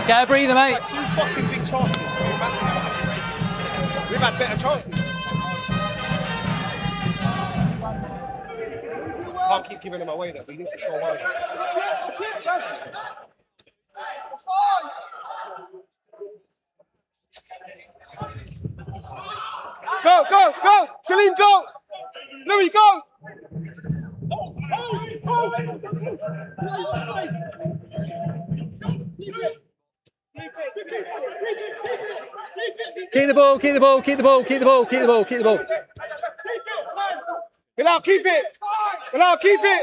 Get a breather, mate. Two fucking big chances. We've had better chances. Can't keep giving them away though. We need to score one. Go! Salim, go! Louis, go! Keep the ball. Bilal, keep it!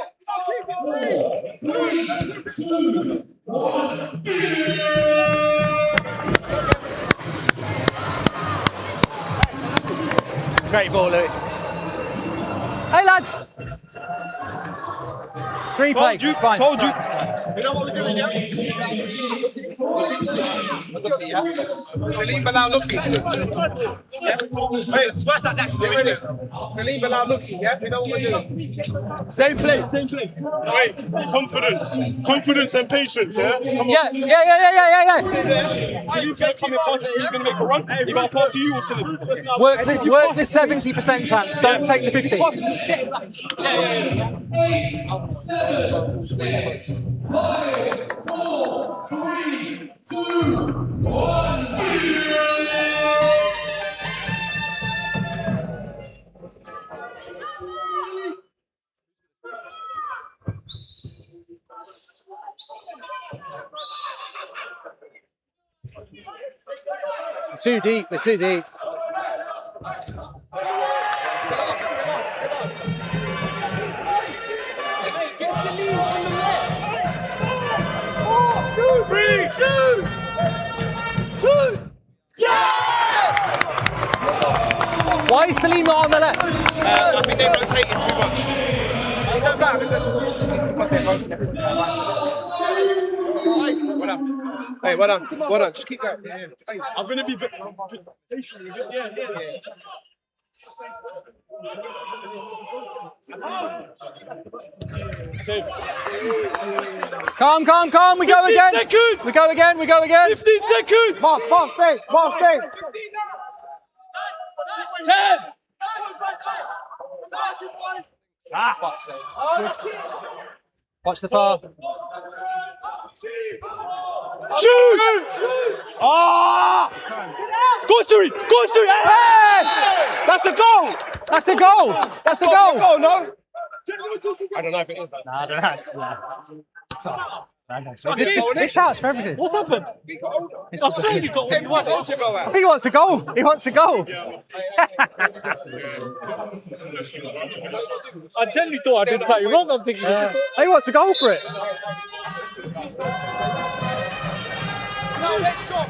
Great ball, Louis. Hey, lads. Free play. It's fine. Told you. You know what we're doing, yeah? Salim Bilal Lucky. Yeah? Wait, sweat that next. Salim Bilal Lucky, yeah? We know what we're doing. Same play. Wait, confidence and patience, yeah? Come on. Yeah. Salim's going to come and pass it, he's going to make a run. You're going to pass to you or Salim? Work the 70% chance. Don't take the 50. 8, 7, 6, 5, 4, 3, 2, 1. We're too deep. Shoot! Yeah! Why is Salim not on the left? I think they rotated too much. Hey, well done. Just keep going. I'm gonna be. Calm. We go again. 15 seconds. We go again. 15 seconds. Marv, stay. 10. Watch the far. Shoot! Go, Suri! Hey! That's a goal. That's a goal. That's a goal. No. I don't know if it is. I don't know. This shouts for everything. What's happened? I saw you got what you want. I think he wants a goal. I genuinely thought I did something wrong. I'm thinking, he wants a goal for it. No, make sure,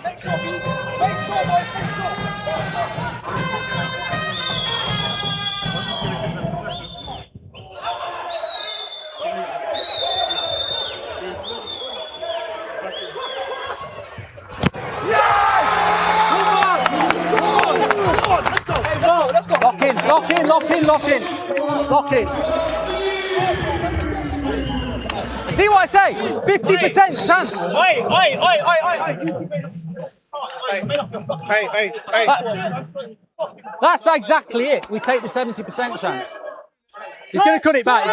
Lock in. See what I say? 50% chance. Hey. That's exactly it. We take the 70% chance. He's going to cut it back.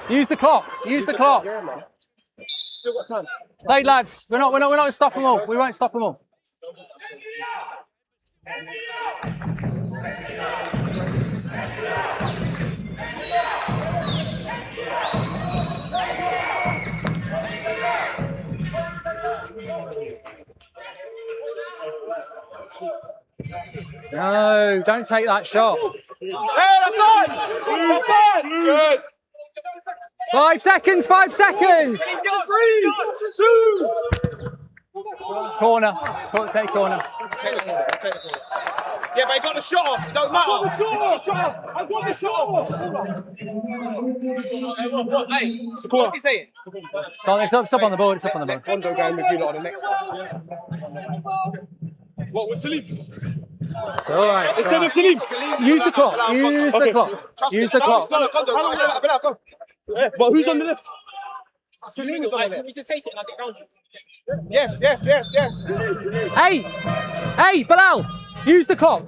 Use the clock. Still got time. Hey lads, we're not going to stop them all. We won't stop them all. No, don't take that shot. Hey, that's us! Good. 5 seconds. 3, 2. Corner. Take corner. Yeah, but he got the shot off. It don't matter. I got the shot off. Hey, what's he saying? It's up on the board. Rondo going with you lot on the next one. What was Salim? It's all right. Instead of Salim. Use the clock. Use the clock. Go. But who's on the left? Salim is on the left. You to take it and I get round you. Yes. Hey, Bilal. Use the clock.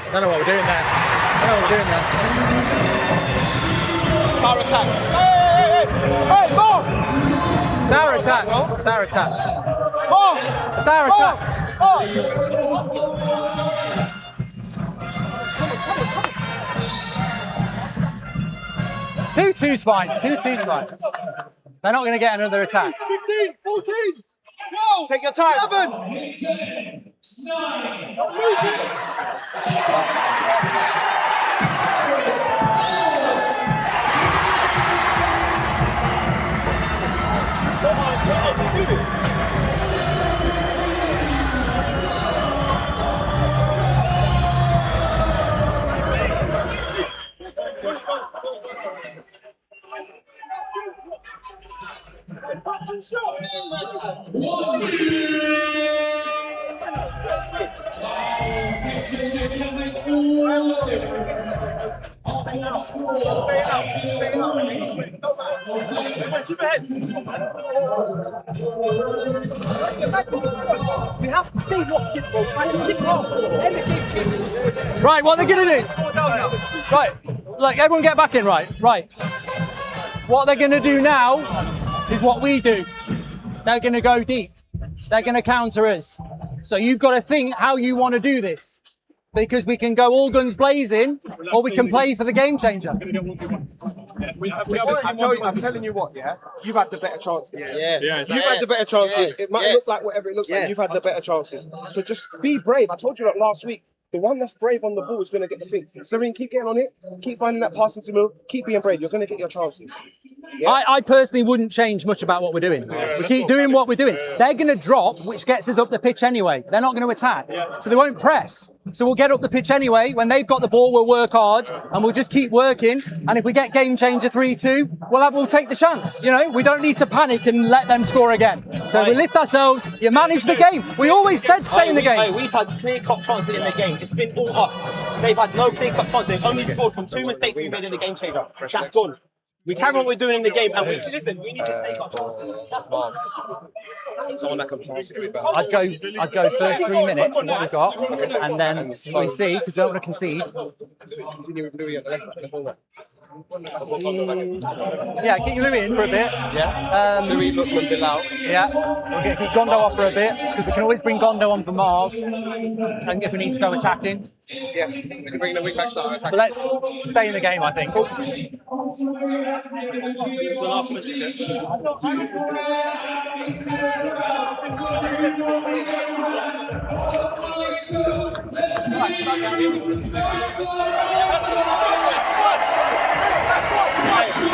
I don't know what we're doing there. Sour attack. Hey, Mark! Sour attack. Mark! Sour attack. 2-2's fine. 2-2's fine. They're not going to get another attack. 15, 14. Go! Take your time. 11. 9. We have to stay locked in, bro. Right, what are they going to do? Right, like everyone get back in, right. What they're going to do now is what we do. They're going to go deep. They're going to counter us. So you've got to think how you want to do this. because we can go all guns blazing, or we can play for the game changer. I'm telling you what, yeah, you've had the better chances. You've had the better chances. It might look like whatever it looks like. You've had the better chances. So just be brave. I told you that last week. The one that's brave on the ball is going to get the thing. Serene, keep getting on it. Keep finding that passing to Mill. Keep being brave. You're going to get your chances. Yeah? I personally wouldn't change much about what we're doing. We keep doing what we're doing. They're going to drop, which gets us up the pitch anyway. They're not going to attack. So they won't press. So we'll get up the pitch anyway. When they've got the ball, we'll work hard and we'll just keep working. And if we get game changer 3-2, we'll take the chance. You know, we don't need to panic and let them score again. So we lift ourselves. You manage the game. We always said stay in the game. We've had clear-cut chances in the game. It's been all us. They've had no clear-cut chances. They've only scored from 2 mistakes we made in the game changer. That's gone. We carry on what we're doing in the game, and we need to take our chances. Someone that can pass it. I'd go first 3 minutes of what we've got, and then we see, because we don't want to concede. Continue with Louis at the left. Yeah, keep Louis in for a bit. Yeah. Louis, Lookman, Bilal. Yeah. We'll keep Gondo off for a bit, because we can always bring Gondo on for Marv, and if we need to go attacking. Yeah, we can bring the wing back start attacking. But let's stay in the game, I think.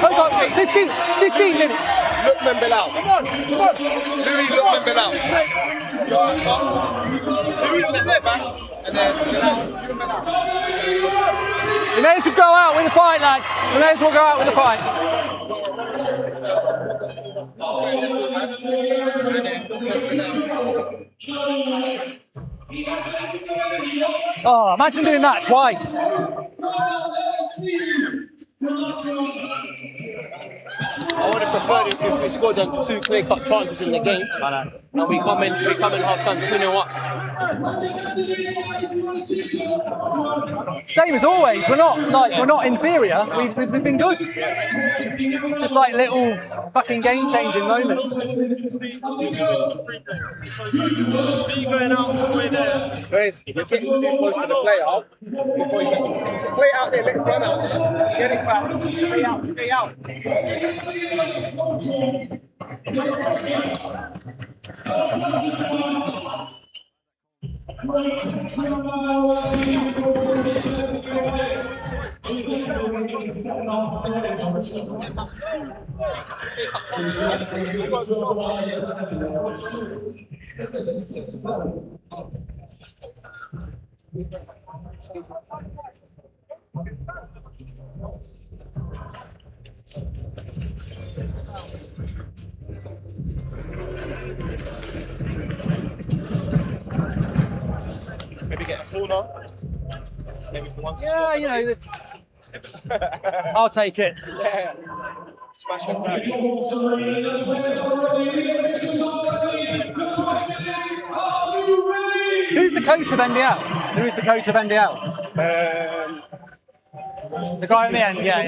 Hold on, 15 minutes. Lookman, Bilal. Come on. Louis, Lookman, Bilal. Go on top. Louis, step back. And then Bilal. You may as well go out with the fight, lads. You may as well go out with the fight. Oh, imagine doing that twice. I would have preferred it if we scored them 2 clear-cut chances in the game. And we come in half-time 2-0 up. Same as always. We're not inferior. We've been good. Just like little fucking game-changing moments. Grace, you're getting too close to the play out. Before you play out there, let it run out there. Get it back. Stay out. Maybe get a corner. Maybe for one. Yeah, you know. I'll take it. Yeah. Smash it back. Who's the coach of NDL? Who is the coach of NDL? The guy at the end? Yeah.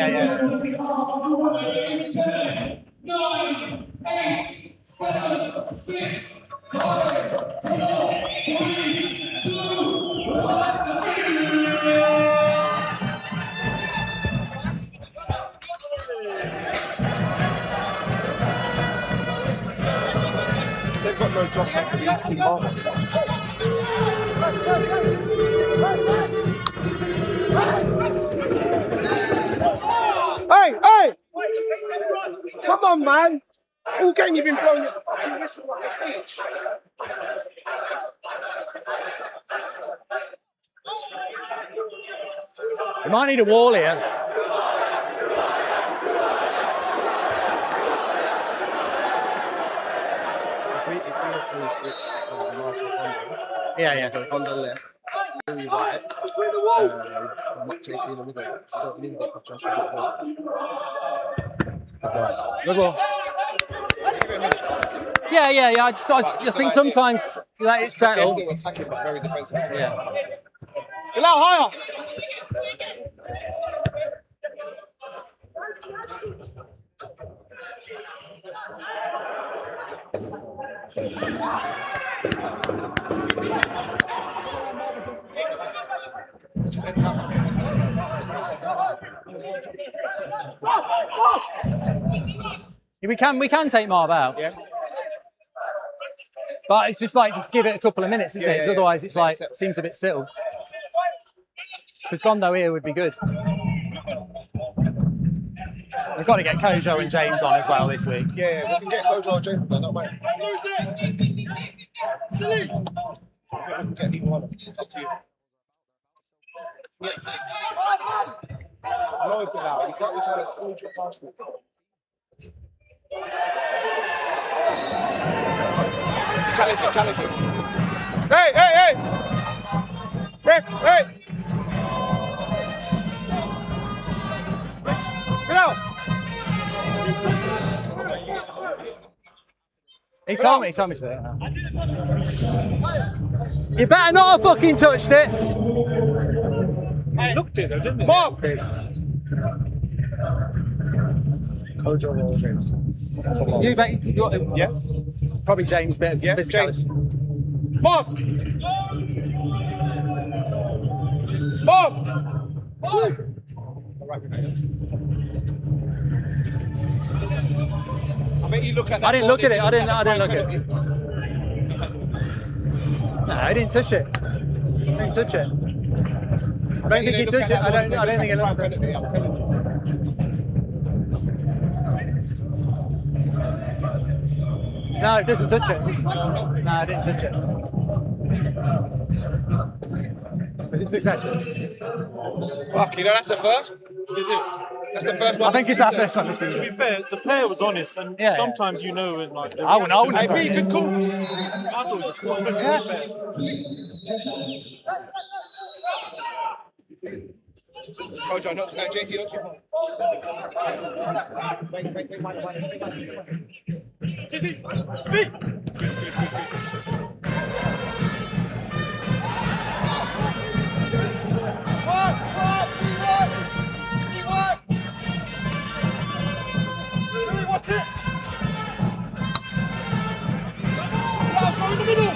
9, 8, 7, 6, 5, 4, 3, 2, 1. They've got no Josh up to keep on. Hey! Come on, man! All game you've been blowing your fucking whistle like a peach. We might need a wall here. If we were to switch Marshall Yeah. on the left, Louis right, JT in the middle. Don't leave that with Josh. Good ball. Yeah. I just think sometimes let it settle. They're still attacking, but very defensive as well. Yeah. Bilal, higher! We can take Marv out. Yeah. But it's just like, just give it a couple of minutes, isn't it? 'Cause otherwise it's like, seems a bit settled. Because Gondo here would be good. We've got to get Kojo and James on as well this week. Yeah, we can get Kojo and James, don't mind. Don't lose it! Silly! I think we can get either one. It's up to you. I know it's good out. You can't be trying to switch it past me. Challenge it. Hey! Ref, hey! Get out! He told me to do it. You better not have fucking touched it. I looked it, didn't it? Marv! Kojo or James? You bet. Yes. Probably James, bit of physicality. Marv! Marv! I bet you look at that. I didn't look at it. I didn't look at it. No, I didn't touch it. I don't think he touched it. I don't think it looks like it. No, it doesn't touch it. No, I didn't touch it. Was it successful? Fuck, you know that's the first? Is it? That's the first one. I think it's our first one this To be season. fair, the player was honest, and Yeah. sometimes you know when like. I wouldn't. Hey, B, good call. I thought it was a cool. Kojo, not too bad. JT, not too Watch it! Go in the middle!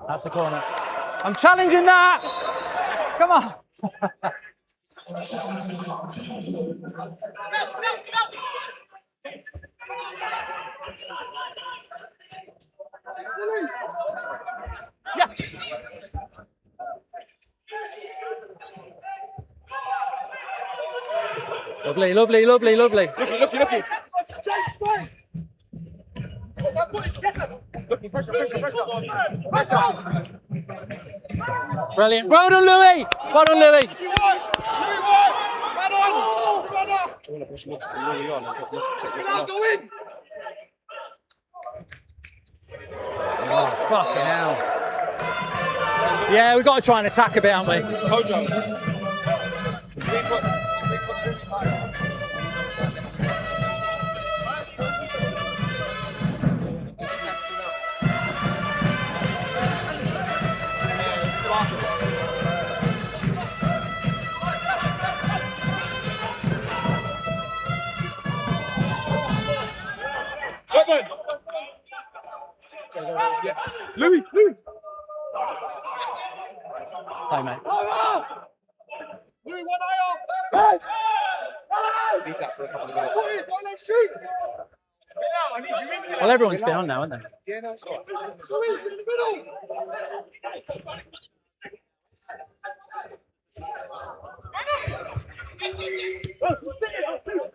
That's the corner. I'm challenging that. Come on. Yeah. Lovely. Looky. Brilliant. Well done, Louis. Well done, Louis. Go in! Oh, fucking hell. Yeah, we've got to try and attack a bit, haven't we? Kojo. Louis! Hi, mate. Louis, one eye off! Leave that for a couple of minutes. Don't let him shoot! Get out, I need you in there! Well, everyone's been on now, haven't they? Yeah, no, it's all right. Louis, in the middle!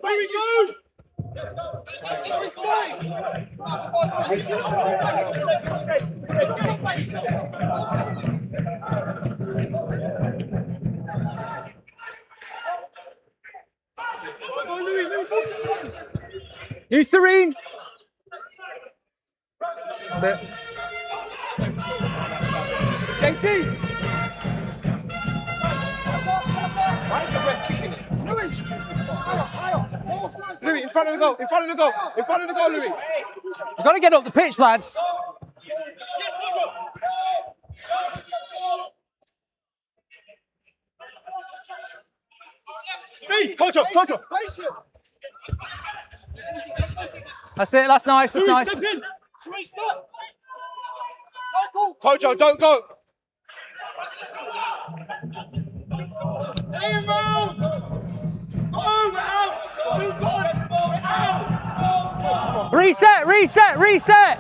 Louis, go! Louis, stay! You serene. Sit. JT! Why is the ref kicking it? Louis, in front of the goal, Louis! We've got to get up the pitch, lads. Me, Kojo! Patient! That's it. That's nice. That's nice. Step in. Three, step. Kojo, don't go. Hey, move. Oh, we're out. Too good. We're out. Reset. Reset. Reset.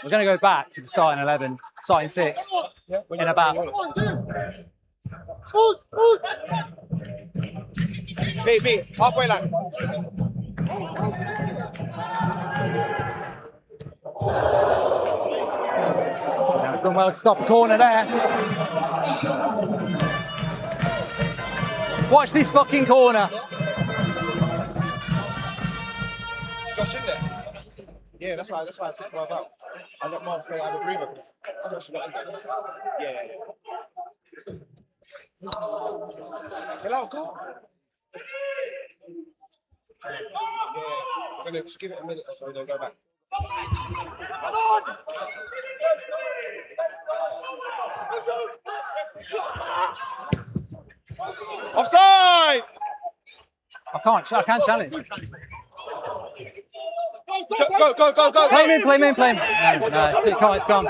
We're going to go back to the starting 11, starting 6 in about. B, halfway line. It's done well to stop a corner there. Watch this fucking corner. Is Josh in there? Yeah, that's why I took 12 out. I let Mark stay have a breather. Josh got in there. Yeah. Hello, go. Yeah, I'm gonna just give it a minute or so, then go back. Come on! Offside! I can't challenge. Go. Play him in. No, it's gone.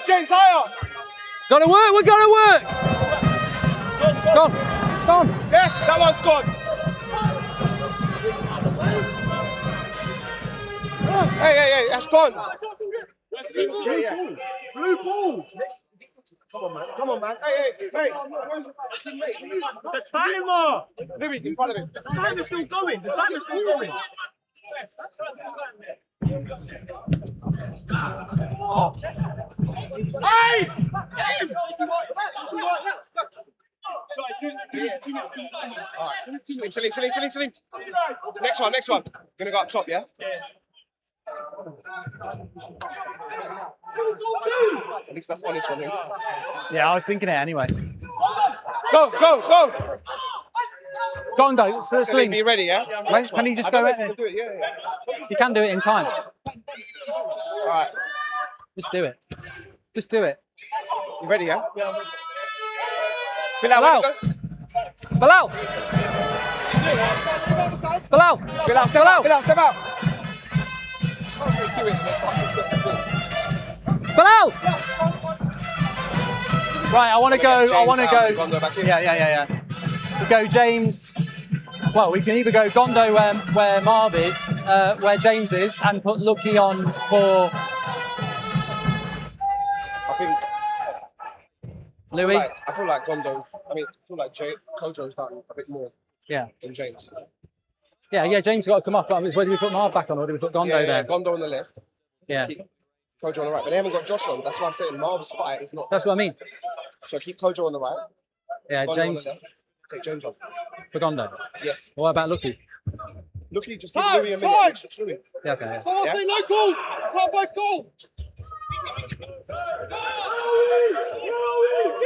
James higher. Gotta work, we gotta work. It's gone. Yes, that one's gone. Hey, that's gone. Blue ball. Come on, man. Hey. The timer. Louis, in front of him. The timer's still going. Hey! Salim. Next one. Gonna go up top, yeah? At least that's honest from him. Yeah, I was thinking it anyway. Go! Gondo, Salim, be ready, yeah? Can he just go in? He can do it in time. All right. Just do it. You ready, yeah? Bilal, step out. Bilal! Right, I want to go. Yeah. We go James. Well, we can either go Gondo where Marv is, where James is, and put Lucky on for. I think. Louis. I feel like Gondo's. I feel like Kojo's done a bit more. Yeah. Than James. Yeah. James got to come off. But whether we put Marv back on or do we put Gondo there? Gondo on the left. Yeah. Keep Kojo on the right, but they haven't got Josh on. That's why I'm saying Marv's fight is not. That's what I mean. So keep Kojo on the right. Yeah, Gondo James. on the left. Take James off. For Gondo. Yes. What about Lucky? Lucky, just give Louis a minute. Switch Louis. Yeah, okay. Yeah. Someone say no goal. Can't both goal.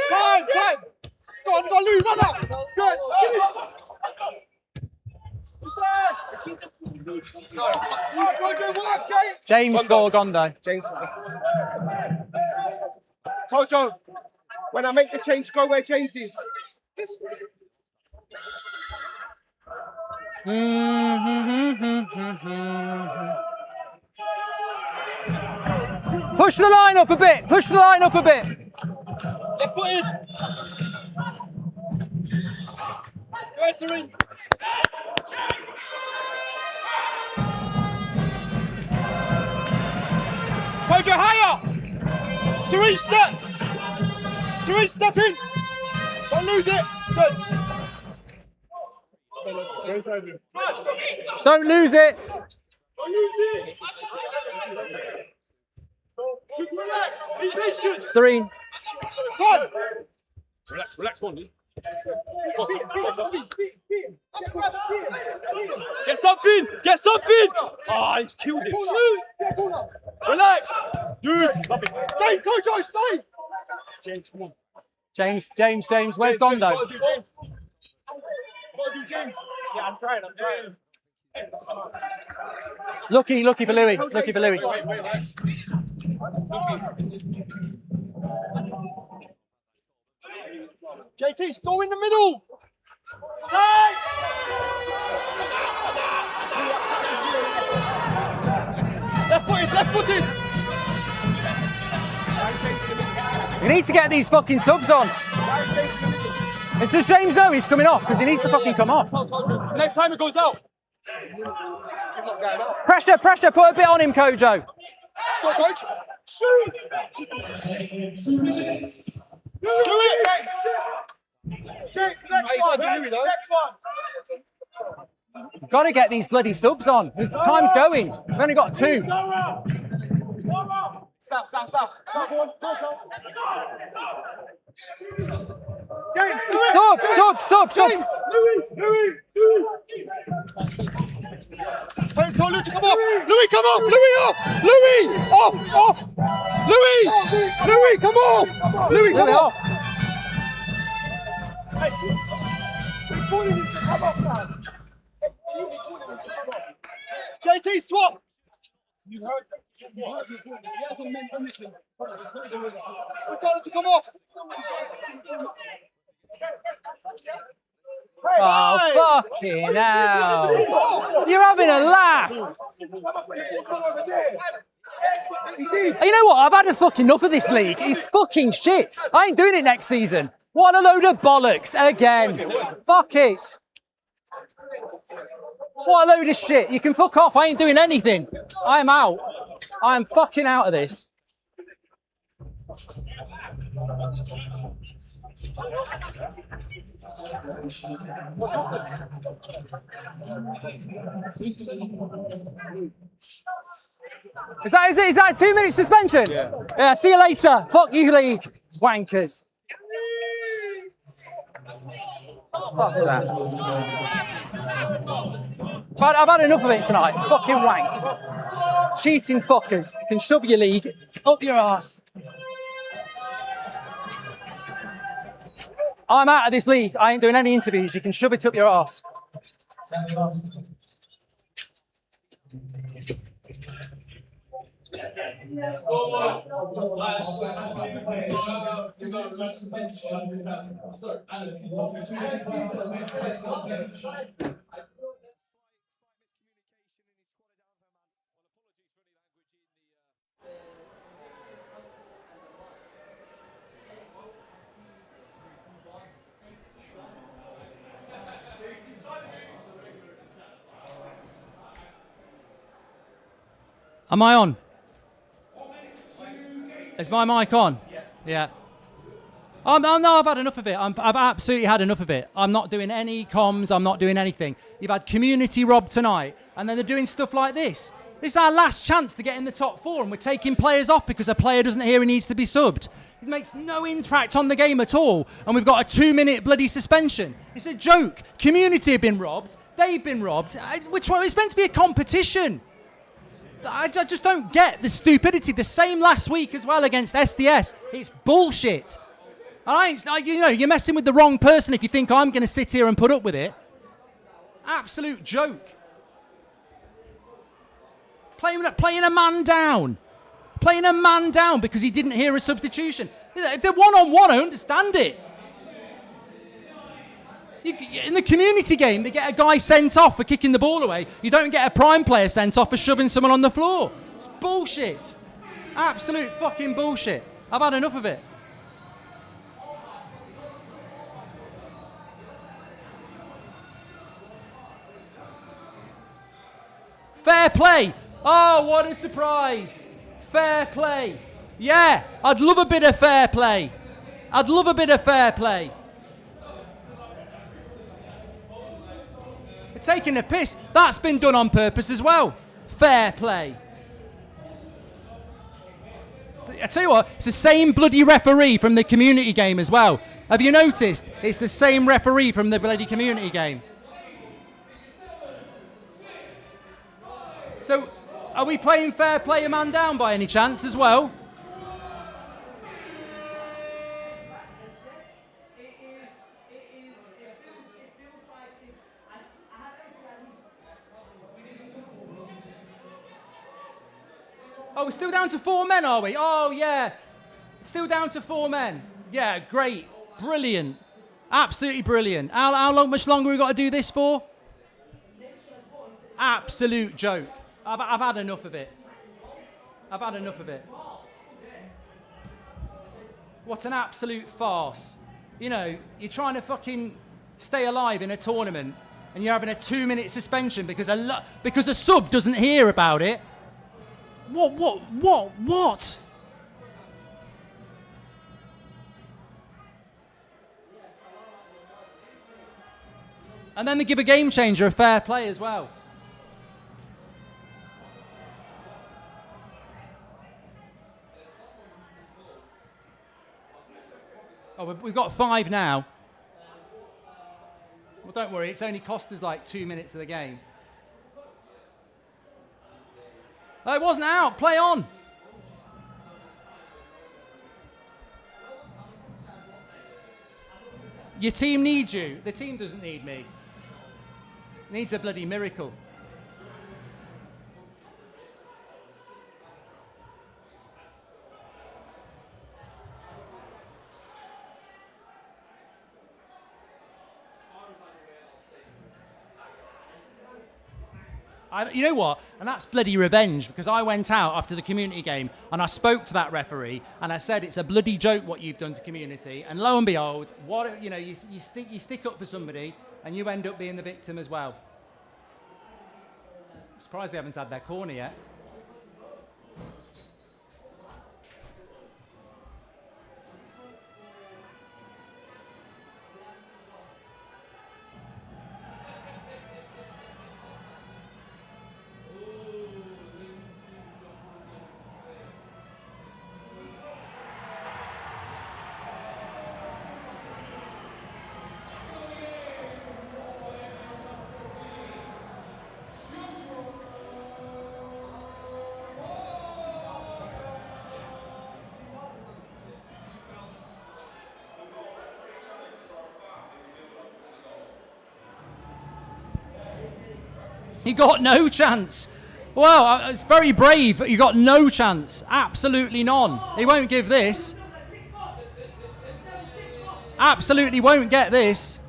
Time. Go on, Louis, run up. Good. James for Gondo. James. Kojo, when I make the change, go where James is. Push the line up a bit. Left footed. Go, Serene. Kojo, higher. Serene, step in. Don't lose it. Good. Don't lose it. Just relax. Be patient. Serene. Todd. Relax, go on, Lee. Get something! Ah, he's killed it. Relax! Dude! Stay, Kojo, stay! James, come on. James, where's Gondo? What do James? Yeah, I'm trying. Lucky for Louis. Lucky for Louis. JT's go in the middle. Left footed. We need to get these fucking subs on. Does James know he's coming off? Because he needs to fucking come off. Next time it goes out. Pressure, put a bit on him, Kojo. Go, coach. Shoot. Do it. Next one. We've got to get these bloody subs on. Time's going. We've only got 2. Stop. Sub. Louis. Tell Louis to come off. Louis, come off. Louis off. Louis, come off. Louis, come off. JT, swap. You heard that. We're starting to come off. Oh, fucking hell. You're having a laugh. You know what? I've had fucking enough of this league. It's fucking shit. I ain't doing it next season. What a load of bollocks again. Fuck it. What a load of shit. You can fuck off. I ain't doing anything. I'm out. I'm fucking out of this. Is that a 2 minute suspension? Yeah, see you later. Fuck you, league. Wankers. Fuck that. But I've had enough of it tonight. Fucking wanks. Cheating fuckers. You can shove your league up your arse. I'm out of this league. I ain't doing any interviews. You can shove it up your arse. Am I on? Is my mic on? Yeah. No, I've had enough of it. I've absolutely had enough of it. I'm not doing any comms. I'm not doing anything. You've had community rob tonight, and then they're doing stuff like this. This is our last chance to get in the top 4, and we're taking players off because a player doesn't hear he needs to be subbed. It makes no impact on the game at all, and we've got a 2 minute bloody suspension. It's a joke. Community have been robbed. They've been robbed. It's meant to be a competition. I just don't get the stupidity. The same last week as well against SDS. It's bullshit. You're messing with the wrong person if you think I'm going to sit here and put up with it. Absolute joke. Playing a man down. Playing a man down because he didn't hear a substitution. The one-on-one, I understand it. In the community game, they get a guy sent off for kicking the ball away. You don't get a prime player sent off for shoving someone on the floor. It's bullshit. Absolute fucking bullshit. I've had enough of it. Fair play. Oh, what a surprise. Fair play. Yeah, I'd love a bit of fair play. I'd love a bit of fair play. Taking a piss, that's been done on purpose as well. Fair play. I tell you what, it's the same bloody referee from the community game as well. Have you noticed? It's the same referee from the bloody community game. So, are we playing fair play a man down by any chance as well? Oh, we're still down to 4 men, are we? Oh, yeah. Still down to 4 men. Yeah, great. Brilliant. Absolutely brilliant. How much longer we got to do this for? Absolute joke. I've had enough of it. I've had enough of it. What an absolute farce. You know, you're trying to fucking stay alive in a tournament and you're having a 2-minute suspension because a sub doesn't hear about it. What? And then they give a game changer a fair play as well. Oh, we've got 5 now. Well, don't worry, it's only cost us like 2 minutes of the game. Oh, it wasn't out. Play on. Your team needs you. The team doesn't need me. It needs a bloody miracle. You know what? And that's bloody revenge, because I went out after the community game and I spoke to that referee and I said it's a bloody joke what you've done to community. And lo and behold, you stick up for somebody and you end up being the victim as well. I'm surprised they haven't had their corner yet. He got no chance. Well, it's very brave, but you got no chance. Absolutely none. He won't give this. Absolutely won't get this.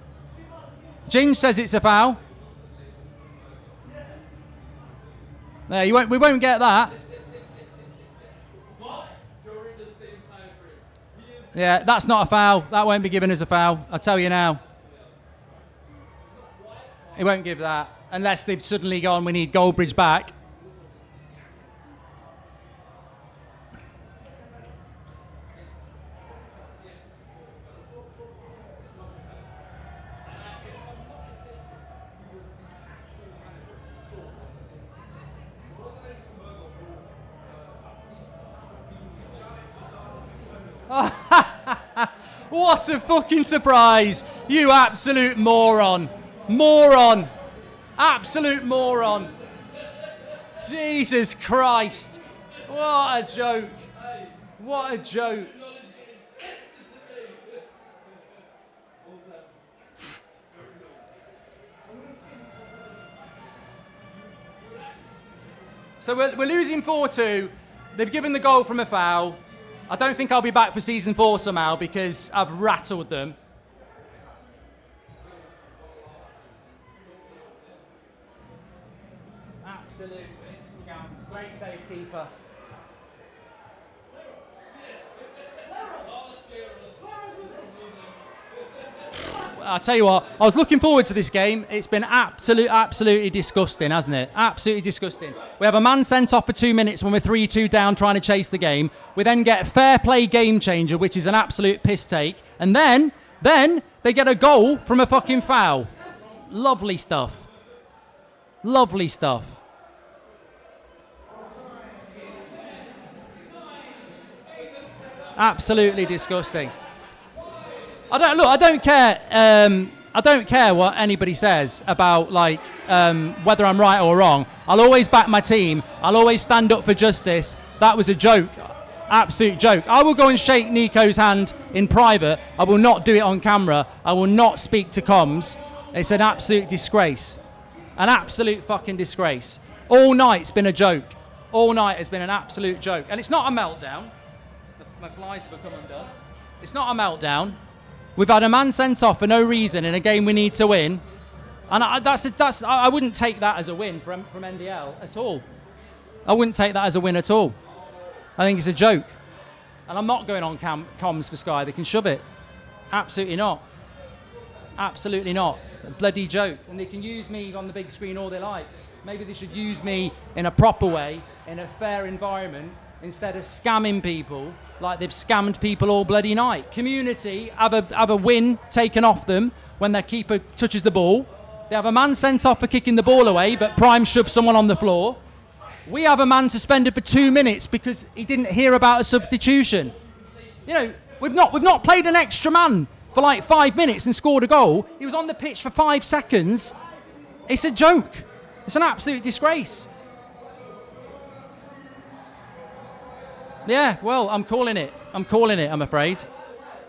Ginge says it's a foul. There, we won't get that. Yeah, that's not a foul. That won't be given as a foul. I'll tell you now. He won't give that. Unless they've suddenly gone, we need Goldbridge back. What a fucking surprise. You absolute moron. Moron. Absolute moron. Jesus Christ. What a joke. What a joke. So we're losing 4-2. They've given the goal from a foul. I don't think I'll be back for season 4 somehow because I've rattled them. Absolute scams. Great save, keeper. I'll tell you what, I was looking forward to this game. It's been absolutely disgusting, hasn't it? Absolutely disgusting. We have a man sent off for 2 minutes when we're 3-2 down trying to chase the game. We then get a fair play game changer, which is an absolute piss take. And then they get a goal from a fucking foul. Lovely stuff. Lovely stuff. Absolutely disgusting. I don't care. I don't care what anybody says about whether I'm right or wrong. I'll always back my team. I'll always stand up for justice. That was a joke, absolute joke. I will go and shake NIKO's hand in private. I will not do it on camera. I will not speak to comms. It's an absolute disgrace, an absolute fucking disgrace. All night's been a joke. all night has been an absolute joke. And it's not a meltdown. My flies have come undone. It's not a meltdown. We've had a man sent off for no reason in a game we need to win. And I wouldn't take that as a win from NDL at all. I wouldn't take that as a win at all. I think it's a joke. And I'm not going on comms for Sky. They can shove it. Absolutely not. Absolutely not. A bloody joke. And they can use me on the big screen all they like. Maybe they should use me in a proper way, in a fair environment, instead of scamming people like they've scammed people all bloody night. Community have a win taken off them when their keeper touches the ball. They have a man sent off for kicking the ball away, but Prime shoved someone on the floor. We have a man suspended for 2 minutes because he didn't hear about a substitution. You know, we've not played an extra man for like 5 minutes and scored a goal. He was on the pitch for 5 seconds. It's a joke. It's an absolute disgrace. Yeah, well, I'm calling it. I'm afraid.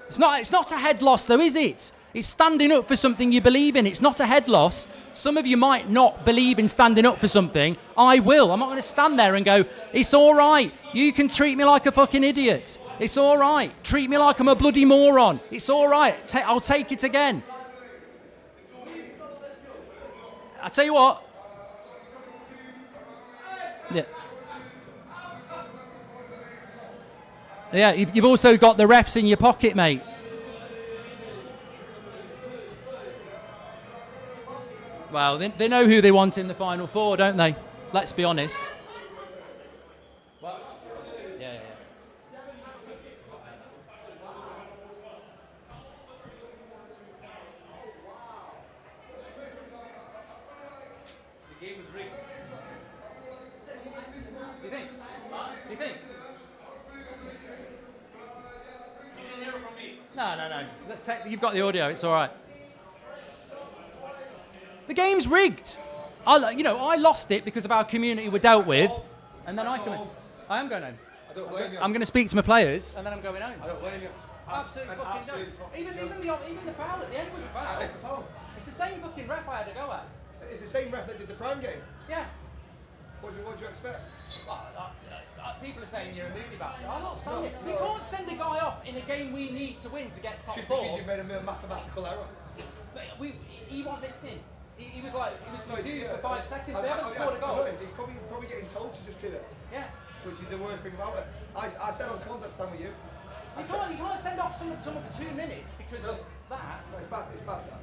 It's not a head loss though, is it? It's standing up for something you believe in. It's not a head loss. Some of you might not believe in standing up for something. I will. I'm not going to stand there and go, it's all right. You can treat me like a fucking idiot. It's all right. Treat me like I'm a bloody moron. It's all right. I'll take it again. I tell you what. Yeah, you've also got the refs in your pocket, mate. Well, they know who they want in the Final Four, don't they? Let's be honest. Yeah. The game was rigged. You think? You think? You didn't hear it from me. No. You've got the audio. It's all right. The game's rigged. I lost it because of our community we're dealt with, and then I am going home. I don't blame you. I'm going to speak to my players, and then I'm going home. I don't blame you. Absolutely fucking don't. Even the foul at the end was a foul. It's a foul. It's the same fucking ref I had to go at. It's the same ref that did the Prime game. Yeah. What do you expect? People are saying you're a movie bastard. I'm not standing. We can't send a guy off in a game we need to win to get top 4. Just because you made a mathematical error. But he wasn't listening. He was confused for 5 seconds. They haven't scored a goal. He's probably getting told to just do it. Yeah. Which is the worst thing about it. I said on contest time with you. You can't send off someone for 2 minutes because of that. No, it's bad. It's bad. That.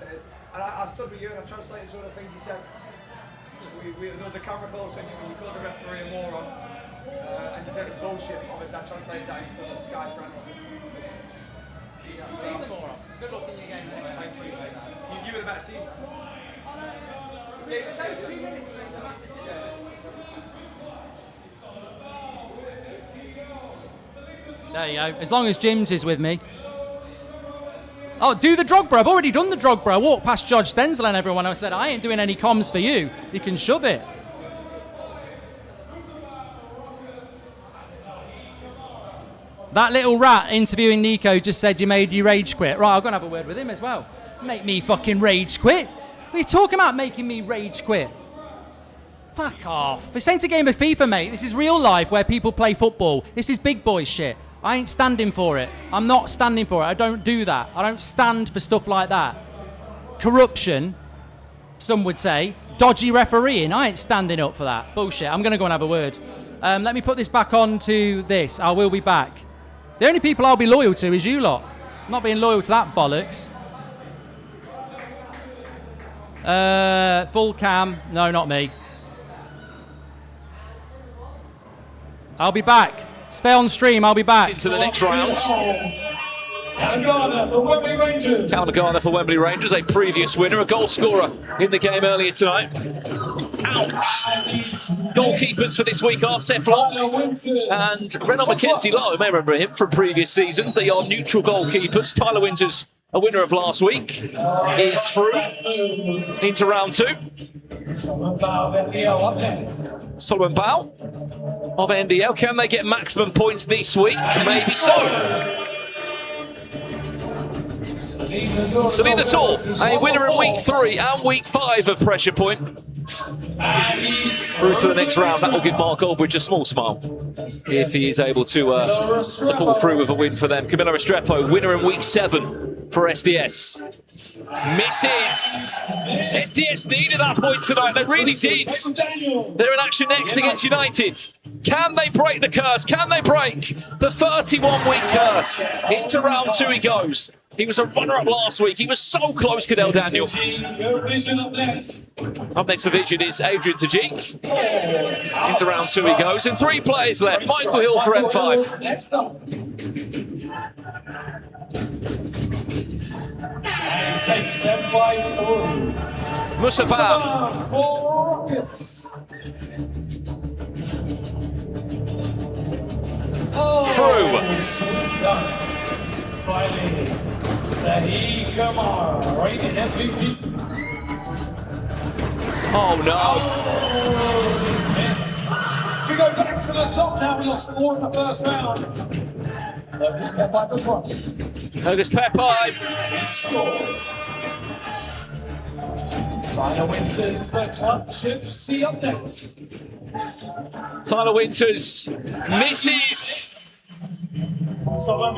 It is. And I stood with you and I translated some of the things you said. There was a camera close on you and you called the referee a moron. And you said it's bullshit. Obviously, I translated that into Sky for anyone. He's a moron. Good luck in your game. Thank you, mate. You were the better team. Those 2 minutes makes a massive difference. There you go. As long as Jim's is with me. Oh, do the Drogba. I've already done the Drogba. I walked past George Stenzel and everyone. I said, I ain't doing any comms for you. You can shove it. That little rat interviewing NIKO just said you made you rage quit. Right, I'm going to have a word with him as well. Make me fucking rage quit. What are you talking about making me rage quit? Fuck off. This ain't a game of FIFA, mate. This is real life where people play football. This is big boy shit. I ain't standing for it. I'm not standing for it. I don't do that. I don't stand for stuff like that. Corruption, some would say. Dodgy refereeing. I ain't standing up for that. Bullshit. I'm going to go and have a word. Let me put this back on to this. I will be back. The only people I'll be loyal to is you lot. I'm not being loyal to that bollocks. Full cam. No, not me. I'll be back. Stay on stream. I'll be back. Into the next round. Callum Garner for Wembley Rangers. Callum Garner for Wembley Rangers, a previous winner, a goal scorer in the game earlier tonight. Ouch! Goalkeepers for this week are Seth Locke and Renault Mackenzie-Lowe. You may remember him from previous seasons. They are neutral goalkeepers. Tyler Winters, a winner of last week, is through into round 2. Solomon Bow of NDL up next. Solomon Bow of NDL. Can they get maximum points this week? Maybe so. Salida Saul, a winner in week 3 and week 5 of Pressure Point. through to the next round. That will give Mark Goldbridge a small smile if he is able to pull through with a win for them. Camilo Restrepo, winner in week 7 for SDS. Misses. SDS needed that point tonight. They really did. They're in action next against United. Can they break the curse? Can they break the 31-week curse? Into round 2 he goes. He was a runner-up last week. He was so close, Cadell Daniel. Up next for Vision is Adrian Tajik. Into round 2 he goes. And 3 players left. Michael Hill for M5. Next up. And takes M5 through. Musabam for Ruckus. through. Done. Finally, Saeed Kamar, rated MVP. Oh no. Oh, he's missed. We go back to the top now. We lost 4 in the first round. Lucas Pepe for Brian. Lucas Pepe. He scores. Tyler Winters for Clutch C up next. Tyler Winters misses. Solomon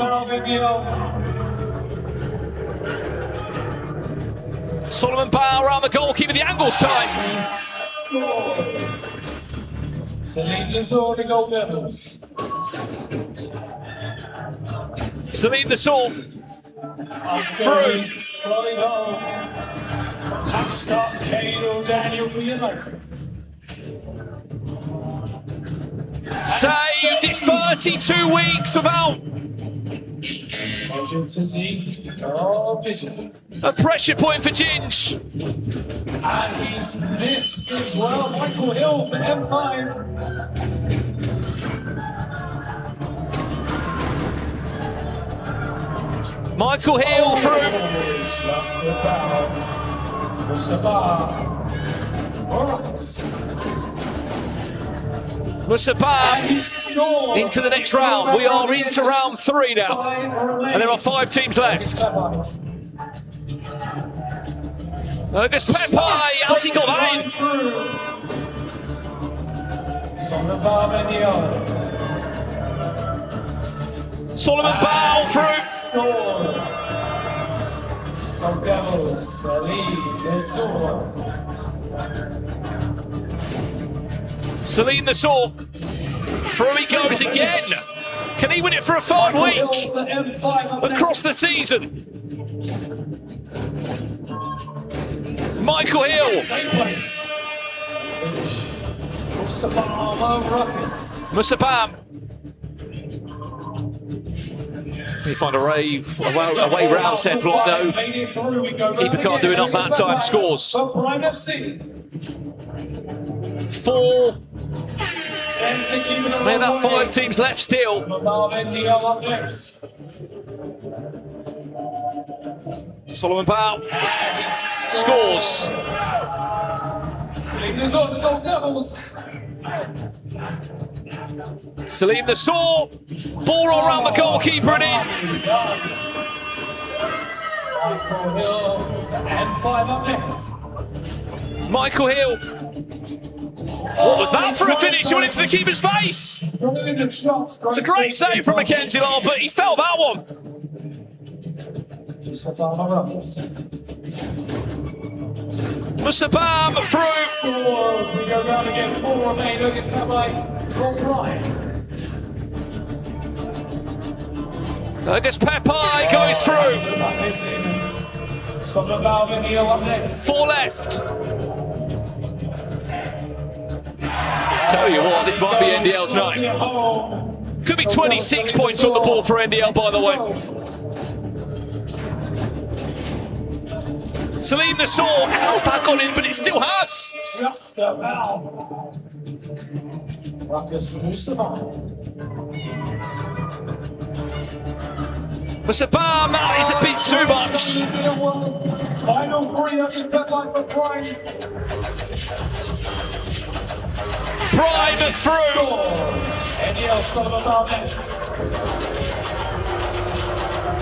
Bauer around the goalkeeper, the angles time. Scores. Celine Lazor, the Gold Devils. Celine Lazor. Through. Rolling home. Patch start, Cadell Daniel for United. Saved. It's 32 weeks without Vision. A pressure point for Ginge. And he's missed as well. Michael Hill for M5. Michael Hill through. Just about. Musabah for Ruckus. Musabah into the next round. We are into round 3 now. And there are 5 teams left. Lucas Pepe, how's he got that in? Solomon Bauer through. Gold Devils, Celine Celine Lazor. Through he goes again. Can he win it for a 3rd week? Across the season. Michael Hill. Same place. Musabam. He find a way round Seth Londo. Keeper can't do enough that time. Scores. 4. We have 5 teams left still. Solomon Bauer scores. Celine Lazor. Ball around the goalkeeper and in. Michael Hill and 5 up next. Michael Hill. What was that for a finish? He went into the keeper's face. It's a great save from Mackenzie Law, but he felt that one. Musabam through. Scores. We go down again. 4 remain. Lucas Pepe from Brian. Lucas Pepe goes through. Solomon Bauer up next. 4 left. Tell you what, this might be NDL's night. Could be 26 points on the board for NDL, by the way. Celine Lazor, how's that gone in? But it still has. Just about. Ruckus Musabah. Musabah, that is a bit too much. Final 3 of his deadline for Prime. Prime through. NDL Solomon Bauer next.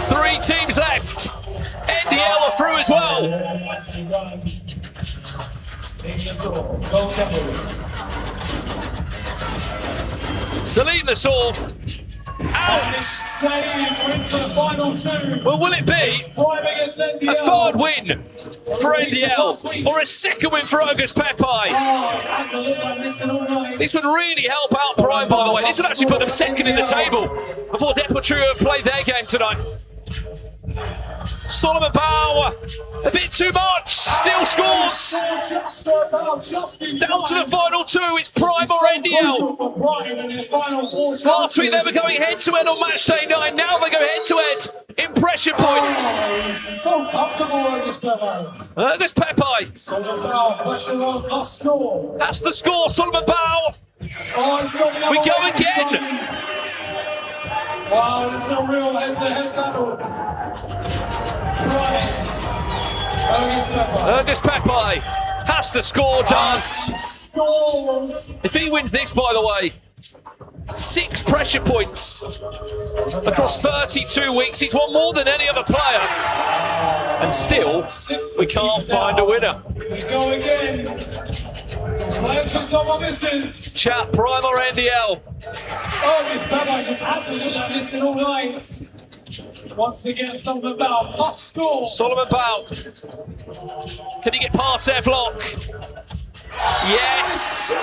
3 teams left. NDL are through as well. Gold Devils. Celine the Sword. Out! Well, will it be a third win for NDL or a second win for August Pepe? This would really help out Prime, by the way. This would actually put them second in the table before Depot Trio have played their game tonight. Solomon Bow, a bit too much, still scores. Down to the final two, it's Prime or NDL. Last week they were going head-to-head on match day 9, now they go head-to-head in pressure point. So comfortable, August Pepe. August Pepe. Solomon Bow, pressure on, must score. That's the score, Solomon Bow. We go again. Wow, this is a real head-to-head battle. August Pepe has to score, does. If he wins this, by the way, 6 pressure points across 32 weeks. He's won more than any other player. And still, we can't find a winner. We go again. Playing to some of misses. Chat, Prime or NDL? August Pepe just hasn't been like this in all night. Once again, Solomon Bow must score. Solomon Bow. Can he get past their block? Yes!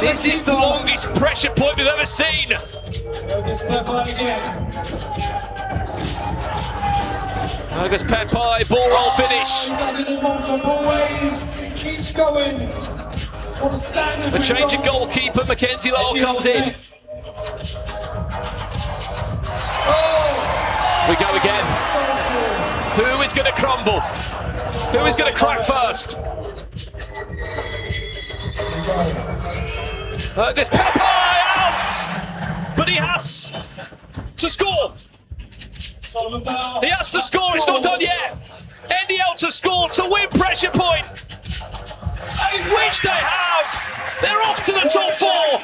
Is this the longest pressure point we've ever seen? August Pepe again. August Pepe, ball roll finish. He does it in multiple ways. He keeps going. What a standard. A change of goalkeeper, Mackenzie Lyle comes in. We go again. Who is going to crumble? Who is going to crack first? August Pepe out! But he has to score. He has to score, it's not done yet. NDL to score to win pressure point. Which they have. They're off to the top 4.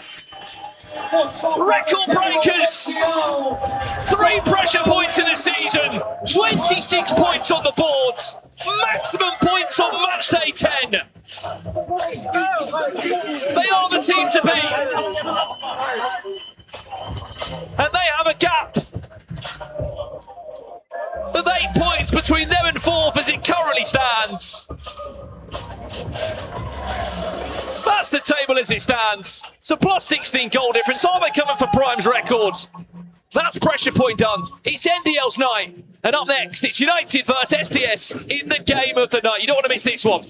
Record breakers! 3 pressure points in the season, 26 points on the boards, maximum points on match day 10. They are the team to beat. And they have a gap of 8 points between them and 4th as it currently stands. That's the table as it stands. So plus 16 goal difference. Are they coming for Prime's records? That's pressure point done. It's NDL's night. And up next, it's United versus SDS in the game of the night. You don't want to miss this one.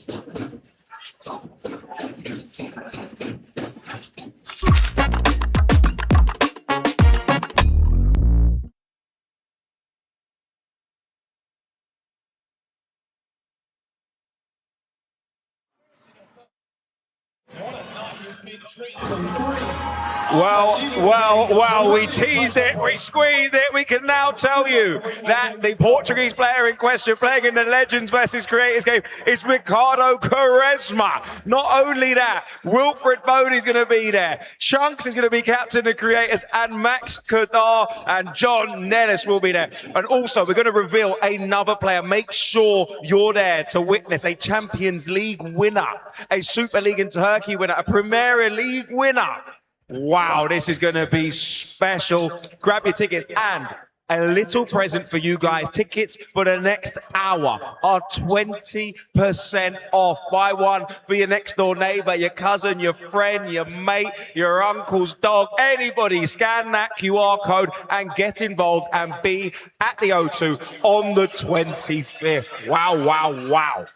Well, we teased it, we squeezed it. We can now tell you that the Portuguese player in question playing in the Legends versus Creators game is Ricardo Quaresma. Not only that, Wilfred Boney's going to be there. Chunks is going to be captain of the Creators, and Max Kadar and John Nellis will be there. And also, we're going to reveal another player. Make sure you're there to witness a Champions League winner, a Super League in Turkey winner, a Premier League winner. Wow, this is going to be special. Grab your tickets, and a little present for you guys. Tickets for the next hour are 20% off. Buy one for your next door neighbor, your cousin, your friend, your mate, your uncle's dog, anybody. Scan that QR code and get involved and be at the O2 on the 25th. Wow, wow, wow.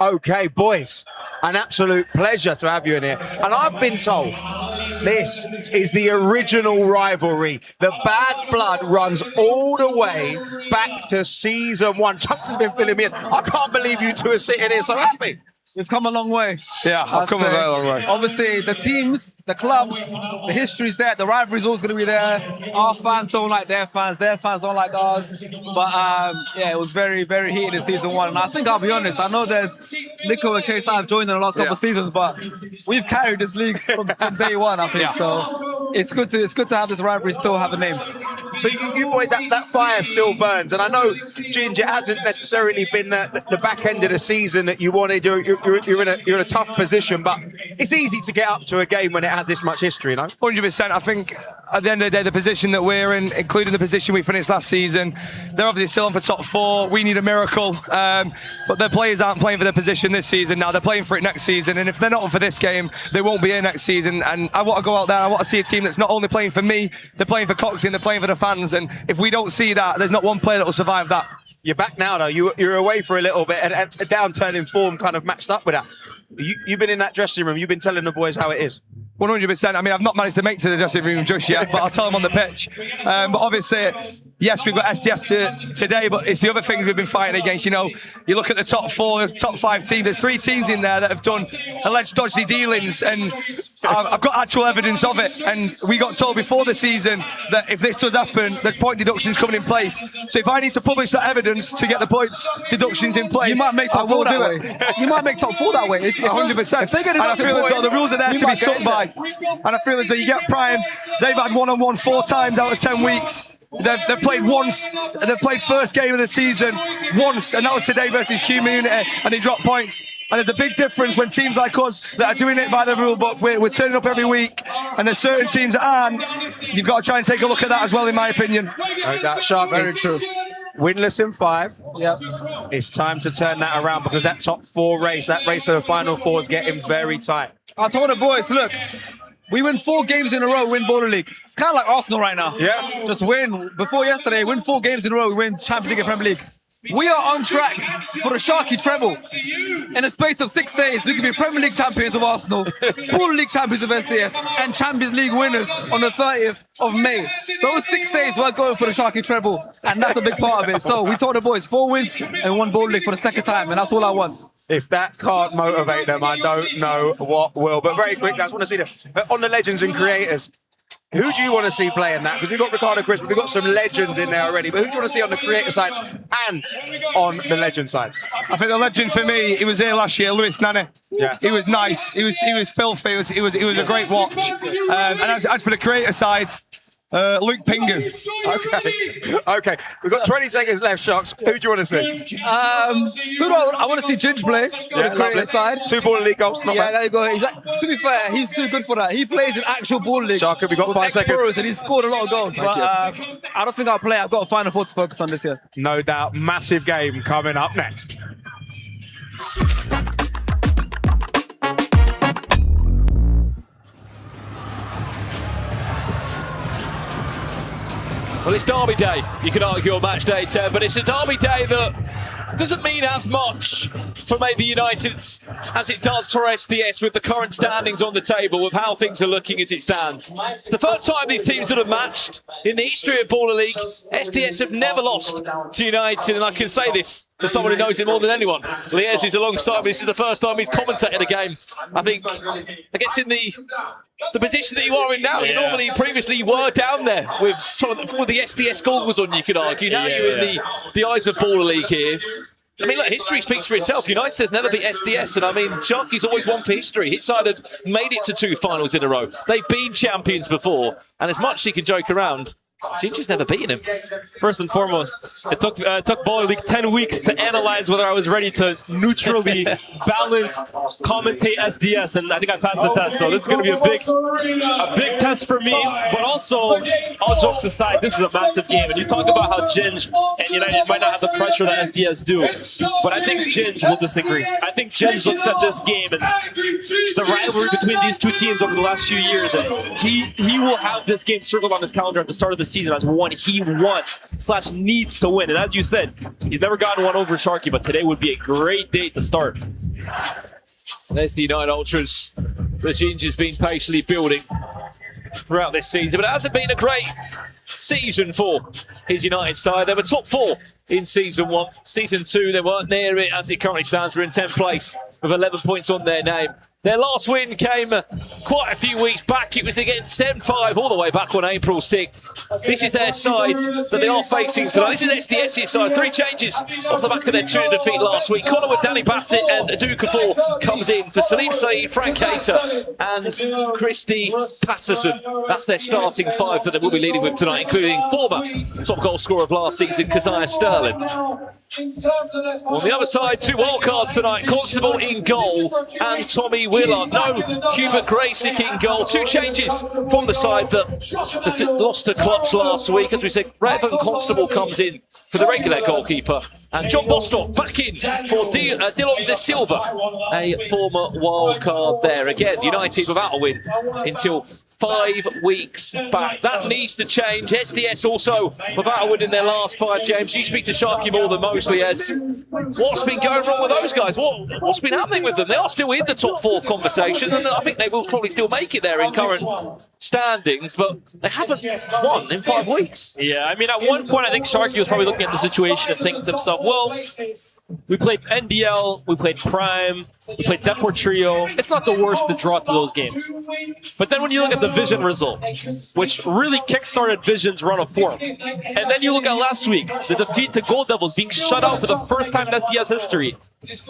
Okay, boys, an absolute pleasure to have you in here. And I've been told this is the original rivalry. The bad blood runs all the way back to season 1. Chunks has been filling me in. I can't believe you two are sitting here so happy. We've come a long way. Yeah, I've come a very long way. Obviously, the teams, the clubs, the history's there. The rivalry's always going to be there. Our fans don't like their fans don't like ours. But yeah, it was very, very heated in season 1. And I think I'll be honest, I know there's NIKO and KSI have joined in the last couple of seasons, but we've carried this league from day one, I think. So it's good to have this rivalry still have a name. So you boy, that fire still burns, and I know Ginger hasn't necessarily been the back end of the season that you wanted. You're in a tough position, but it's easy to get up to a game when it has this much history, you know. 100%. I think at the end of the day, the position that we're in, including the position we finished last season, they're obviously still on for top 4. We need a miracle, but the players aren't playing for their position this season. Now they're playing for it next season, and if they're not on for this game, they won't be here next season. And I want to go out there. I want to see a team that's not only playing for me, they're playing for Coxie and they're playing for the fans. And if we don't see that, there's not one player that will survive that. You're back now, though. You're away for a little bit, and a downturn in form kind of matched up with that. You've been in that dressing room. You've been telling the boys how it is. 100%. I mean, I've not managed to make to the dressing room just yet, but I'll tell them on the pitch. But obviously, yes, we've got SDS today, but it's the other things we've been fighting against. You know, you look at the top 4, the top 5 teams. There's 3 teams in there that have done alleged dodgy dealings, and I've got actual evidence of it. And we got told before the season that if this does happen, the point deductions coming in place. So if I need to publish that evidence to get the points deductions in place, you might make top 4 that way. You might make top 4 that way. 100%. If they get and I feel as though the rules are there to be stuck by. And I feel as though you get Prime, they've had one-on-one 4 times out of 10 weeks. They've played once, they've played first game of the season once, and that was today versus Community, and they dropped points. And there's a big difference when teams like us that are doing it by the rule book, we're turning up every week, and there's certain teams that aren't. You've got to try and take a look at that as well, in my opinion. That Shark, very true. Winless in 5. Yep. It's time to turn that around, because that top 4 race, that race to the final 4 is getting very tight. I told the boys, look, we win 4 games in a row, win Baller League. It's kind of like Arsenal right now. Yeah. Just win. Before yesterday, win 4 games in a row, we win Champions League and Premier League. We are on track for the Sharky treble. In a space of 6 days, we can be Premier League champions of Arsenal, Baller League champions of SDS, and Champions League winners on the 30th of May. Those 6 days, we're going for the Sharky treble, and that's a big part of it. So we told the boys 4 wins and 1 Baller League for the 2nd time, and that's all I want. If that can't motivate them, I don't know what will. But very quick, I just want to see them on the legends and creators. Who do you want to see playing that? Because we've got Ricardo Crisp, we've got some legends in there already. But who do you want to see on the creator side and on the legend side? I think the legend for me, he was here last year, Lewis Nani. Yeah. He was nice. He was filthy. He was a great watch. And as for the creator side, Luke Pingu. Okay. We've got 20 seconds left, Sharks. Who do you want to see? Who do I want to see Ginge play on the creator side. 2 Baller League goals. Not bad. There you go. To be fair, he's too good for that. He plays in actual Baller League. Shark, we got 5 seconds. And he's scored a lot of goals. But I don't think I'll play. I've got a Final 4 to focus on this year. No doubt. Massive game coming up next. Well, it's Derby Day. You could argue on match day 10, but it's a Derby Day that doesn't mean as much for maybe United as it does for SDS with the current standings on the table, with how things are looking as it stands. It's the first time these teams would have matched in the history of Baller League. SDS have never lost to United, and I can say this for someone who knows it more than anyone. Liège is alongside me. This is the first time he's commentated a game. I guess in the position that you are in now, you previously were down there with some of the SDS goggles on, you could argue. Now you're in the eyes of Baller League here. I mean, look, history speaks for itself. United have never beat SDS, and I mean, Sharky's always one for history. His side have made it to 2 finals in a row. They've been champions before, and as much as he can joke around, Ginger's never beaten him. First and foremost, it took Baller League 10 weeks to analyze whether I was ready to neutrally balanced commentate SDS, and I think I passed the test. So this is going to be a big test for me. But also, all jokes aside, this is a massive game. And you talk about how Ginge and United might not have the pressure that SDS do, but I think Ginge will disagree. I think Ginge looks at this game and the rivalry between these 2 teams over the last few years, and he will have this game circled on his calendar at the start of the season as one he wants / needs to win. And as you said, he's never gotten one over Sharky, but today would be a great day to start. There's the United Ultras. The Ginger's been patiently building throughout this season, but it hasn't been a great season for his United side. They were top 4 in Season 1. Season 2, they weren't near it as it currently stands. They're in 10th place with 11 points on their name. Their last win came quite a few weeks back. It was against M5 all the way back on April 6th. This is their side that they are facing tonight. This is SDS's side. 3 changes off the back of their 2 defeat last week. Connor with Danny Bassett and Dukafor comes in for Salim Saeed, Frank Hater and Christy Patterson. That's their starting 5 that they will be leading with tonight, including former top goal scorer of last season, Keziah Sterling. On the other side, 2 wildcards tonight, Constable in goal and Tommy Willard. No Hubert Graysick in goal. 2 changes from the side that lost to Clutch last week. As we said, Raven Constable comes in for the regular goalkeeper, and John Bostock back in for Dylan De Silva, a former wildcard there. Again, United without a win until 5 weeks back. That needs to change. SDS also without a win in their last 5 games. You speak to Sharky more than mostly, as what's been going wrong with those guys? What's been happening with them? They are still in the top 4 conversation, and I think they will probably still make it there in current standings, but they haven't won in 5 weeks. Yeah, I mean, at one point, I think Sharky was probably looking at the situation and thinking to himself, well, we played NDL, we played Prime, we played Deport Trio. It's not the worst to draw to those games. But then when you look at the Vision result, which really kickstarted Vision's run of form, and then you look at last week, the defeat to Gold Devils, being shut out for the first time in SDS history,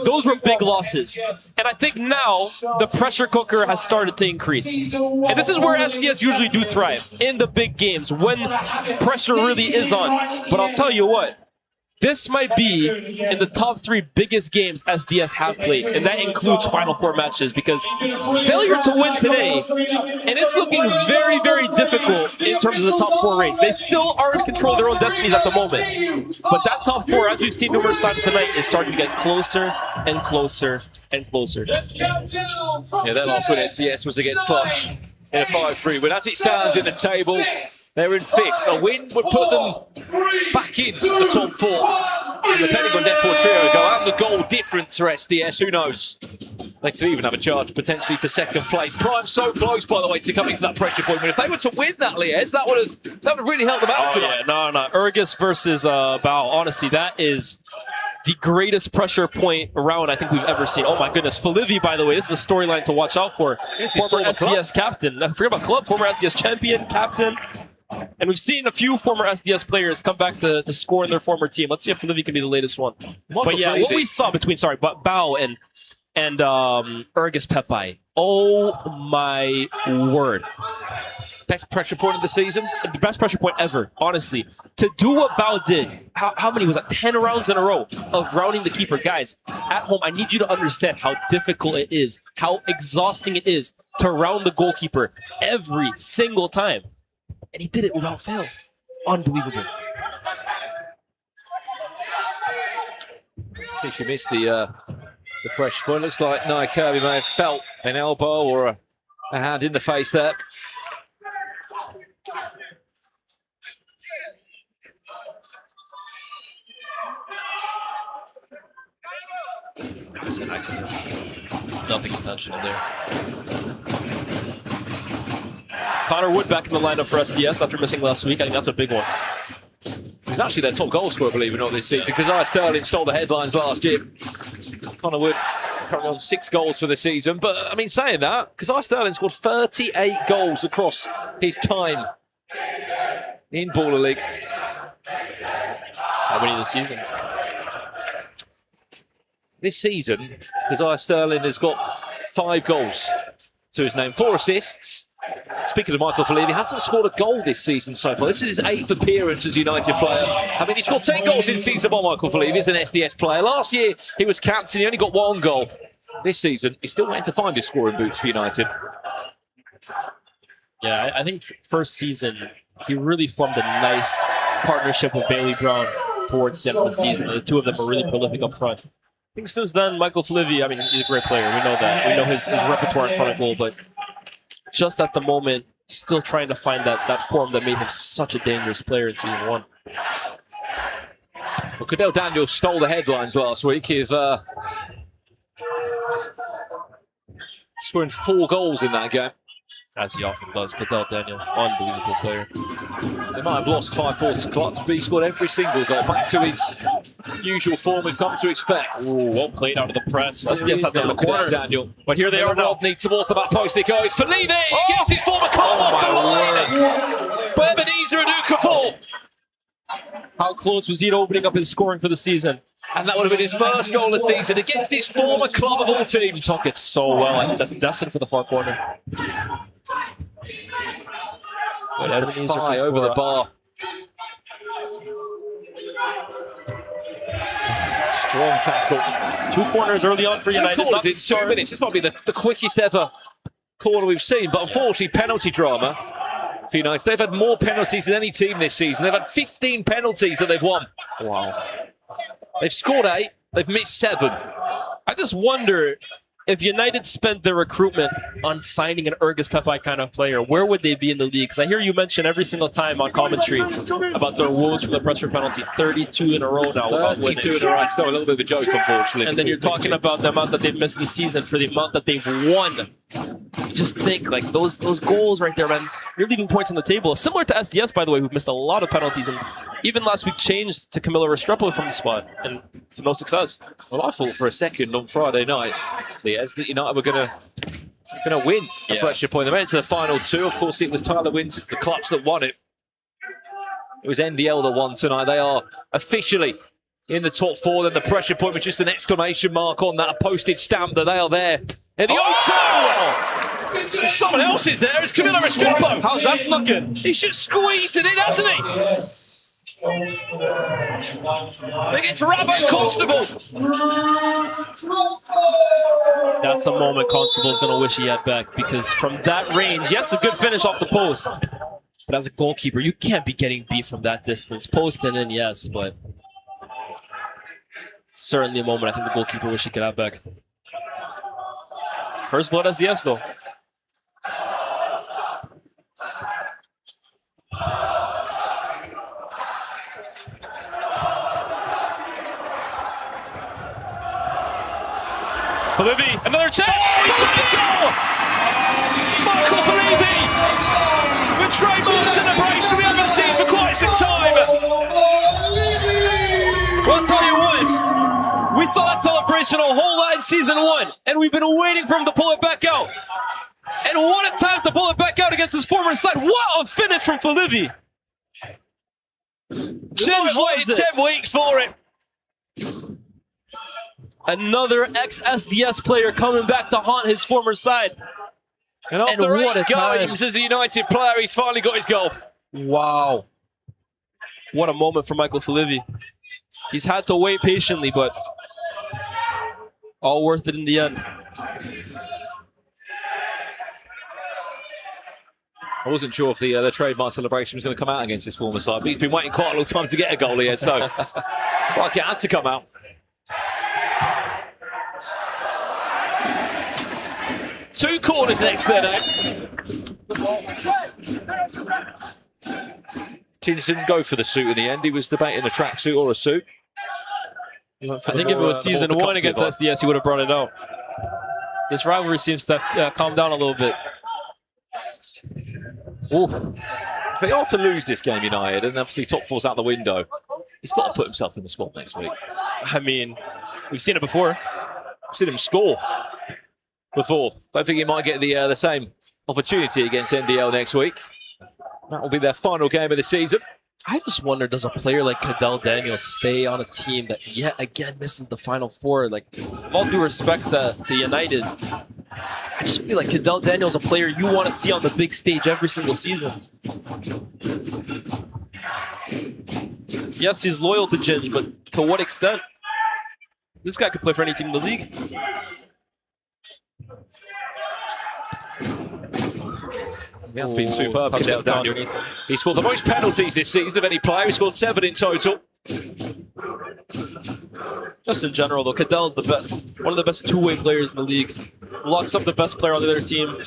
those were big losses. And I think now the pressure cooker has started to increase. And this is where SDS usually do thrive, in the big games, when pressure really is on. But I'll tell you what, this might be in the top 3 biggest games SDS have played, and that includes Final 4 matches, because failure to win today, and it's looking very, very difficult in terms of the top 4 race. They still are in control of their own destinies at the moment, but that top 4, as we've seen numerous times tonight, is starting to get closer and closer and closer. Yeah, their last win SDS was against Clutch in a 5-3 win. As it stands in the table, they're in 5th. A win would put them back in the top 4. And depending on Deport Trio go and the goal difference for SDS, who knows? They could even have a charge potentially for 2nd place. Prime so close, by the way, to coming to that pressure point. But if they were to win that, Liez, that would have really helped them out tonight. Yeah, no. Urgus versus Bao, honestly, that is the greatest pressure point round I think we've ever seen. Oh my goodness. Falivi, by the way, this is a storyline to watch out for. Former SDS captain. Forget about club, former SDS champion, captain. And we've seen a few former SDS players come back to score in their former team. Let's see if Falivi can be the latest one. But yeah, what we saw between, Bao and Urgus Pepai. Oh my word. Best pressure point of the season? The best pressure point ever, honestly. To do what Bao did, how many was that? 10 rounds in a row of rounding the keeper. Guys, at home, I need you to understand how difficult it is, how exhausting it is to round the goalkeeper every single time. And he did it without fail. Unbelievable. In case you missed the pressure point, looks like NIKO may have felt an elbow or a hand in the face there. That's an accident. Nothing intentional there. Connor Wood back in the lineup for SDS after missing last week. I think that's a big one. He's actually their top goal scorer, believe it or not, this season. Keziah Sterling stole the headlines last year. Connor Wood currently on 6 goals for the season. But, I mean, saying that, Keziah Sterling scored 38 goals across his time in Baller League. How many this season? This season, Keziah Sterling has got 5 goals to his name, 4 assists. Speaking of Michael Fellini, he hasn't scored a goal this season so far. This is his 8th appearance as a United player. I mean, he scored 10 goals in season 1, Michael Fellini, as an SDS player. Last year, he was captain. He only got 1 goal. This season, he's still waiting to find his scoring boots for United. Yeah, I think first season, he really formed a nice partnership with Bailey Brown towards the end of the season. The two of them were really prolific up front. I think since then, Michael Fellini, I mean, he's a great player. We know that. We know his repertoire in front of goal, but just at the moment, still trying to find that form that made him such a dangerous player in season 1. Well, Cadell Daniels stole the headlines last week of scoring 4 goals in that game. As he often does. Cadell Daniel, unbelievable player. They might have lost 5-4 to Clutch, but he scored every single goal. Back to his usual form we've come to expect. Ooh, well played out of the press. SDS has the corner. Daniel. But here they are now. Rodney towards the back post. It goes. Fellini gets his former club off the line. But Ebenezer Adukafor. How close was he to opening up his scoring for the season? And that would have been his first goal of the season against his former club of all teams. Took it so well. I think that's destined for the far corner. But Fai over the bar. Strong tackle. 2 corners early on for United. 2 corners in 2 minutes. This might be the quickest ever corner we've seen, but unfortunately penalty drama for United. They've had more penalties than any team this season. They've had 15 penalties that they've won. Wow. They've scored 8, they've missed 7. I just wonder if United spent their recruitment on signing an Ergus Pepai kind of player, where would they be in the league? Because I hear you mention every single time on commentary about their woes from the pressure penalty. 32 in a row now. 32 in a row. It's got a little bit of a joke, unfortunately. And then you're talking about the amount that they've missed this season for the amount that they've won. Just think, like, those goals right there, man, you're leaving points on the table. Similar to SDS, by the way, who've missed a lot of penalties. And even last week changed to Camilo Restrepo from the spot, and to no success. Well, I thought for a second on Friday night, that United were going to win a pressure point. They made it to the final 2. Of course, it was Tyler Winters, the clutch, that won it. It was NDL that won tonight. They are officially in the top 4. Then the pressure point was just an exclamation mark on that, a postage stamp that they are there. And the someone else is there. It's Camilo Restrepo. How's that snuck in? He's just squeezed it in, hasn't he? They get to Rabbo Constable. That's a moment Constable's going to wish he had back, because from that range, yes, a good finish off the post. But as a goalkeeper, you can't be getting beat from that distance. Post and in, yes, but certainly a moment I think the goalkeeper wish he could have back. First blood SDS, though. Felivi, another chance! Oh, he's got his goal! Michael Felivi! With trademark celebration we haven't seen for quite some time! Well, I'll tell you what, we saw that celebration a whole lot in Season 1, and we've been waiting for him to pull it back out. And what a time to pull it back out against his former side. What a finish from Felivi! Ginge waited 10 weeks for it. Another ex-SDS player coming back to haunt his former side. And after 8 games as a United player, he's finally got his goal. Wow. What a moment for Michael Felivi. He's had to wait patiently, but all worth it in the end. I wasn't sure if the trademark celebration was going to come out against his former side, but he's been waiting quite a long time to get a goal here, so like it had to come out. Two corners next then, eh? Ginge didn't go for the suit in the end. He was debating a tracksuit or a suit. I think if it was Season 1 against SDS, he would have brought it out. This rivalry seems to have calmed down a little bit. Ooh. If they are to lose this game, United, and obviously top 4's out the window, he's got to put himself in the squad next week. I mean, we've seen it before. We've seen him score before. Don't think he might get the same opportunity against NDL next week. That will be their final game of the season. I just wonder, does a player like Cadell Daniels stay on a team that yet again misses the Final Four? Like, with all due respect to United, I just feel like Cadell Daniels is a player you want to see on the big stage every single season. Yes, he's loyal to Ginge, but to what extent? This guy could play for any team in the league. He has been superb, Cadell Daniel. He scored the most penalties this season of any player. He scored 7 in total. Just in general, though, Cadell's the best, one of the best two-way players in the league. Locks up the best player on the other team.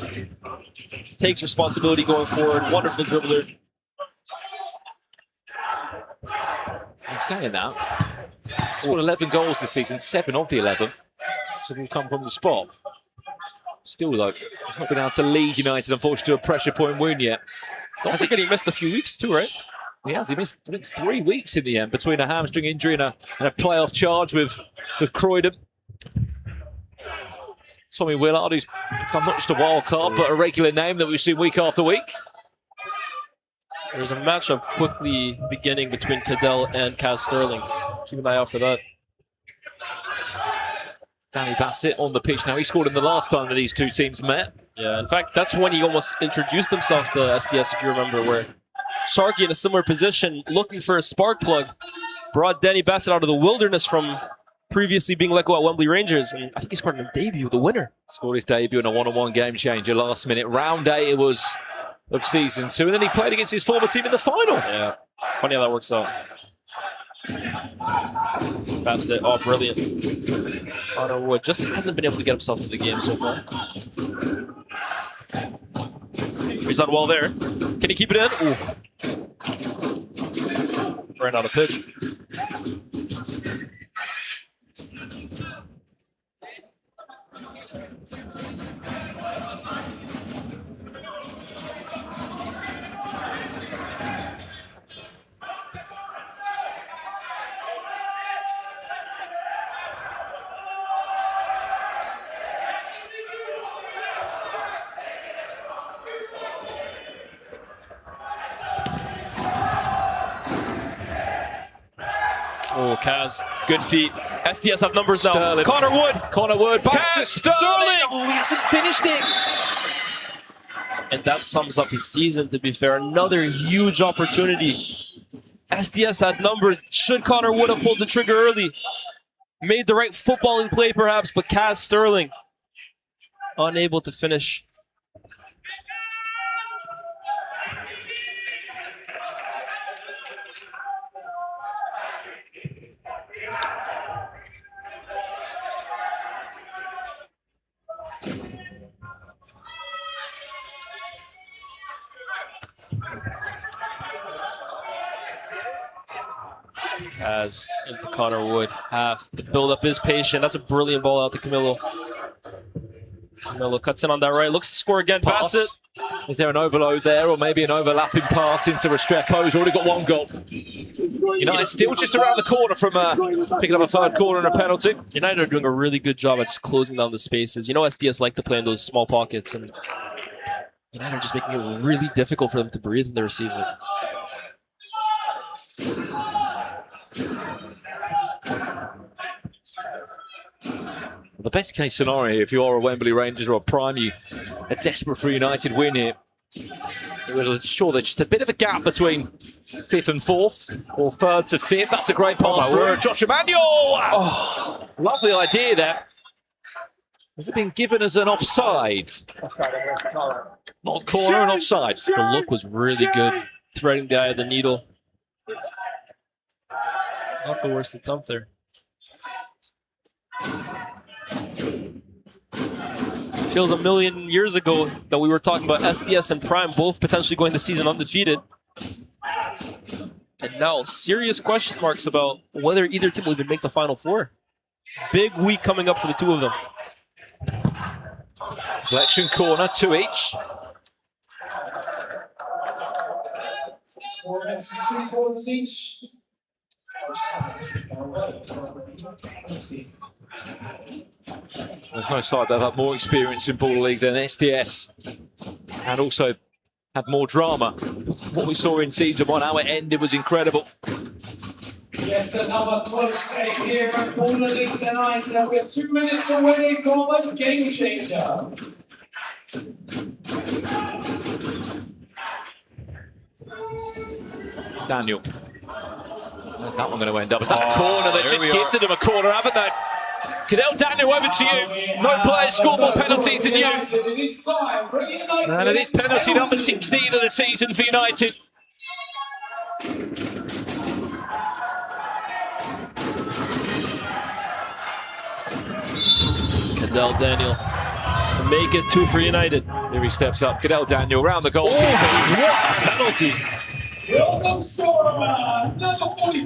Takes responsibility going forward. Wonderful dribbler. In saying that, he's scored 11 goals this season, 7 of the 11. So will come from the spot. Still, though, he's not been able to lead United, unfortunately, to a pressure point win yet. Don't forget he missed a few weeks too, right? He has. He missed 3 weeks in the end between a hamstring injury and a playoff charge with Croydon. Tommy Willard, who's become not just a wild card, but a regular name that we've seen week after week. There's a matchup quickly beginning between Cadell and Kaz Sterling. Keep an eye out for that. Danny Bassett on the pitch now. He scored in the last time that these two teams met. Yeah, in fact, that's when he almost introduced himself to SDS, if you remember, where Sharky in a similar position, looking for a spark plug, brought Danny Bassett out of the wilderness from previously being let go at Wembley Rangers, and I think he scored in his debut, the winner. Scored his debut in a one-on-one game changer last minute. Round 8 it was of season 2, and then he played against his former team in the final. Yeah, funny how that works out. Bassett, oh, brilliant. Connor Wood just hasn't been able to get himself into the game so far. He's done well there. Can he keep it in? Ooh. Ran out of pitch. Oh, Kaz, good feet. SDS have numbers now. Sterling. Connor Wood. Connor Wood, back Kaz, to Sterling. Oh, he hasn't finished it. And that sums up his season, to be fair. Another huge opportunity. SDS had numbers. Should Connor Wood have pulled the trigger early? Made the right footballing play, perhaps, but Kaz Sterling unable to finish. As into Connor Wood, have to build up his patience. That's a brilliant ball out to Camilo. Camilo cuts in on that right, looks to score again. Pass. Bassett. Is there an overload there, or maybe an overlapping pass into Restrepo? He's already got one goal. United still just around the corner from picking up a third corner and a penalty. United are doing a really good job at just closing down the spaces. You know, SDS like to play in those small pockets, and United are just making it really difficult for them to breathe when they receive it. The best case scenario, if you are a Wembley Rangers or a Prime, you are desperate for a United win here. It would ensure there's just a bit of a gap between 5th and 4th, or 3rd to 5th. That's a great pass for Josh Emmanuel. Oh, lovely idea there. Has it been given as an offside? Not corner and offside. The look was really good, threading the eye of the needle. Not the worst attempt there. Feels a million years ago that we were talking about SDS and Prime both potentially going the season undefeated. And now serious question marks about whether either team will even make the Final Four. Big week coming up for the two of them. Deflection corner, 2 each. Two corners each. There's no side that have had more experience in Ball League than SDS, and also had more drama. What we saw in season 1, how it ended, was incredible. Yet another close game here at Ball League tonight, and we're 2 minutes away from a game changer. Daniel. Where's that one going to end up? Is that a corner? They've just gifted him a corner, haven't they? Cadell Daniel, over to you. No players score more penalties than you. And it is penalty number 16 of the season for United. Cadell Daniel to make it 2 for United. Here he steps up. Cadell Daniel round the goal. Oh, what a penalty. Welcome scorer, number 45,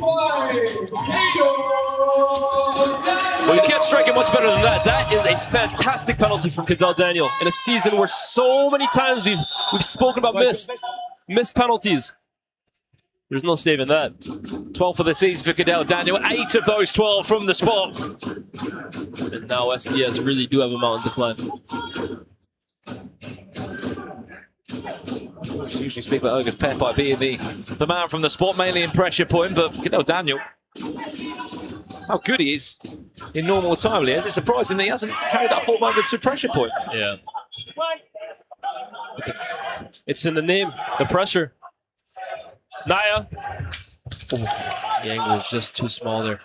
Well, you can't strike it much better than that. That is a fantastic penalty from Cadell Daniel in a season where so many times we've spoken about missed penalties. There's no saving that. 12 for the season for Cadell Daniel. 8 of those 12 from the spot. And now SDS really do have a mountain to climb. We usually speak about Ogus Pepe being the man from the spot, mainly in pressure point, but Cadell Daniel how good he is in normal time, Liz. It's surprising that he hasn't carried that form over to pressure point. Yeah. It's in the name, the pressure. Naya. Oh, the angle is just too small there.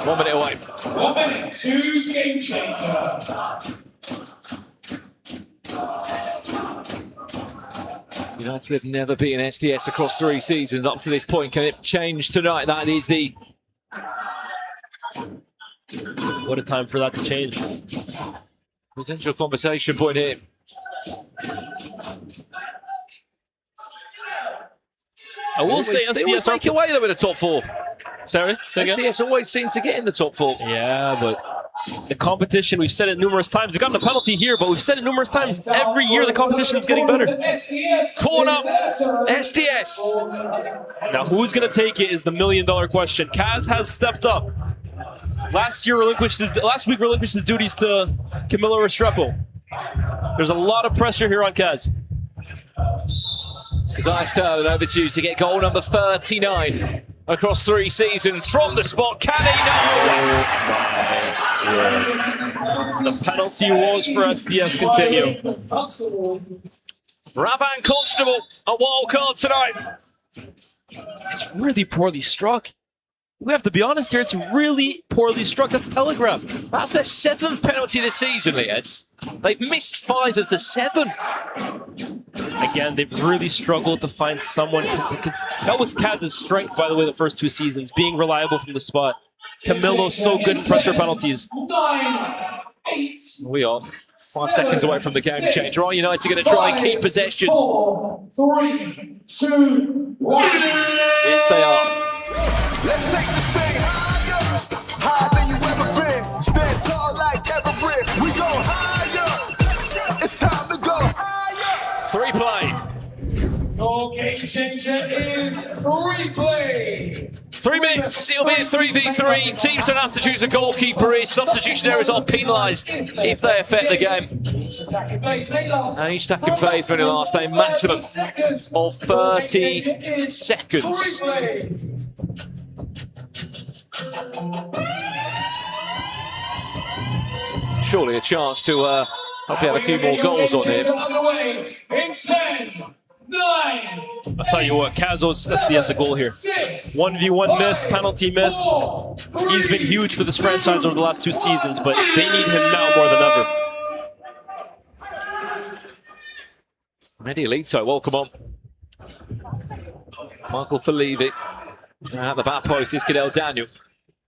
1 minute away. 1 minute to game changer. United have never beaten SDS across 3 seasons up to this point. Can it change tonight? That is the... What a time for that to change. Potential conversation point here. I will say They always SDS make away though with the top 4. Sorry? SDS always seem to get in the top 4. Yeah, but the competition, we've said it numerous times. They've gotten a penalty here, but we've said it numerous times. Every year the competition is getting better. Corner, SDS. Now, who's going to take it is the $1 million question. Kaz has stepped up. Last week relinquished his duties to Camilo Restrepo. There's a lot of pressure here on Kaz. Kazai Sterling over to get goal number 39 across 3 seasons from the spot. Can he? No! The penalty wars for SDS continue. Ravan Constable, a wild card tonight. It's really poorly struck. We have to be honest here, it's really poorly struck. That's telegraphed. That's their 7th penalty this season, Liaz. They've missed 5 of the 7. Again, they've really struggled to find someone. That was Kaz's strength, by the way, the first 2 seasons, being reliable from the spot. Camilo's so good in pressure penalties. 9, 8. We are 5 seconds away from the game changer. Are United going to try and keep possession? 4, 3, 2, 1. Yes, they are. Let's take this thing higher, higher than you ever been. Stand tall like Everett. We go higher. It's time to go higher. 3 play. Your game changer is 3 play. 3 minutes, it'll be a 3v3. Teams don't have to choose a goalkeeper. Substitution errors are penalised if they affect the game. And each attacking phase when it lasts a maximum of 30 seconds. Surely a chance to hopefully have a few more goals on here. In 10, 9. I'll tell you what, Kazos SDS a goal here. 1v1 miss, penalty miss. He's been huge for this franchise over the last 2 seasons, but they need him now more than ever. Medialito, welcome on. Michael Felivi. At the back post is Cadell Daniel.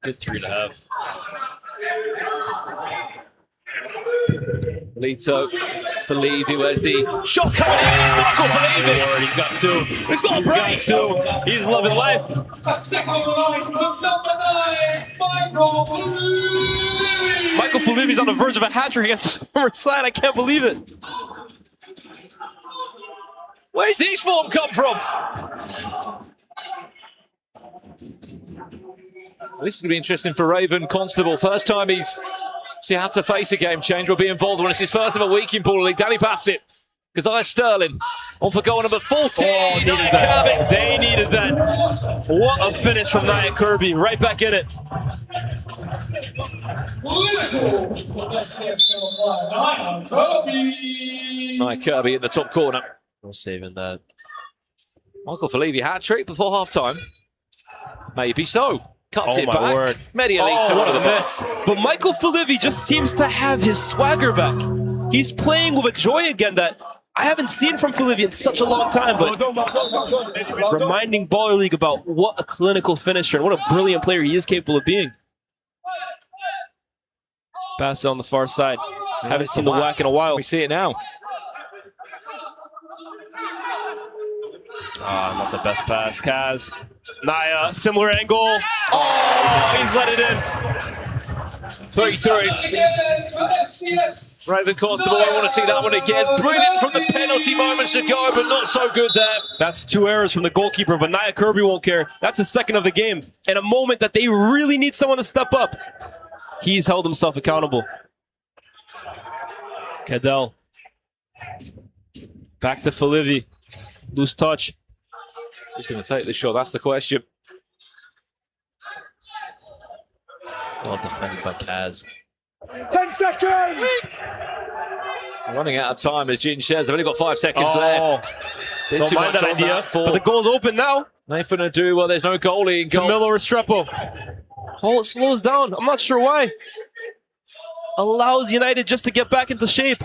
Good 3.5. Lito, Felivi, where's the shot coming in? It's Michael Felivi! He's got 2. He's got a brace! He's loving life. A second line from number 9, Michael Felivi. Michael Felivi's on the verge of a hat-trick against his former side. I can't believe it. Where's this form come from? This is going to be interesting for Raven Constable. First time he's had to face a game change, will be involved when it's his first of a week in Pool League. Danny Bassett, Kazai Sterling on for goal number 14. Oh, needed that. They needed that. What a finish from Nia Kirby. Right back in it. Nia Kirby in the top corner. No saving that. Michael Felivi hat-trick before half-time. Maybe so. Cuts it back. Word. Medialito, what a miss. But Michael Felivi just seems to have his swagger back. He's playing with a joy again that I haven't seen from Felivi in such a long time, but reminding Baller League about what a clinical finisher and what a brilliant player he is capable of being. Pass on the far side. Haven't seen the whack in a while. We see it now. Not the best pass. Kaz. Naya, similar angle. Oh, he's let it in. 3-3. Raven Constable, I want to see that one again. Brilliant from the penalty moments ago, but not so good there. That's 2 errors from the goalkeeper, but Nia Kirby won't care. That's the second of the game. In a moment that they really need someone to step up. He's held himself accountable. Cadell. Back to Felivi. Loose touch. Who's going to take the shot? That's the question. Well defended by Kaz. 10 seconds! Running out of time as Jin says. They've only got 5 seconds left. Did Don't too mind much that on idea, for but the goal's open now. Nathan Adu. Well, there's no goalie in goal. Camilo Restrepo. Oh, it slows down. I'm not sure why. Allows United just to get back into shape.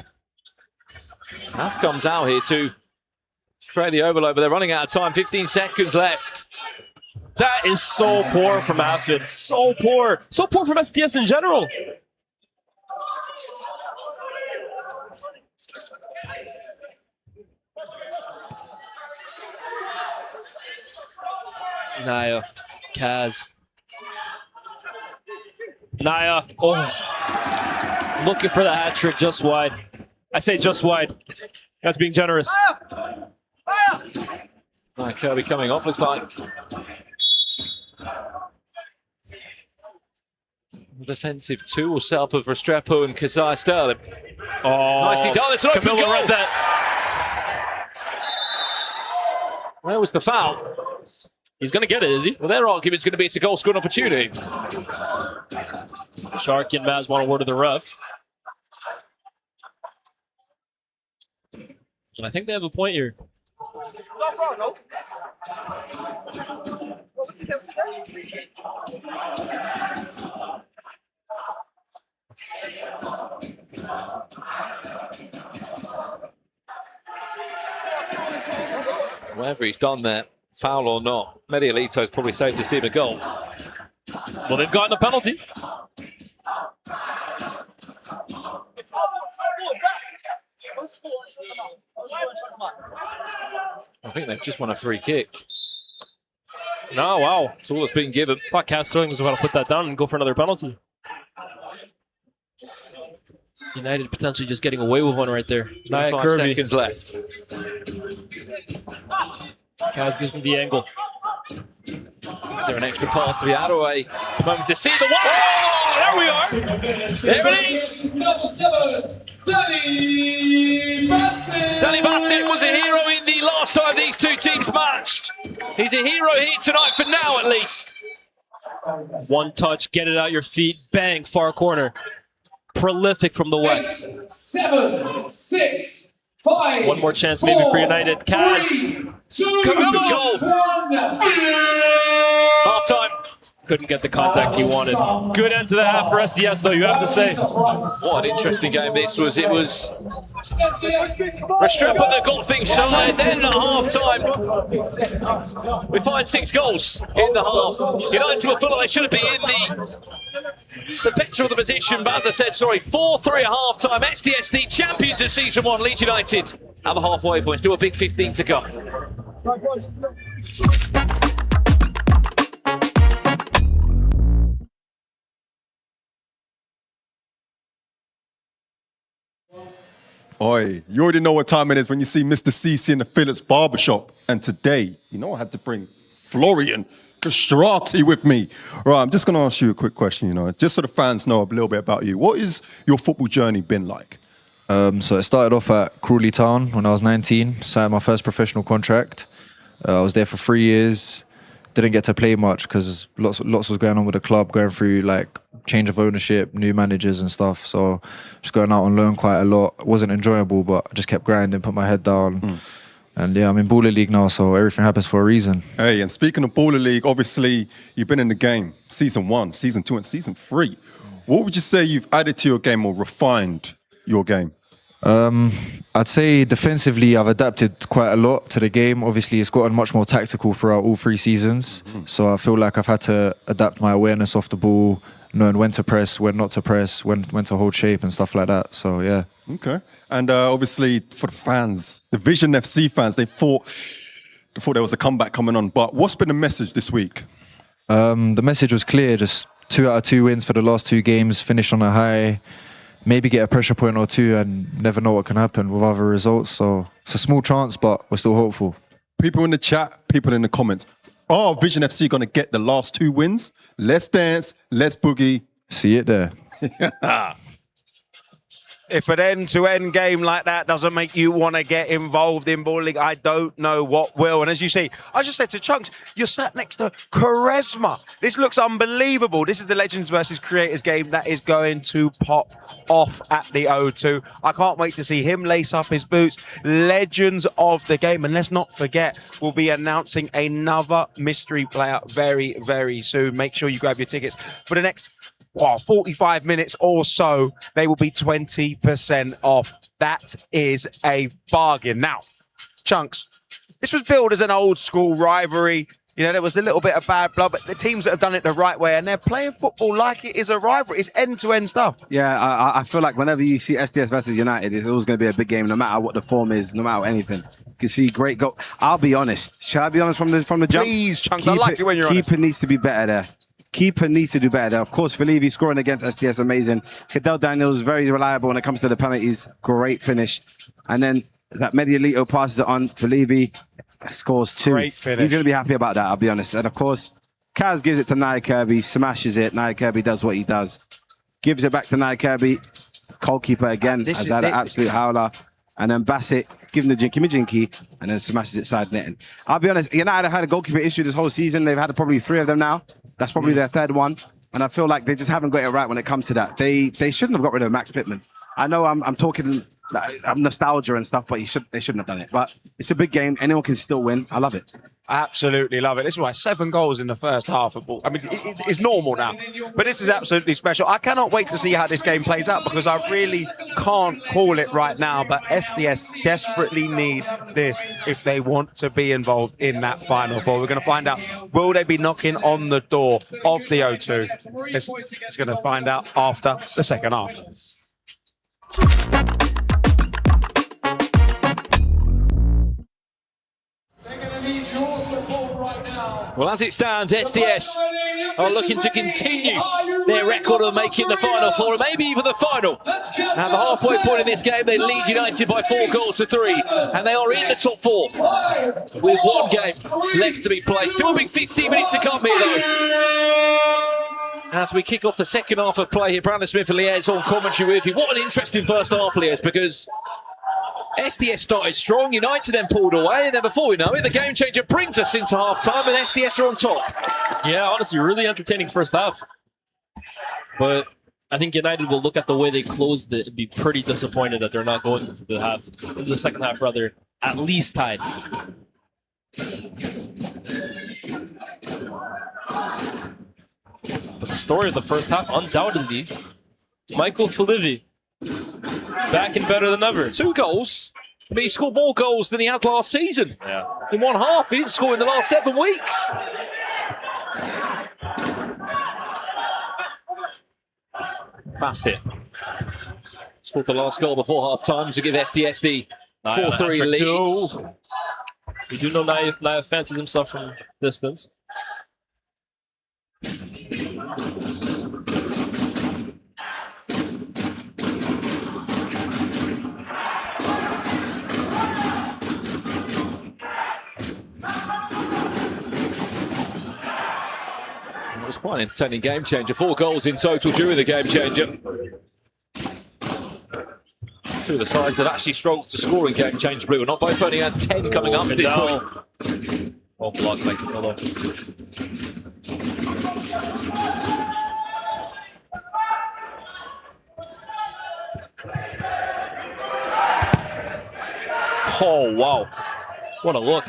Half comes out here to create the overload, but they're running out of time. 15 seconds left. That is so poor from Affid. So poor. So poor from SDS in general. Naya. Kaz. Naya. Oh. Looking for the hat trick just wide. I say just wide. That's being generous. Kirby coming off, looks like. Defensive tool setup of Restrepo and Kazai Sterling. Oh, nicely done. It's an open Camilo goal. read that. Where was the foul? He's going to get it, is he? Well, their argument's going to be it's a goal scoring opportunity. Sharky and Maz want a word of the ref. And I think they have a point here. Whatever he's done there, foul or not, Medialito's probably saved his team a goal. Well, they've gotten a penalty. I think they've just won a free kick. No, wow. That's all that's been given. I thought Cass Sterling was about to put that down and go for another penalty. United potentially just getting away with one right there. 25 seconds left. Kaz gives me the angle. Is there an extra pass to be out of the way? Moment to see the one. Oh, there we are. There it is. Number 7, Danny Bassett. Danny Bassett was a hero in the last time these two teams matched. He's a hero here tonight for now, at least. One touch, get it out your feet, bang, far corner. Prolific from the wet. 8, 7, 6, 5. One more chance maybe for United. Kaz. 2, Camilo. 1. Half time. Couldn't get the contact he wanted. Good end to the half for SDS, though, you have to say. What an interesting game this was. It was Restrepo that got things started. Then at half time, we find 6 goals in the half. United will feel like they should have been in the better of the position. But as I said, 4-3 at half time. SDS, the champions of Season 1, Leeds United, at the halfway point. Still a big 15 to go. Oi, you already know what time it is when you see Mr. CC in the Phillips barbershop. And today, I had to bring Florian Castrati with me. Right, I'm just going to ask you a quick question, just so the fans know a little bit about you. What is your football journey been like? So it started off at Crawley Town when I was 19, signed my first professional contract. I was there for 3 years. Didn't get to play much because lots was going on with the club, going through like change of ownership, new managers and stuff. So just going out on loan quite a lot. It wasn't enjoyable, but I just kept grinding, put my head down. And yeah, I'm in Baller League now, so everything happens for a reason. Hey, and speaking of Baller League, obviously you've been in the game, Season 1, Season 2 and Season 3. What would you say you've added to your game or refined your game? I'd say defensively I've adapted quite a lot to the game. Obviously it's gotten much more tactical throughout all 3 seasons. So I feel like I've had to adapt my awareness off the ball, knowing when to press, when not to press, when to hold shape and stuff like that. So yeah. Okay. And obviously for the fans, the Vision FC fans, they thought there was a comeback coming on. But what's been the message this week? The message was clear, just 2 out of 2 wins for the last 2 games, finish on a high. Maybe get a pressure point or 2 and never know what can happen with other results. So it's a small chance, but we're still hopeful. People in the chat, people in the comments. Are Vision FC going to get the last 2 wins? Let's dance, let's boogie. See it there. If an end-to-end game like that doesn't make you want to get involved in Ball League, I don't know what will. And as you see, I just said to Chunks, you're sat next to Charisma. This looks unbelievable. This is the Legends versus Creators game that is going to pop off at the O2. I can't wait to see him lace up his boots. Legends of the game. And let's not forget, we'll be announcing another mystery player very, very soon. Make sure you grab your tickets for the next 45 minutes or so. They will be 20% off. That is a bargain. Now, Chunks, this was billed as an old school rivalry. You know, there was a little bit of bad blood, but the teams that have done it the right way, and they're playing football like it is a rivalry. It's end-to-end stuff. Yeah, I feel like whenever you see SDS versus United, it's always going to be a big game, no matter what the form is, no matter anything. You can see great goal. I'll be honest. Shall I be honest from the jump? Please, Chunks. I like it when you're honest. Keeper needs to be better there. Keeper needs to do better there. Of course, Felivi scoring against SDS, amazing. Cadell Daniels, very reliable when it comes to the penalties. Great finish. And then that Medialito passes it on. Felivi scores 2. Great finish. He's going to be happy about that, I'll be honest. And of course, Kaz gives it to Nia Kirby, smashes it. Nia Kirby does what he does. Gives it back to Nia Kirby. Goalkeeper again has had an absolute howler. And then Bassett, give him the jinky, and then smashes it side netting. I'll be honest, United have had a goalkeeper issue this whole season. They've had probably 3 of them now. That's probably their 3rd one. And I feel like they just haven't got it right when it comes to that. They shouldn't have got rid of Max Pittman. I know I'm talking nostalgia and stuff, but they shouldn't have done it. But it's a big game. Anyone can still win. I love it. Absolutely love it. This is why 7 goals in the first half of ball. I mean, it's normal now, but this is absolutely special. I cannot wait to see how this game plays out because I really can't call it right now, but SDS desperately need this if they want to be involved in that final four. We're going to find out, will they be knocking on the door of the O2? It's going to find out after the second half. Well, as it stands, SDS are looking to continue their record of making the final four, and maybe even the final. At the halfway point of this game, they lead United by 4 goals to 3, and they are in the top 4 with 1 game left to be played. Still a big 15 minutes to come here, though. As we kick off the second half of play here, Brandon Smith and Liez on commentary with you. What an interesting first half, Liez, because SDS started strong, United then pulled away, and then before we know it, the game changer brings us into half-time, and SDS are on top. Yeah, honestly, really entertaining first half. But I think United will look at the way they closed it and be pretty disappointed that they're not going into the second half, rather, at least tied. But the story of the first half, undoubtedly, Michael Felivi, back and better than ever. 2 goals. I mean, he scored more goals than he had last season. Yeah. In 1 half, he didn't score in the last 7 weeks. Bassett scored the last goal before half-time to give SDS the 4-3 lead. We do know Nia fancies himself from distance. It was quite an entertaining game changer. 4 goals in total during the game changer. 2 of the sides that actually struggled to score in game changer blue. Not both only had 10 coming up to this point. Well blocked by Capello. Oh, wow. What a look.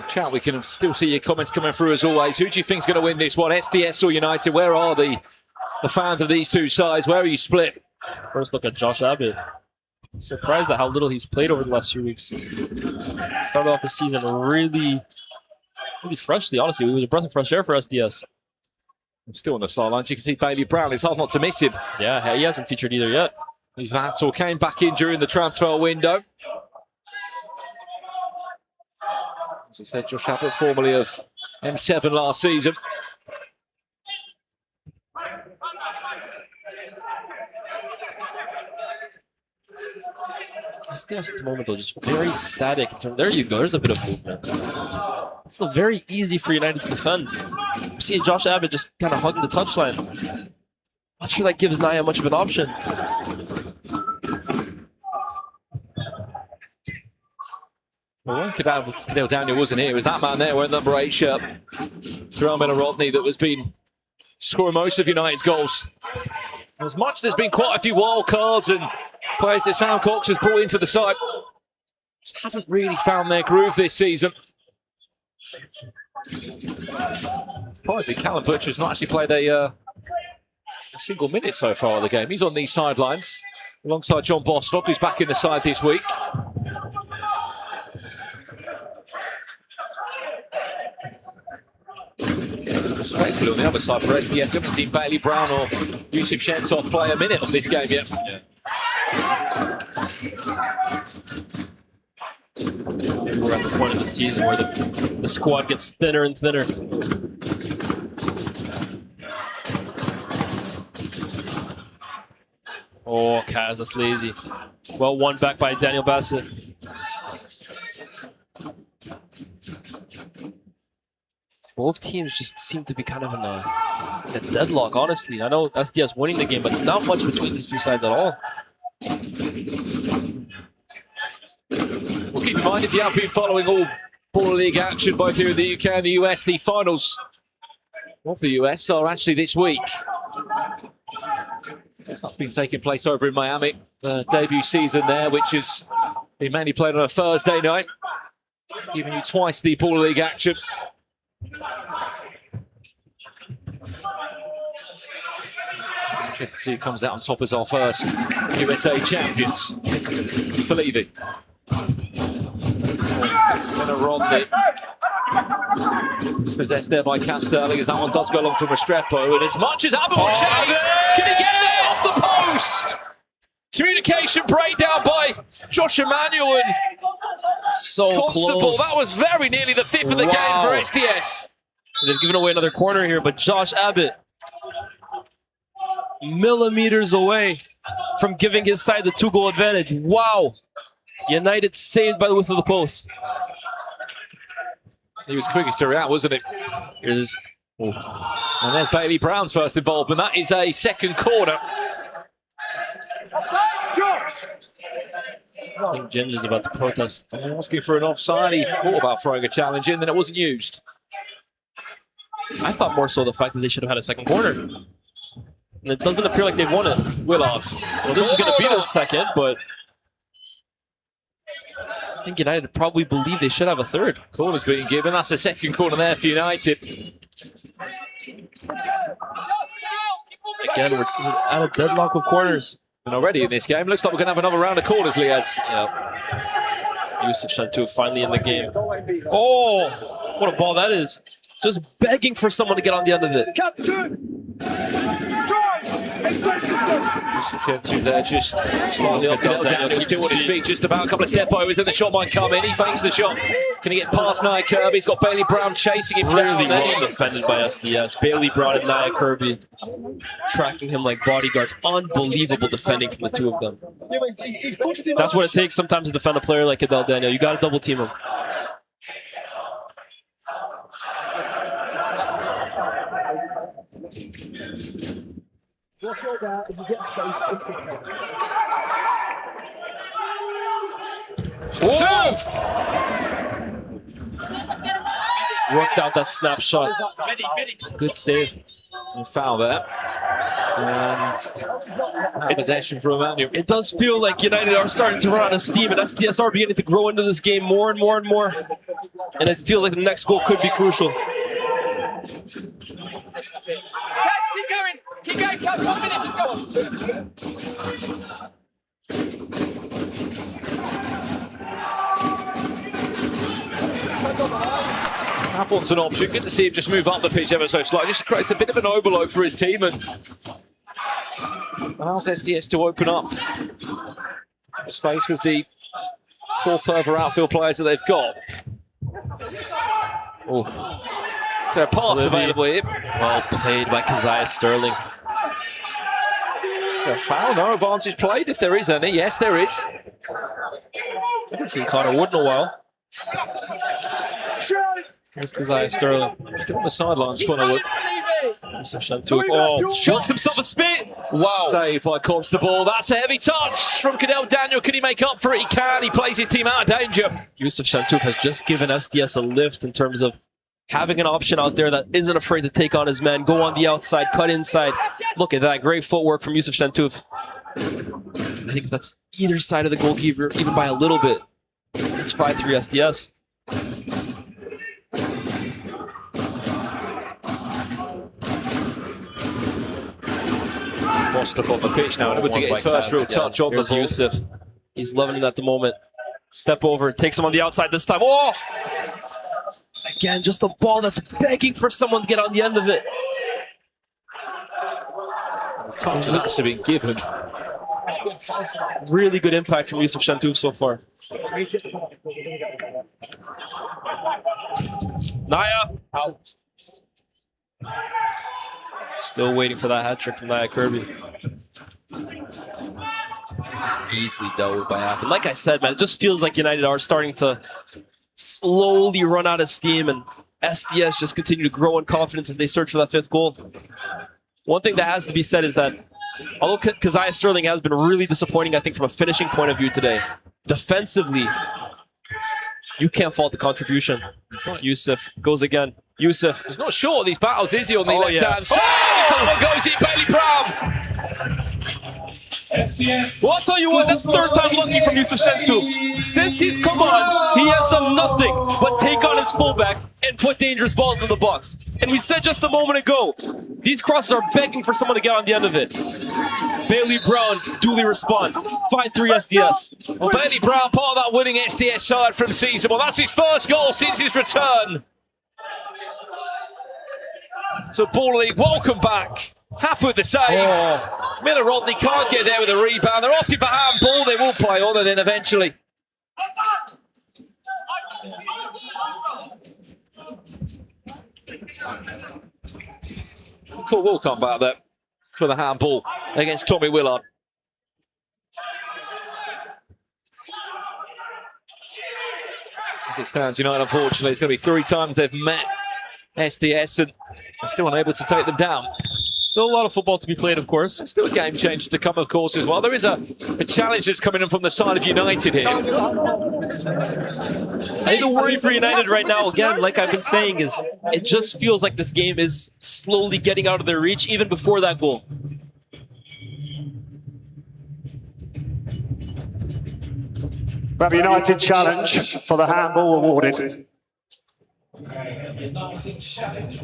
Chat, we can still see your comments coming through as always. Who do you think is going to win this one, SDS or United? Where are the fans of these 2 sides? Where are you split? First look at Josh Abbott. Surprised at how little he's played over the last few weeks. Started off the season really freshly, honestly. It was a breath of fresh air for SDS. Still on the sidelines. You can see Bailey Brown. It's hard not to miss him. Yeah, he hasn't featured either yet. He's that or came back in during the transfer window. As I said, Josh Abbott, formerly of M7 last season. SDS at the moment, though, just very static. There you go. There's a bit of movement. It's still very easy for United to defend. I'm seeing Josh Abbott just kind of hugging the touchline. Not sure that gives Naya much of an option. Well, when Cadell Daniel wasn't here, it was that man there wearing number 8 shirt, Tyrell Miller-Rodney, that was been scoring most of United's goals. As much as there's been quite a few wild cards and players that Sam Cox has brought into the side, just haven't really found their groove this season. Surprisingly, Callum Butcher's not actually played a single minute so far of the game. He's on these sidelines alongside John Bostock, who's back in the side this week. Respectfully on the other side for SDS, we haven't seen Bailey Brown or Yusuf Shentov play a minute of this game yet. Yeah. We're at the point of the season where the squad gets thinner and thinner. Oh, Kaz, that's lazy. Well, one back by Daniel Bassett. Both teams just seem to be kind of in a deadlock, honestly. I know SDS winning the game, but not much between these two sides at all. Well, keep in mind, if you have been following all Baller League action, both here in the UK and the US, the finals of the US are actually this week. That's been taking place over in Miami. The debut season there, which has been mainly played on a Thursday night, giving you twice the Baller League action. Interesting to see who comes out on top as our first USA champions for Levy. Rodney. Possessed there by Castelli as that one does go along from Restrepo. And as much as Abbott will chase, can he get it off the post? Communication breakdown by Josh Emmanuel and so Constable. close. That was very nearly the fifth of the game for SDS. They've given away another corner here, but Josh Abbott millimeters away from giving his side the 2-goal advantage. Wow. United saved by the width of the post. He was quickest to react, wasn't he? Here's, and there's Bailey Brown's first involvement. That is a second corner. I think Ginger's about to protest. Asking for an offside. He thought about throwing a challenge in, then it wasn't used. I thought more so the fact that they should have had a second corner. And it doesn't appear like they've won it. Willard. Well, this is going to be their second, but I think United probably believe they should have a third. Corner's being given. That's the second corner there for United. Again, we're at a deadlock with corners. And already in this game, looks like we're going to have another round of corners, Liaz. Yeah. Yusuf Shantu finally in the game. Oh, what a ball that is. Just begging for someone to get on the end of it. Yusuf Shantu there, just slightly off. Daniel still on his feet, just about a couple of step overs, then the shot might come in. He fakes the shot. Can he get past Nia Kirby? He's got Bailey Brown chasing him down. Really well defended by SDS. Bailey Brown and Nia Kirby tracking him like bodyguards. Unbelievable defending from the two of them. That's what it takes sometimes to defend a player like Cadell Daniel. You got to double team him. Worked out that snapshot. Good save. And foul there. And possession for Emmanuel. It does feel like United are starting to run out of steam, and SDS are beginning to grow into this game more and more and more. And it feels like the next goal could be crucial. Cats, keep going! Keep going, Cats, 1 minute, let's go! That one's an option. Good to see him just move up the pitch ever so slightly. Just creates a bit of an overload for his team and allows SDS to open up space with the 4 further outfield players that they've got. Oh. Is there a pass available here? Well played by Keziah Sterling. Is there a foul? No advantage played if there is any. Yes, there is. haven't seen Connor Wood in a while. Here's Keziah Sterling. Still on the sidelines, Connor Wood. Yusuf Shantouf. Oh, Shocks himself a spit. Wow. Saved by Constable. That's a heavy touch from Cadell Daniel. Can he make up for it? He can. He plays his team out of danger. Yusuf Shantouf has just given SDS a lift in terms of having an option out there that isn't afraid to take on his man, go on the outside, cut inside. Look at that. Great footwork from Yusuf Shantouf. I think if that's either side of the goalkeeper, even by a little bit, it's 5-3 SDS. Bostock on the pitch now, able to get his first real touch on the ball. Yusuf. He's loving it at the moment. Step over, takes him on the outside this time. Oh! Again, just a ball that's begging for someone to get on the end of it. The touch has actually been given. Really good impact from Yusuf Shantouf so far. Naya! Out. Still waiting for that hat trick from Naya Kirby. Easily dealt with by half. And like I said, man, it just feels like United are starting to slowly run out of steam, and SDS just continue to grow in confidence as they search for that 5th goal. One thing that has to be said is that although Keziah Sterling has been really disappointing, I think, from a finishing point of view today, defensively, you can't fault the contribution. Yusuf goes again. Yusuf. He's not short of these battles, is he, on the left-hand side? Oh! That one goes in, Bailey Brown. SDS. Well, I'll tell you what, that's third time lucky from Yusuf Shantouf. Since he's come on, he has done nothing but take on his fullback and put dangerous balls in the box. And we said just a moment ago, these crosses are begging for someone to get on the end of it. Bailey Brown duly responds. 5-3 SDS. Well, Bailey Brown, part of that winning SDS side from season. Well, that's his first goal since his return. So Bawley, welcome back. Half with the save. Oh. Miller Rodney can't get there with a rebound. They're asking for handball. They will play on it in eventually. Cool, will come back there for the handball against Tommy Willard. As it stands, United, unfortunately, it's going to be 3 times they've met SDS and they're still unable to take them down. Still a lot of football to be played, of course. Still a game changer to come, of course, as well. There is a challenge that's coming in from the side of United here. I think the worry for United right now, again, like I've been saying, is it just feels like this game is slowly getting out of their reach, even before that goal. We have a United challenge for the handball awarded. Okay, United challenge.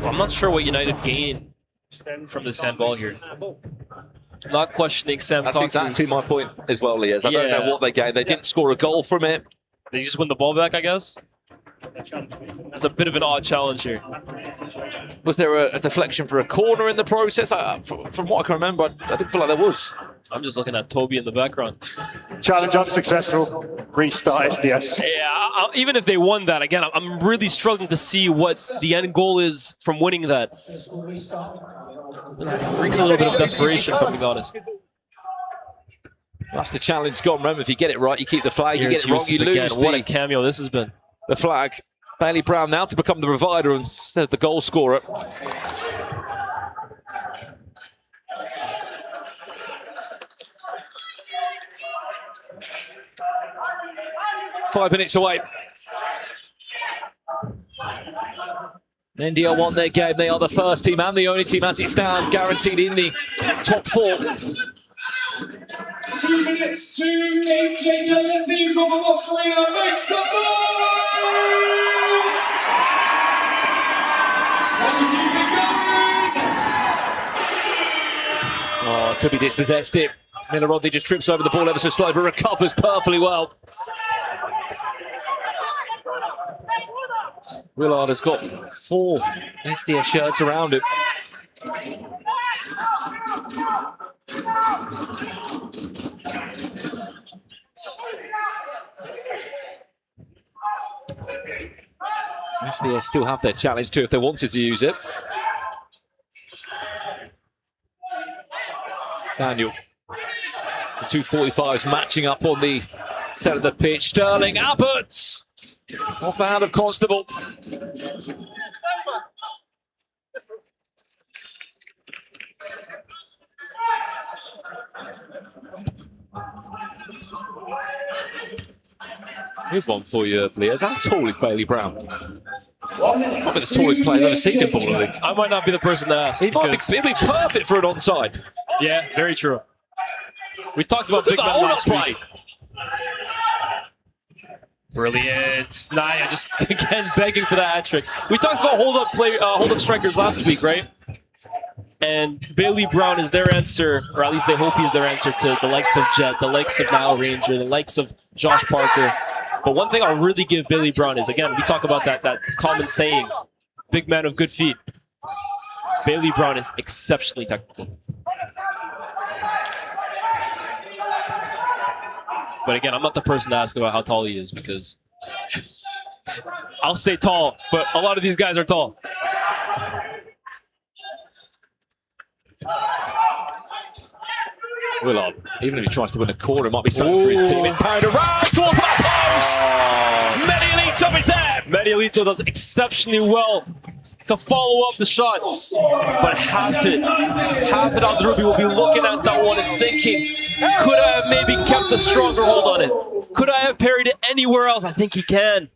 Well, I'm not sure what United gain from this handball here. I'm not questioning Sam That's Cox's... exactly my point as well, Lee. I don't know what they gained. They didn't score a goal from it. They just win the ball back, I guess? That's a bit of an odd challenge here. Was there a deflection for a corner in the process? From what I can remember, I didn't feel like there was. I'm just looking at Toby in the background. Challenge unsuccessful. Restart SDS. Yeah, even if they won that, again, I'm really struggling to see what the end goal is from winning that. Brings a little bit of desperation, if I'm being honest. That's the challenge gone. Remember, if you get it right, you keep the flag. You get it wrong, you lose. What a cameo this has been. The flag. Bailey Brown now to become the provider instead of the goal scorer. 5 minutes away. India won their game. They are the first team and the only team as it stands, guaranteed in the top 4. 2 minutes to game changer. Let's see if Goldbridge Arena makes some noise! Can you keep it going? Oh, it could be dispossessed it. Miller Rodney just trips over the ball ever so slow, but recovers perfectly well. Willard has got 4 SDS shirts around him. SDS still have their challenge too if they wanted to use it. Daniel The 245s matching up on the centre of the pitch. Sterling Abbott off the hand of Constable. Here's one for you, Leas. How tall is Bailey Brown? Probably the tallest player I've ever seen in Baller League. I might not be the person to ask. He'd be perfect for an onside. Yeah, very true. We talked about Look big at that men hold-up last play. week. Brilliant. Naya just again begging for that hat trick. We talked about hold-up strikers last week, right? And Bailey Brown is their answer, or at least they hope he's their answer to the likes of Jet, the likes of Nile Ranger, the likes of Josh Parker. But one thing I'll really give Bailey Brown is, again, we talk about that common saying, big man of good feet. Bailey Brown is exceptionally technical. But again, I'm not the person to ask about how tall he is, because I'll say tall, but a lot of these guys are tall. Willard, even if he tries to win a corner, it might be something for his team. It's parried around towards that post. Medialito is there. Medialito does exceptionally well to follow up the shot. But Hafid Al-Drubi will be looking at that one and thinking, could I have maybe kept a stronger hold on it? Could I have parried it anywhere else? I think he can.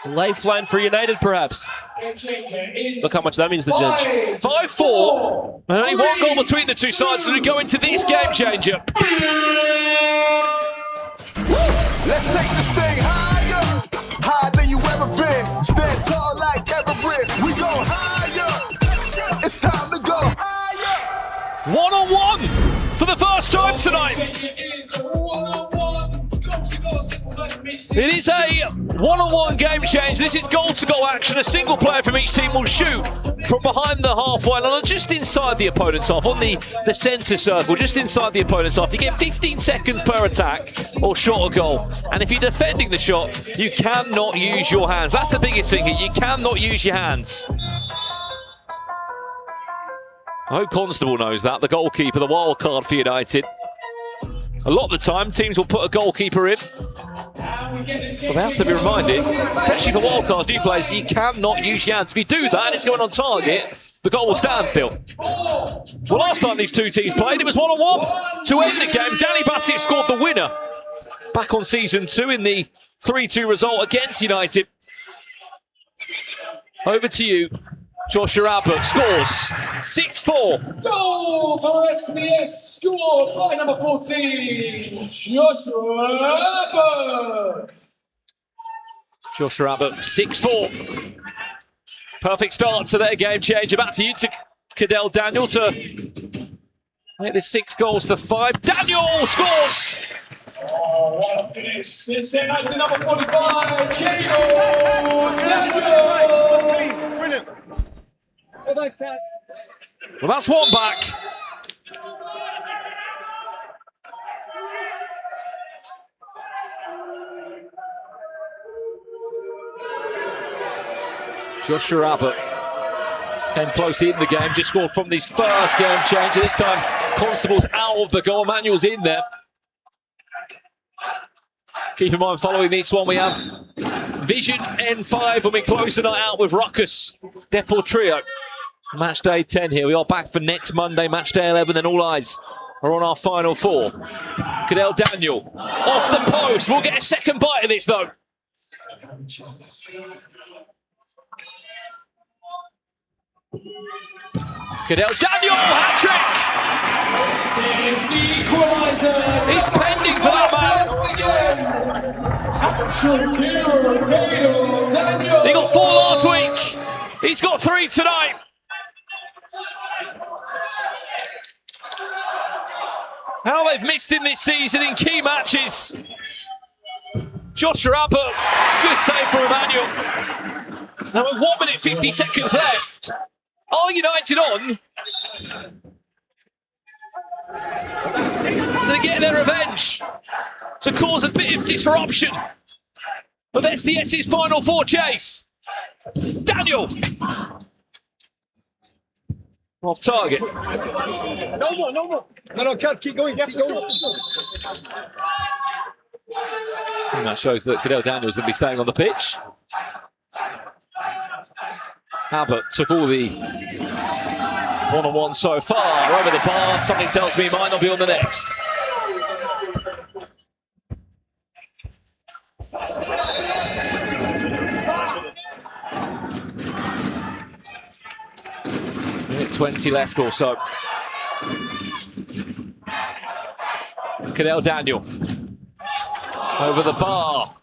Lifeline for United, perhaps. Look how much that means to the judge. 5-4. And only one goal between the two sides as we go into this game changer. Let's take this thing higher, higher than you ever been. Stand tall like Everest. We go higher. It's time to go higher. 1-on-1 for the first time tonight. It is a one-on-one game change. This is goal-to-goal action. A single player from each team will shoot from behind the halfway line, just inside the opponent's half, on the centre circle, just inside the opponent's half. You get 15 seconds per attack or shot a goal. And if you're defending the shot, you cannot use your hands. That's the biggest thing here. You cannot use your hands. I hope Constable knows that, the goalkeeper, the wild card for United. A lot of the time, teams will put a goalkeeper in. But they have to be reminded, especially for wildcards, new players, you cannot use your hands. If you do that and it's going on target, the goal will stand still. Well, last time these two teams played, it was 1-on-1. To end the game, Danny Bassett scored the winner. Back on season 2 in the 3-2 result against United. Over to you. Joshua Abbott scores 6-4. Goal for SDS, scored by number 14, Joshua Abbott. Joshua Abbott, 6-4. Perfect start to their game changer. Back to you, to Cadell Daniel to make this 6 goals to 5. Daniel scores! Oh, what a finish. It's number 45, Kato Daniel. Brilliant. Well, that's one back. Joshua Abbott came close in the game, just scored from this first game changer. This time, Constable's out of the goal. Manuel's in there. Keep in mind, following this one, we have Vision N5 when we close the night out with Ruckus, Depot Trio. Match day 10 here. We are back for next Monday, match day 11, then all eyes are on our final 4. Cadell Daniel off the post. We'll get a second bite of this, though. Cadell Daniel, hat-trick! He's pending for that man. He got 4 last week. He's got 3 tonight. How they've missed him this season in key matches. Joshua Abbott, good save for Emmanuel. Now with 1 minute 50 seconds left. Are United on to get their revenge, to cause a bit of disruption of SDS's Final 4 chase? Daniel! Off target. No more. No, Kaz, keep going. Keep going. And that shows that Cadell Daniels is going to be staying on the pitch. Abbott took all the one-on-one so far over the bar. Something tells me he might not be on the next. Minute 20 left or so. Cadell Daniel over the bar.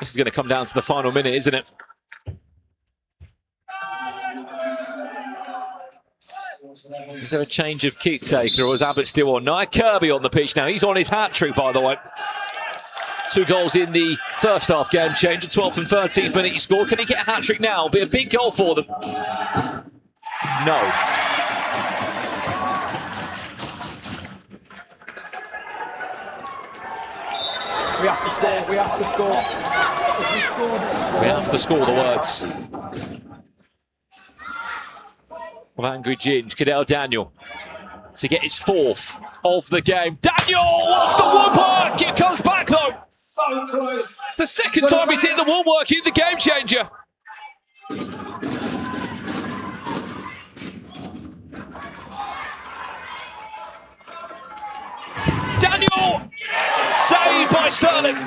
This is going to come down to the final minute, isn't it? Is there a change of kick taker, or is Abbott still on? No, Kirby on the pitch now. He's on his hat-trick, by the way. 2 goals in the first half game changer. 12th and 13th minute he scored. Can he get a hat-trick now? Be a big goal for them. No. We have to score. We have to score. We have to score, the words of Angry Ginge. Cadell Daniel to get his 4th of the game. Daniel off the woodwork. It comes back though. So close. It's the second time he's hit the woodwork in the game changer. Daniel saved by Sterling.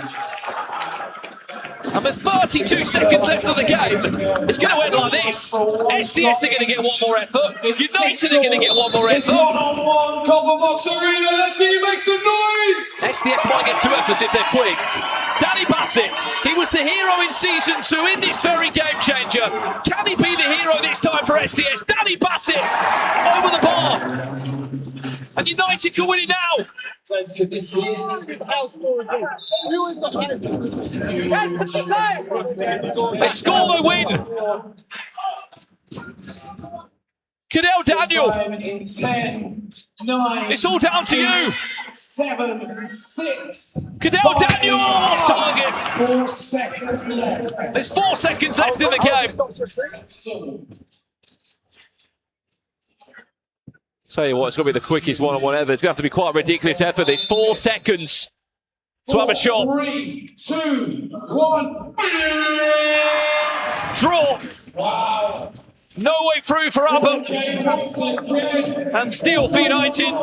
And with 32 seconds left of the game, it's going to end like this. SDS are going to get one more effort. United are going to get one more effort. One-on-one, Copper Box Arena. Let's see you make some noise. SDS might get 2 efforts if they're quick. Danny Bassett, he was the hero in Season 2 in this very game changer. Can he be the hero this time for SDS? Danny Bassett over the bar. And United can win it now. Let's get this here. They score, they win. Cadell Daniel. In 10, 9, it's all down to you. 7, 6. Cadell Daniel off target. 4 seconds left. There's 4 seconds left in the game. Tell you what, it's going to be the quickest one-on-one ever. It's going to have to be quite a ridiculous effort. There's 4 seconds to have a shot. 3, 2, 1. Draw. Wow. No way through for Abbott. And still for United.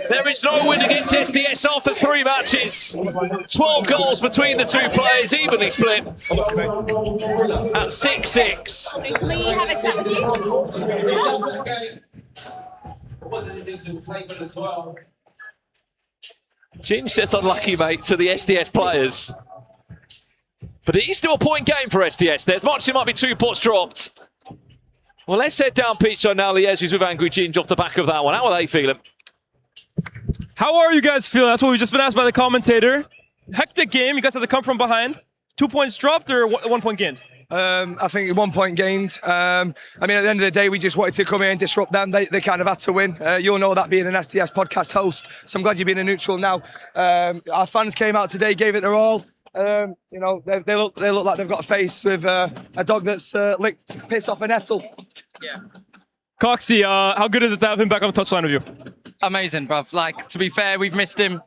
There is no win against SDS after 3 matches. 12 goals between the 2 players, evenly split. At 6-6. Ginge says unlucky, mate, to the SDS players. But it is still a point game for SDS. There's much it might be 2 pots dropped. Well, let's head down pitch on now. Liège who's with Angry Ginge off the back of that one. How are they feeling? How are you guys feeling? That's what we've just been asked by the commentator. Hectic game. You guys have to come from behind. 2 points dropped or 1 point gained? I think 1 point gained. I mean, at the end of the day, we just wanted to come in and disrupt them. They kind of had to win. You'll know that being an SDS podcast host. So I'm glad you're being a neutral now. Our fans came out today, gave it their all. You know, they look like they've got a face with a dog that's licked piss off a nettle. Yeah. Coxie, how good is it to have him back on the touchline with you? Amazing, bruv. Like, to be fair, we've missed him.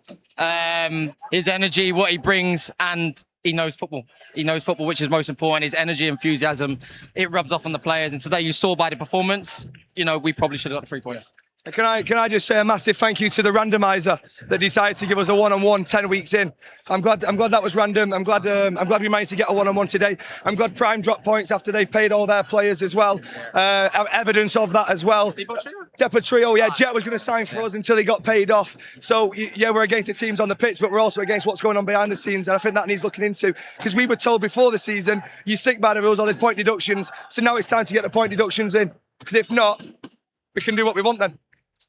His energy, what he brings, and he knows football. He knows football, which is most important. His energy, enthusiasm, it rubs off on the players. And today you saw by the performance, you know, we probably should have got the 3 points. Can I just say a massive thank you to the randomizer that decided to give us a one-on-one 10 weeks in. I'm glad that was random. I'm glad we managed to get a one-on-one today. I'm glad Prime dropped points after they've paid all their players as well. Evidence of that as well. Depotrio, yeah, Jet was going to sign for us until he got paid off. So yeah, we're against the teams on the pitch, but we're also against what's going on behind the scenes, and I think that needs looking into, because we were told before the season you stick by the rules on these point deductions. So now it's time to get the point deductions in, because if not, we can do what we want then.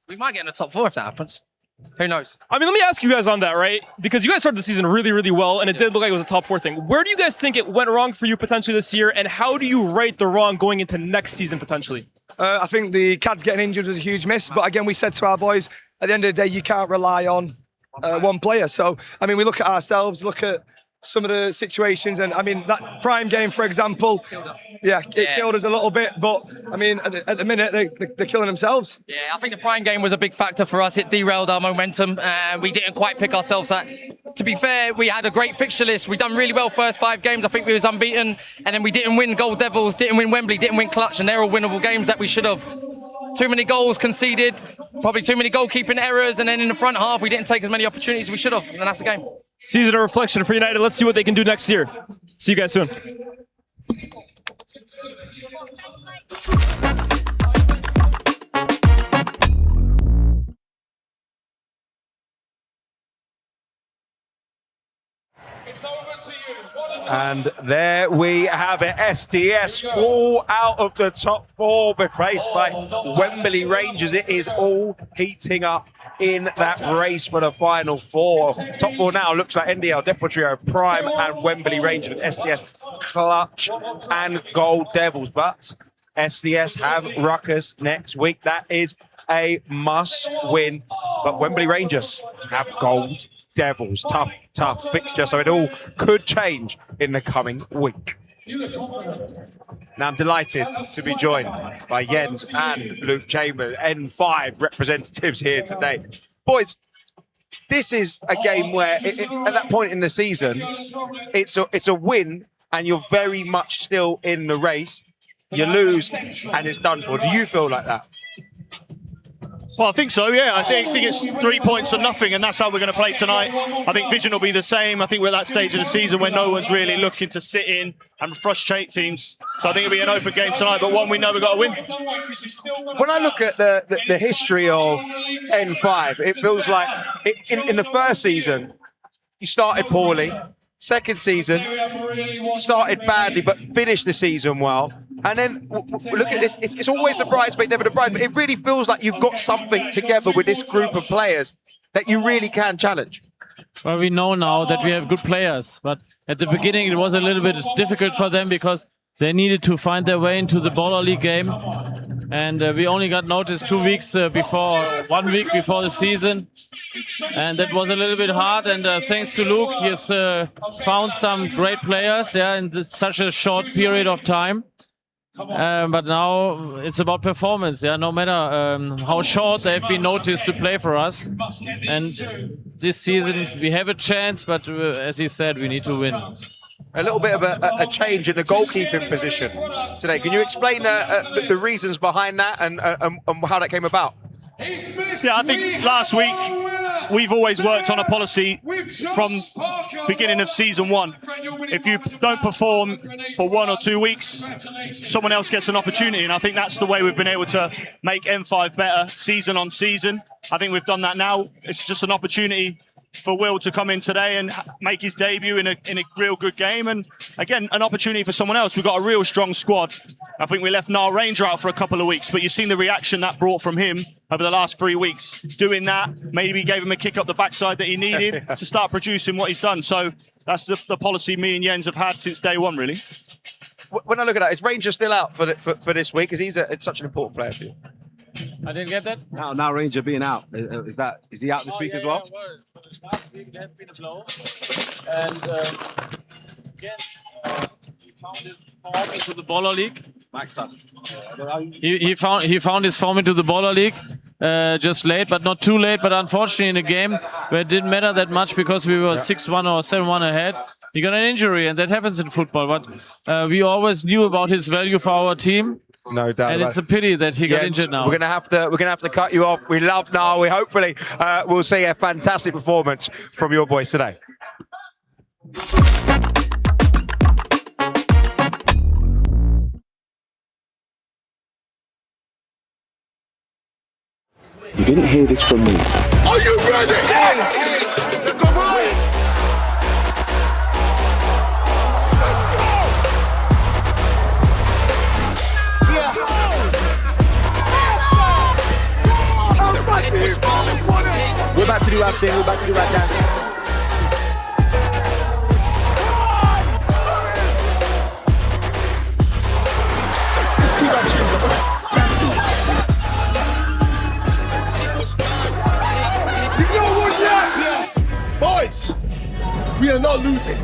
We might get in the top 4 if that happens. Who knows? I mean, let me ask you guys on that, right? Because you guys started the season really, really well, and it did look like it was a top 4 thing. Where do you guys think it went wrong for you potentially this year, and how do you right the wrong going into next season potentially? I think the Cads getting injured was a huge miss, but again, we said to our boys, at the end of the day, you can't rely on one player. So, I mean, we look at ourselves, look at some of the situations. And I mean, that Prime game, for example, it killed us a little bit. But I mean, at the minute, they're killing themselves. Yeah, I think the Prime game was a big factor for us. It derailed our momentum. We didn't quite pick ourselves up. To be fair, we had a great fixture list. We done really well first 5 games. I think we was unbeaten. And then we didn't win Gold Devils, didn't win Wembley, didn't win Clutch. And they're all winnable games that we should have. Too many goals conceded, probably too many goalkeeping errors. And then in the front half, we didn't take as many opportunities as we should have. And that's the game. Season of reflection for United. Let's see what they can do next year. See you guys soon. And there we have it. SDS all out of the top 4, replaced by Wembley Rangers. It is all heating up in that race for the final 4. Top 4 now looks like NDL, Deportivo, Prime, and Wembley Rangers. SDS, Clutch, and Gold Devils. But SDS have Ruckus next week. That is a must win. But Wembley Rangers have Gold Devils. Tough fixture. So it all could change in the coming week. Now I'm delighted to be joined by Jens and Luke Chambers, N5 representatives here today. Boys, this is a game where at that point in the season, it's a win and you're very much still in the race. You lose and it's done for. Do you feel like that? Well, I think so, yeah. I think it's 3 points or nothing, and that's how we're going to play tonight. I think vision will be the same. I think we're at that stage of the season where no one's really looking to sit in and frustrate teams. So I think it'll be an open game tonight, but one we know we've got to win. When I look at the history of N5, it feels like in the first season, you started poorly. Second season, started badly, but finished the season well. And then look at this, it's always the bridesmaid, never the bride, but it really feels like you've got something together with this group of players that you really can challenge. Well, we know now that we have good players, but at the beginning it was a little bit difficult for them because they needed to find their way into the Baller League game. And we only got notice 2 weeks before, 1 week before the season. And that was a little bit hard. And thanks to Luke, he has found some great players in such a short period of time. But now it's about performance. No matter how short they've been noticed to play for us. And this season we have a chance, but as he said, we need to win. A little bit of a change in the goalkeeping position today. Can you explain the reasons behind that and how that came about? Yeah, I think last week we've always worked on a policy from beginning of season 1. If you don't perform for 1 or 2 weeks, someone else gets an opportunity, and I think that's the way we've been able to make N5 better season on season. I think we've done that now. It's just an opportunity for Will to come in today and make his debut in a real good game, and again an opportunity for someone else. We've got a real strong squad. I think we left Niall Ranger out for a couple of weeks, but you've seen the reaction that brought from him over the last 3 weeks. Doing that, maybe gave him a kick up the backside that he needed to start producing what he's done. So that's the policy me and Jens have had since day 1, really. When I look at that, is Ranger still out for this week? Because he's such an important player for you. I didn't get that. Now Ranger being out, is he out this week as well? Last week there has been a blow, and again he found his form into the Baller League. He found his form into the Baller League just late, but not too late. But unfortunately, in a game where it didn't matter that much because we were 6-1 or 7-1 ahead, he got an injury, and that happens in football. But we always knew about his value for our team. No doubt. And it's a pity that he got injured now. We're gonna have to cut you off. We love Niall. We hopefully will see a fantastic performance from your boys today. You didn't hear this from me. Are you ready? Yes! Come on! We're about to do our thing. We're about to do our dance. Just keep our tunes up. You know what, yeah? Boys, we are not losing.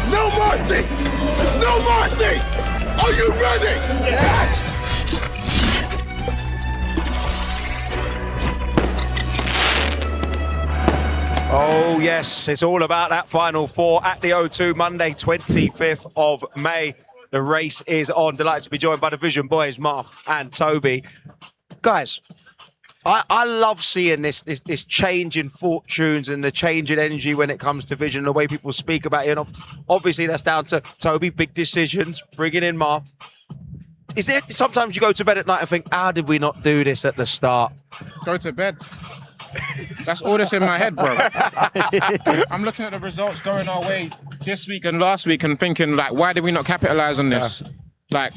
No mercy! No mercy! Are you ready? Yes! Oh, yes, it's all about that Final Four at the O2, Monday, 25th of May. The race is on. Delighted to be joined by the Vision boys, Mark and Toby. Guys, I love seeing this change in fortunes and the change in energy when it comes to Vision, the way people speak about it. And obviously, that's down to Toby, big decisions, bringing in Mark. Is there sometimes you go to bed at night and think, how did we not do this at the start? Go to bed. That's all that's in my head, bro. I'm looking at the results going our way this week and last week and thinking, like, why did we not capitalize on this? Like,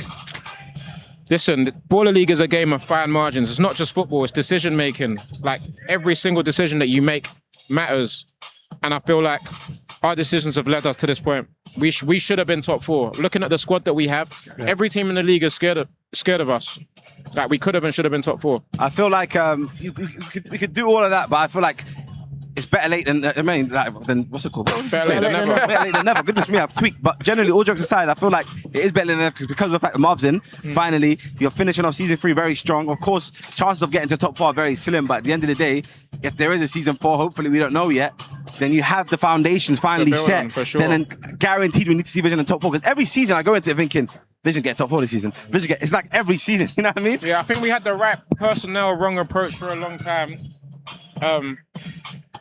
listen, the Baller League is a game of fine margins. It's not just football, it's decision making. Like, every single decision that you make matters. And I feel like our decisions have led us to this point. We should have been top 4. Looking at the squad that we have, every team in the league is scared of us. Like, we could have and should have been top 4. I feel like we could do all of that, but I feel like it's better late than what's it called? Better late than never. Better late than never. Goodness me, I've tweaked. But generally, all jokes aside, I feel like it is better than never because of the fact that Marv's in. Finally, you're finishing off season 3 very strong. Of course, chances of getting to top 4 are very slim, but at the end of the day, if there is a season 4, hopefully we don't know yet, then you have the foundations finally set. For sure. Then guaranteed we need to see Vision in top 4. Because every season I go into it thinking, Vision get top 4 this season. It's like every season, you know what I mean? Yeah, I think we had the right personnel, wrong approach for a long time.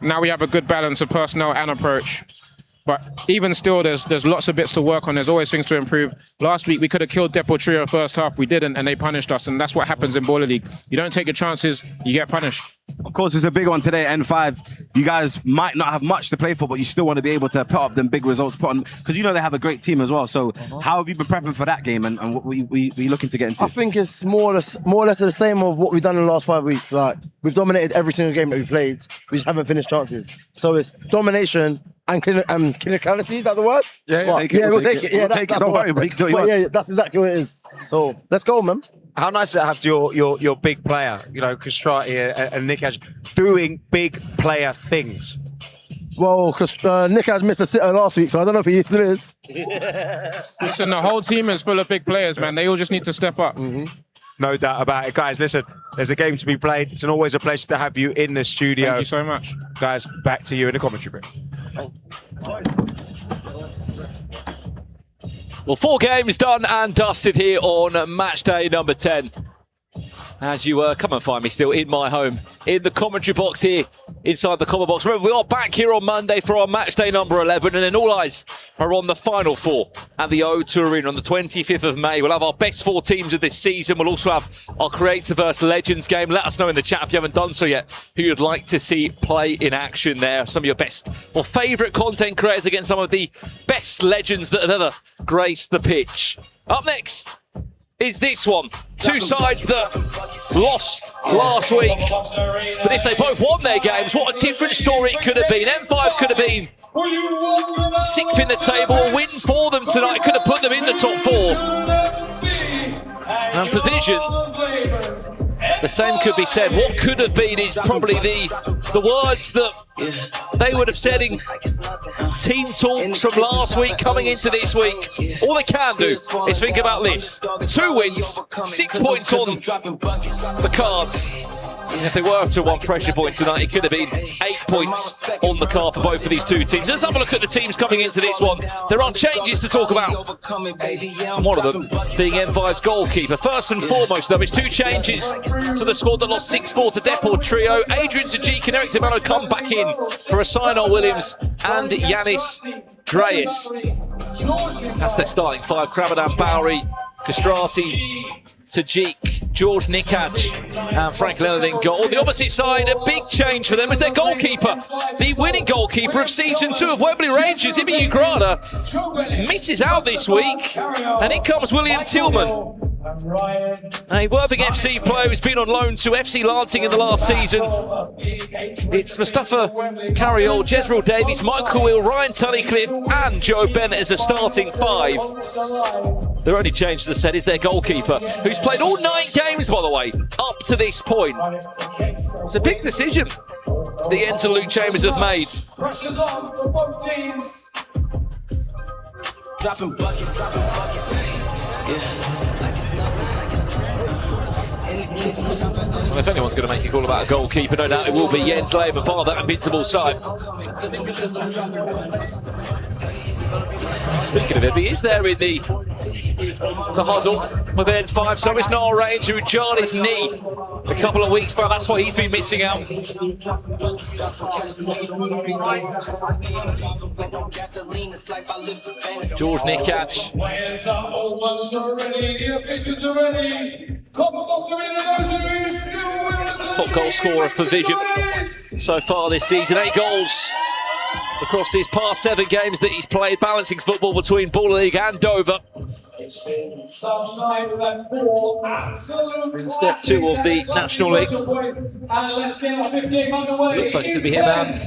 Now we have a good balance of personnel and approach. But even still, there's lots of bits to work on. There's always things to improve. Last week, we could have killed Depot Trio first half. We didn't, and they punished us. And that's what happens in Baller League. You don't take your chances, you get punished. Of course, it's a big one today, N5. You guys might not have much to play for, but you still want to be able to put up them big results, because you know they have a great team as well. So how have you been prepping for that game, and what were you looking to get into? I think it's more or less the same of what we've done in the last 5 weeks. Like, we've dominated every single game that we played. We just haven't finished chances. So it's domination and clinicality. Is that the word? Yeah, we'll take it. Yeah, that's the word. Yeah, that's exactly what it is. So let's go, man. How nice to have your big player, Castrati and Nick doing big player things. Well, because Nick has missed a sitter last week, so I don't know if he still is. Listen, the whole team is full of big players, man. They all just need to step up. No doubt about it. Guys, listen, there's a game to be played. It's always a pleasure to have you in the studio. Thank you so much. Guys, back to you in the commentary booth. Well, 4 games done and dusted here on match day number 10. As you come and find me still in my home, in the commentary box here, inside the comment box. Remember, we are back here on Monday for our match day number 11, and then all eyes are on the Final Four at the O2 Arena on the 25th of May. We'll have our best 4 teams of this season. We'll also have our Creator vs Legends game. Let us know in the chat if you haven't done so yet who you'd like to see play in action there. Some of your best or favourite content creators against some of the best legends that have ever graced the pitch. Up next is this one. 2 sides that lost last week. But if they both won their games, what a different story it could have been. M5 could have been 6th in the table. A win for them tonight could have put them in the top 4. And for Vision, the same could be said. What could have been is probably the words that they would have said in team talks from last week coming into this week. All they can do is think about this. 2 wins, 6 points on the cards. If they were to 1 pressure point tonight, it could have been 8 points on the card for both of these 2 teams. Let's have a look at the teams coming into this one. There are changes to talk about, and one of them being M5's goalkeeper. First and foremost, though, is 2 changes to the squad that lost 6-4 to Depot Trio. Adrian Tajik and Eric Demano come back in for Asino Williams and Yanis Dreis. That's their starting 5. Kramadan Bowery, Castrati, Tajik, George Nikaj and Frank Leonard in goal. On the opposite side, a big change for them as their goalkeeper, the winning goalkeeper of Season 2 of Wembley Rangers, Ibi Ugrada, misses out this week, and in comes William Tillman. A Worthing FC player who's been on loan to FC Lancing in the last season. It's Mustafa Carriol, Jezreel Davies, Michael Will, Ryan Tunnicliffe and Joe Bennett as a starting 5. Their only change, as I said, is their goalkeeper, who's played all 9 games, by the way, up to this point. It's a big decision the Enter Luke Chambers have made. Pressure's on for both teams. Dropping buckets. Yeah, like it's Well, if anyone's going to make a call about a goalkeeper, no doubt it will be Jens Lehmann, part of that invincible side. Speaking of it, he is there in the huddle with N5, so it's Noel Range who jarred his knee a couple of weeks back. That's what he's been missing out. George Nikach. Players are almost ready. The officials are ready. Copperbox are in the nurseries. Still winners. Top goal scorer for Vision so far this season. 8 goals across these past 7 games that he's played, balancing football between Baller League and Dover. In step 2 of the National League. Looks like it's going to be him and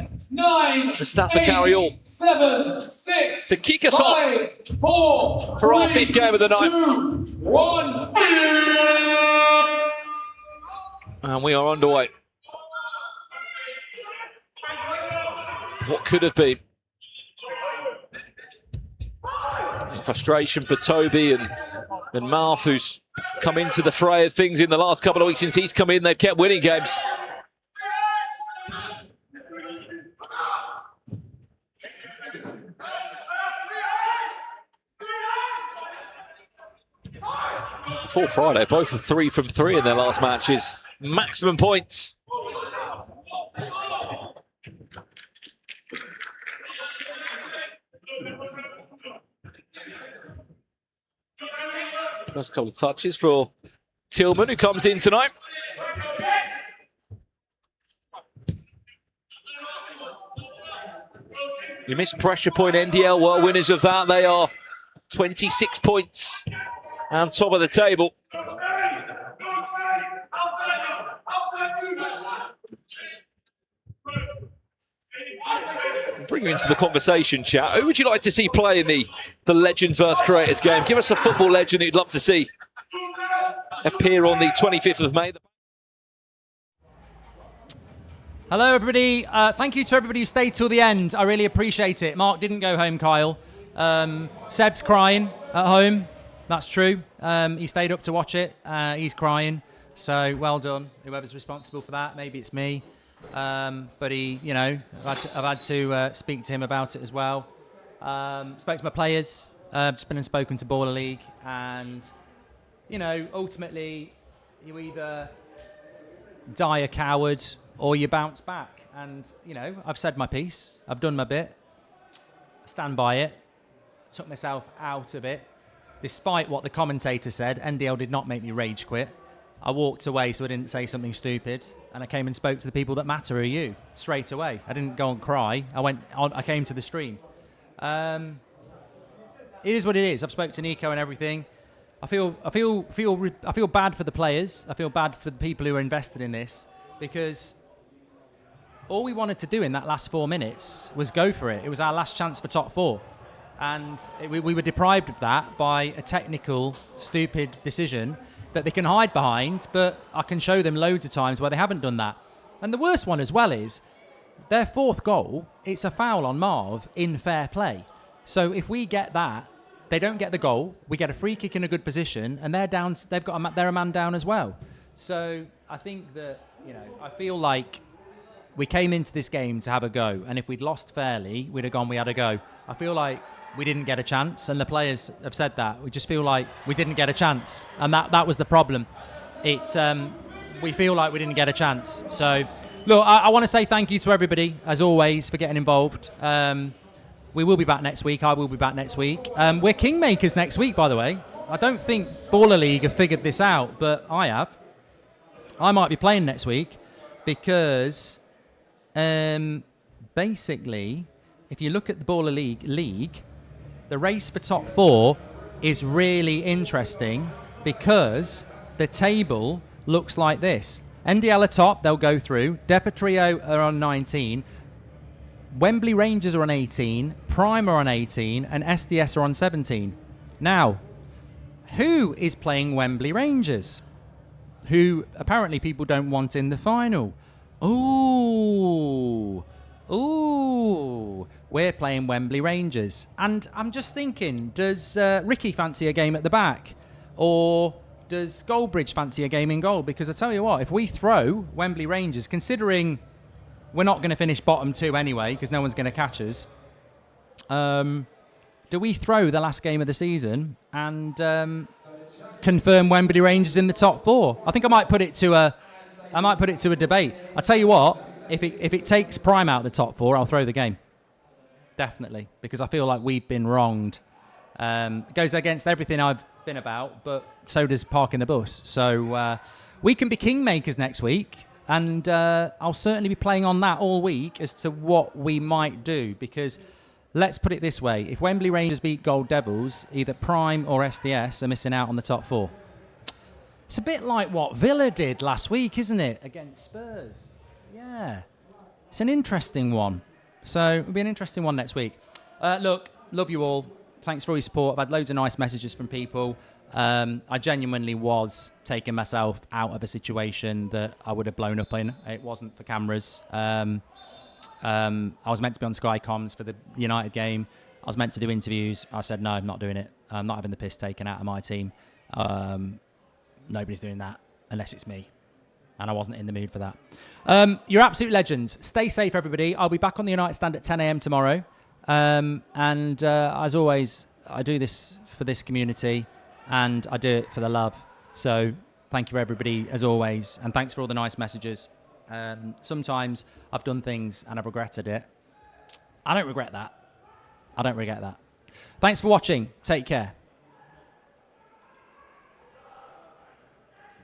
the Stafford carry all 7, 6, to kick us off 4, for our 5th game of the night. 2, 1. And we are underway. What could have been. Frustration for Toby and Marth, who's come into the fray of things in the last couple of weeks since he's come in. They've kept winning games. Before Friday, both of 3 from 3 in their last matches. Maximum points. First couple of touches for Tillman, who comes in tonight. You missed pressure point. NDL were winners of that. They are 26 points and top of the table. Bring you into the conversation, chat. Who would you like to see play in the Legends vs Creators game? Give us a football legend that you'd love to see appear on the 25th of May. Hello, everybody. Thank you to everybody who stayed till the end. I really appreciate it. Mark didn't go home, Kyle. Seb's crying at home. That's true. He stayed up to watch it. He's crying. So well done, whoever's responsible for that. Maybe it's me. But he, you know, I've had to speak to him about it as well. Spoke to my players, just been and spoken to Baller League, and, you know, ultimately, you either die a coward or you bounce back. And, you know, I've said my piece, I've done my bit, stand by it, took myself out of it. Despite what the commentator said, NDL did not make me rage quit. I walked away so I didn't say something stupid, and I came and spoke to the people that matter, are you, straight away. I didn't go and cry. I came to the stream. It is what it is. I've spoke to NIKO and everything. I feel bad for the players. I feel bad for the people who are invested in this, because all we wanted to do in that last 4 minutes was go for it. It was our last chance for top 4. And we were deprived of that by a technical, stupid decision that they can hide behind, but I can show them loads of times where they haven't done that. And the worst one as well is their 4th goal, it's a foul on Marv in fair play. So if we get that, they don't get the goal, we get a free kick in a good position, and they're down. They're a man down as well. So I think that, you know, I feel like we came into this game to have a go, and if we'd lost fairly, we'd have gone, we had a go. I feel like we didn't get a chance, and the players have said that. We just feel like we didn't get a chance, and that was the problem. We feel like we didn't get a chance. So, look, I want to say thank you to everybody, as always, for getting involved. We will be back next week. I will be back next week. We're Kingmakers next week, by the way. I don't think Baller League have figured this out, but I have. I might be playing next week because, basically, if you look at the Baller League, the race for top 4 is really interesting because the table looks like this. NDL are top, they'll go through. Depot Trio are on 19. Wembley Rangers are on 18. Prime are on 18. And SDS are on 17. Now, who is playing Wembley Rangers? Who apparently people don't want in the final. Ooh. we're playing Wembley Rangers. And I'm just thinking, does Ricky fancy a game at the back? Or does Goldbridge fancy a game in goal? Because I tell you what, if we throw Wembley Rangers, considering we're not going to finish bottom 2 anyway, because no one's going to catch us, do we throw the last game of the season and confirm Wembley Rangers in the top 4? I think I might put it to a debate. I tell you what, if it takes Prime out of the top 4, I'll throw the game. Definitely, because I feel like we've been wronged. It goes against everything I've been about, but so does parking the bus. So we can be kingmakers next week, and I'll certainly be playing on that all week as to what we might do, because let's put it this way, if Wembley Rangers beat Gold Devils, either Prime or SDS are missing out on the top 4. It's a bit like what Villa did last week, isn't it, against Spurs? Yeah, it's an interesting one. So it'll be an interesting one next week. Look, love you all. Thanks for all your support. I've had loads of nice messages from people. I genuinely was taking myself out of a situation that I would have blown up in. It wasn't for cameras. I was meant to be on Sky Comms for the United game. I was meant to do interviews. I said, no, I'm not doing it. I'm not having the piss taken out of my team. Nobody's doing that unless it's me. And I wasn't in the mood for that. You're absolute legends. Stay safe, everybody. I'll be back on the United Stand at 10 a.m. tomorrow. And as always, I do this for this community, and I do it for the love. So thank you, everybody, as always. And thanks for all the nice messages. Sometimes I've done things and I've regretted it. I don't regret that. I don't regret that. Thanks for watching. Take care.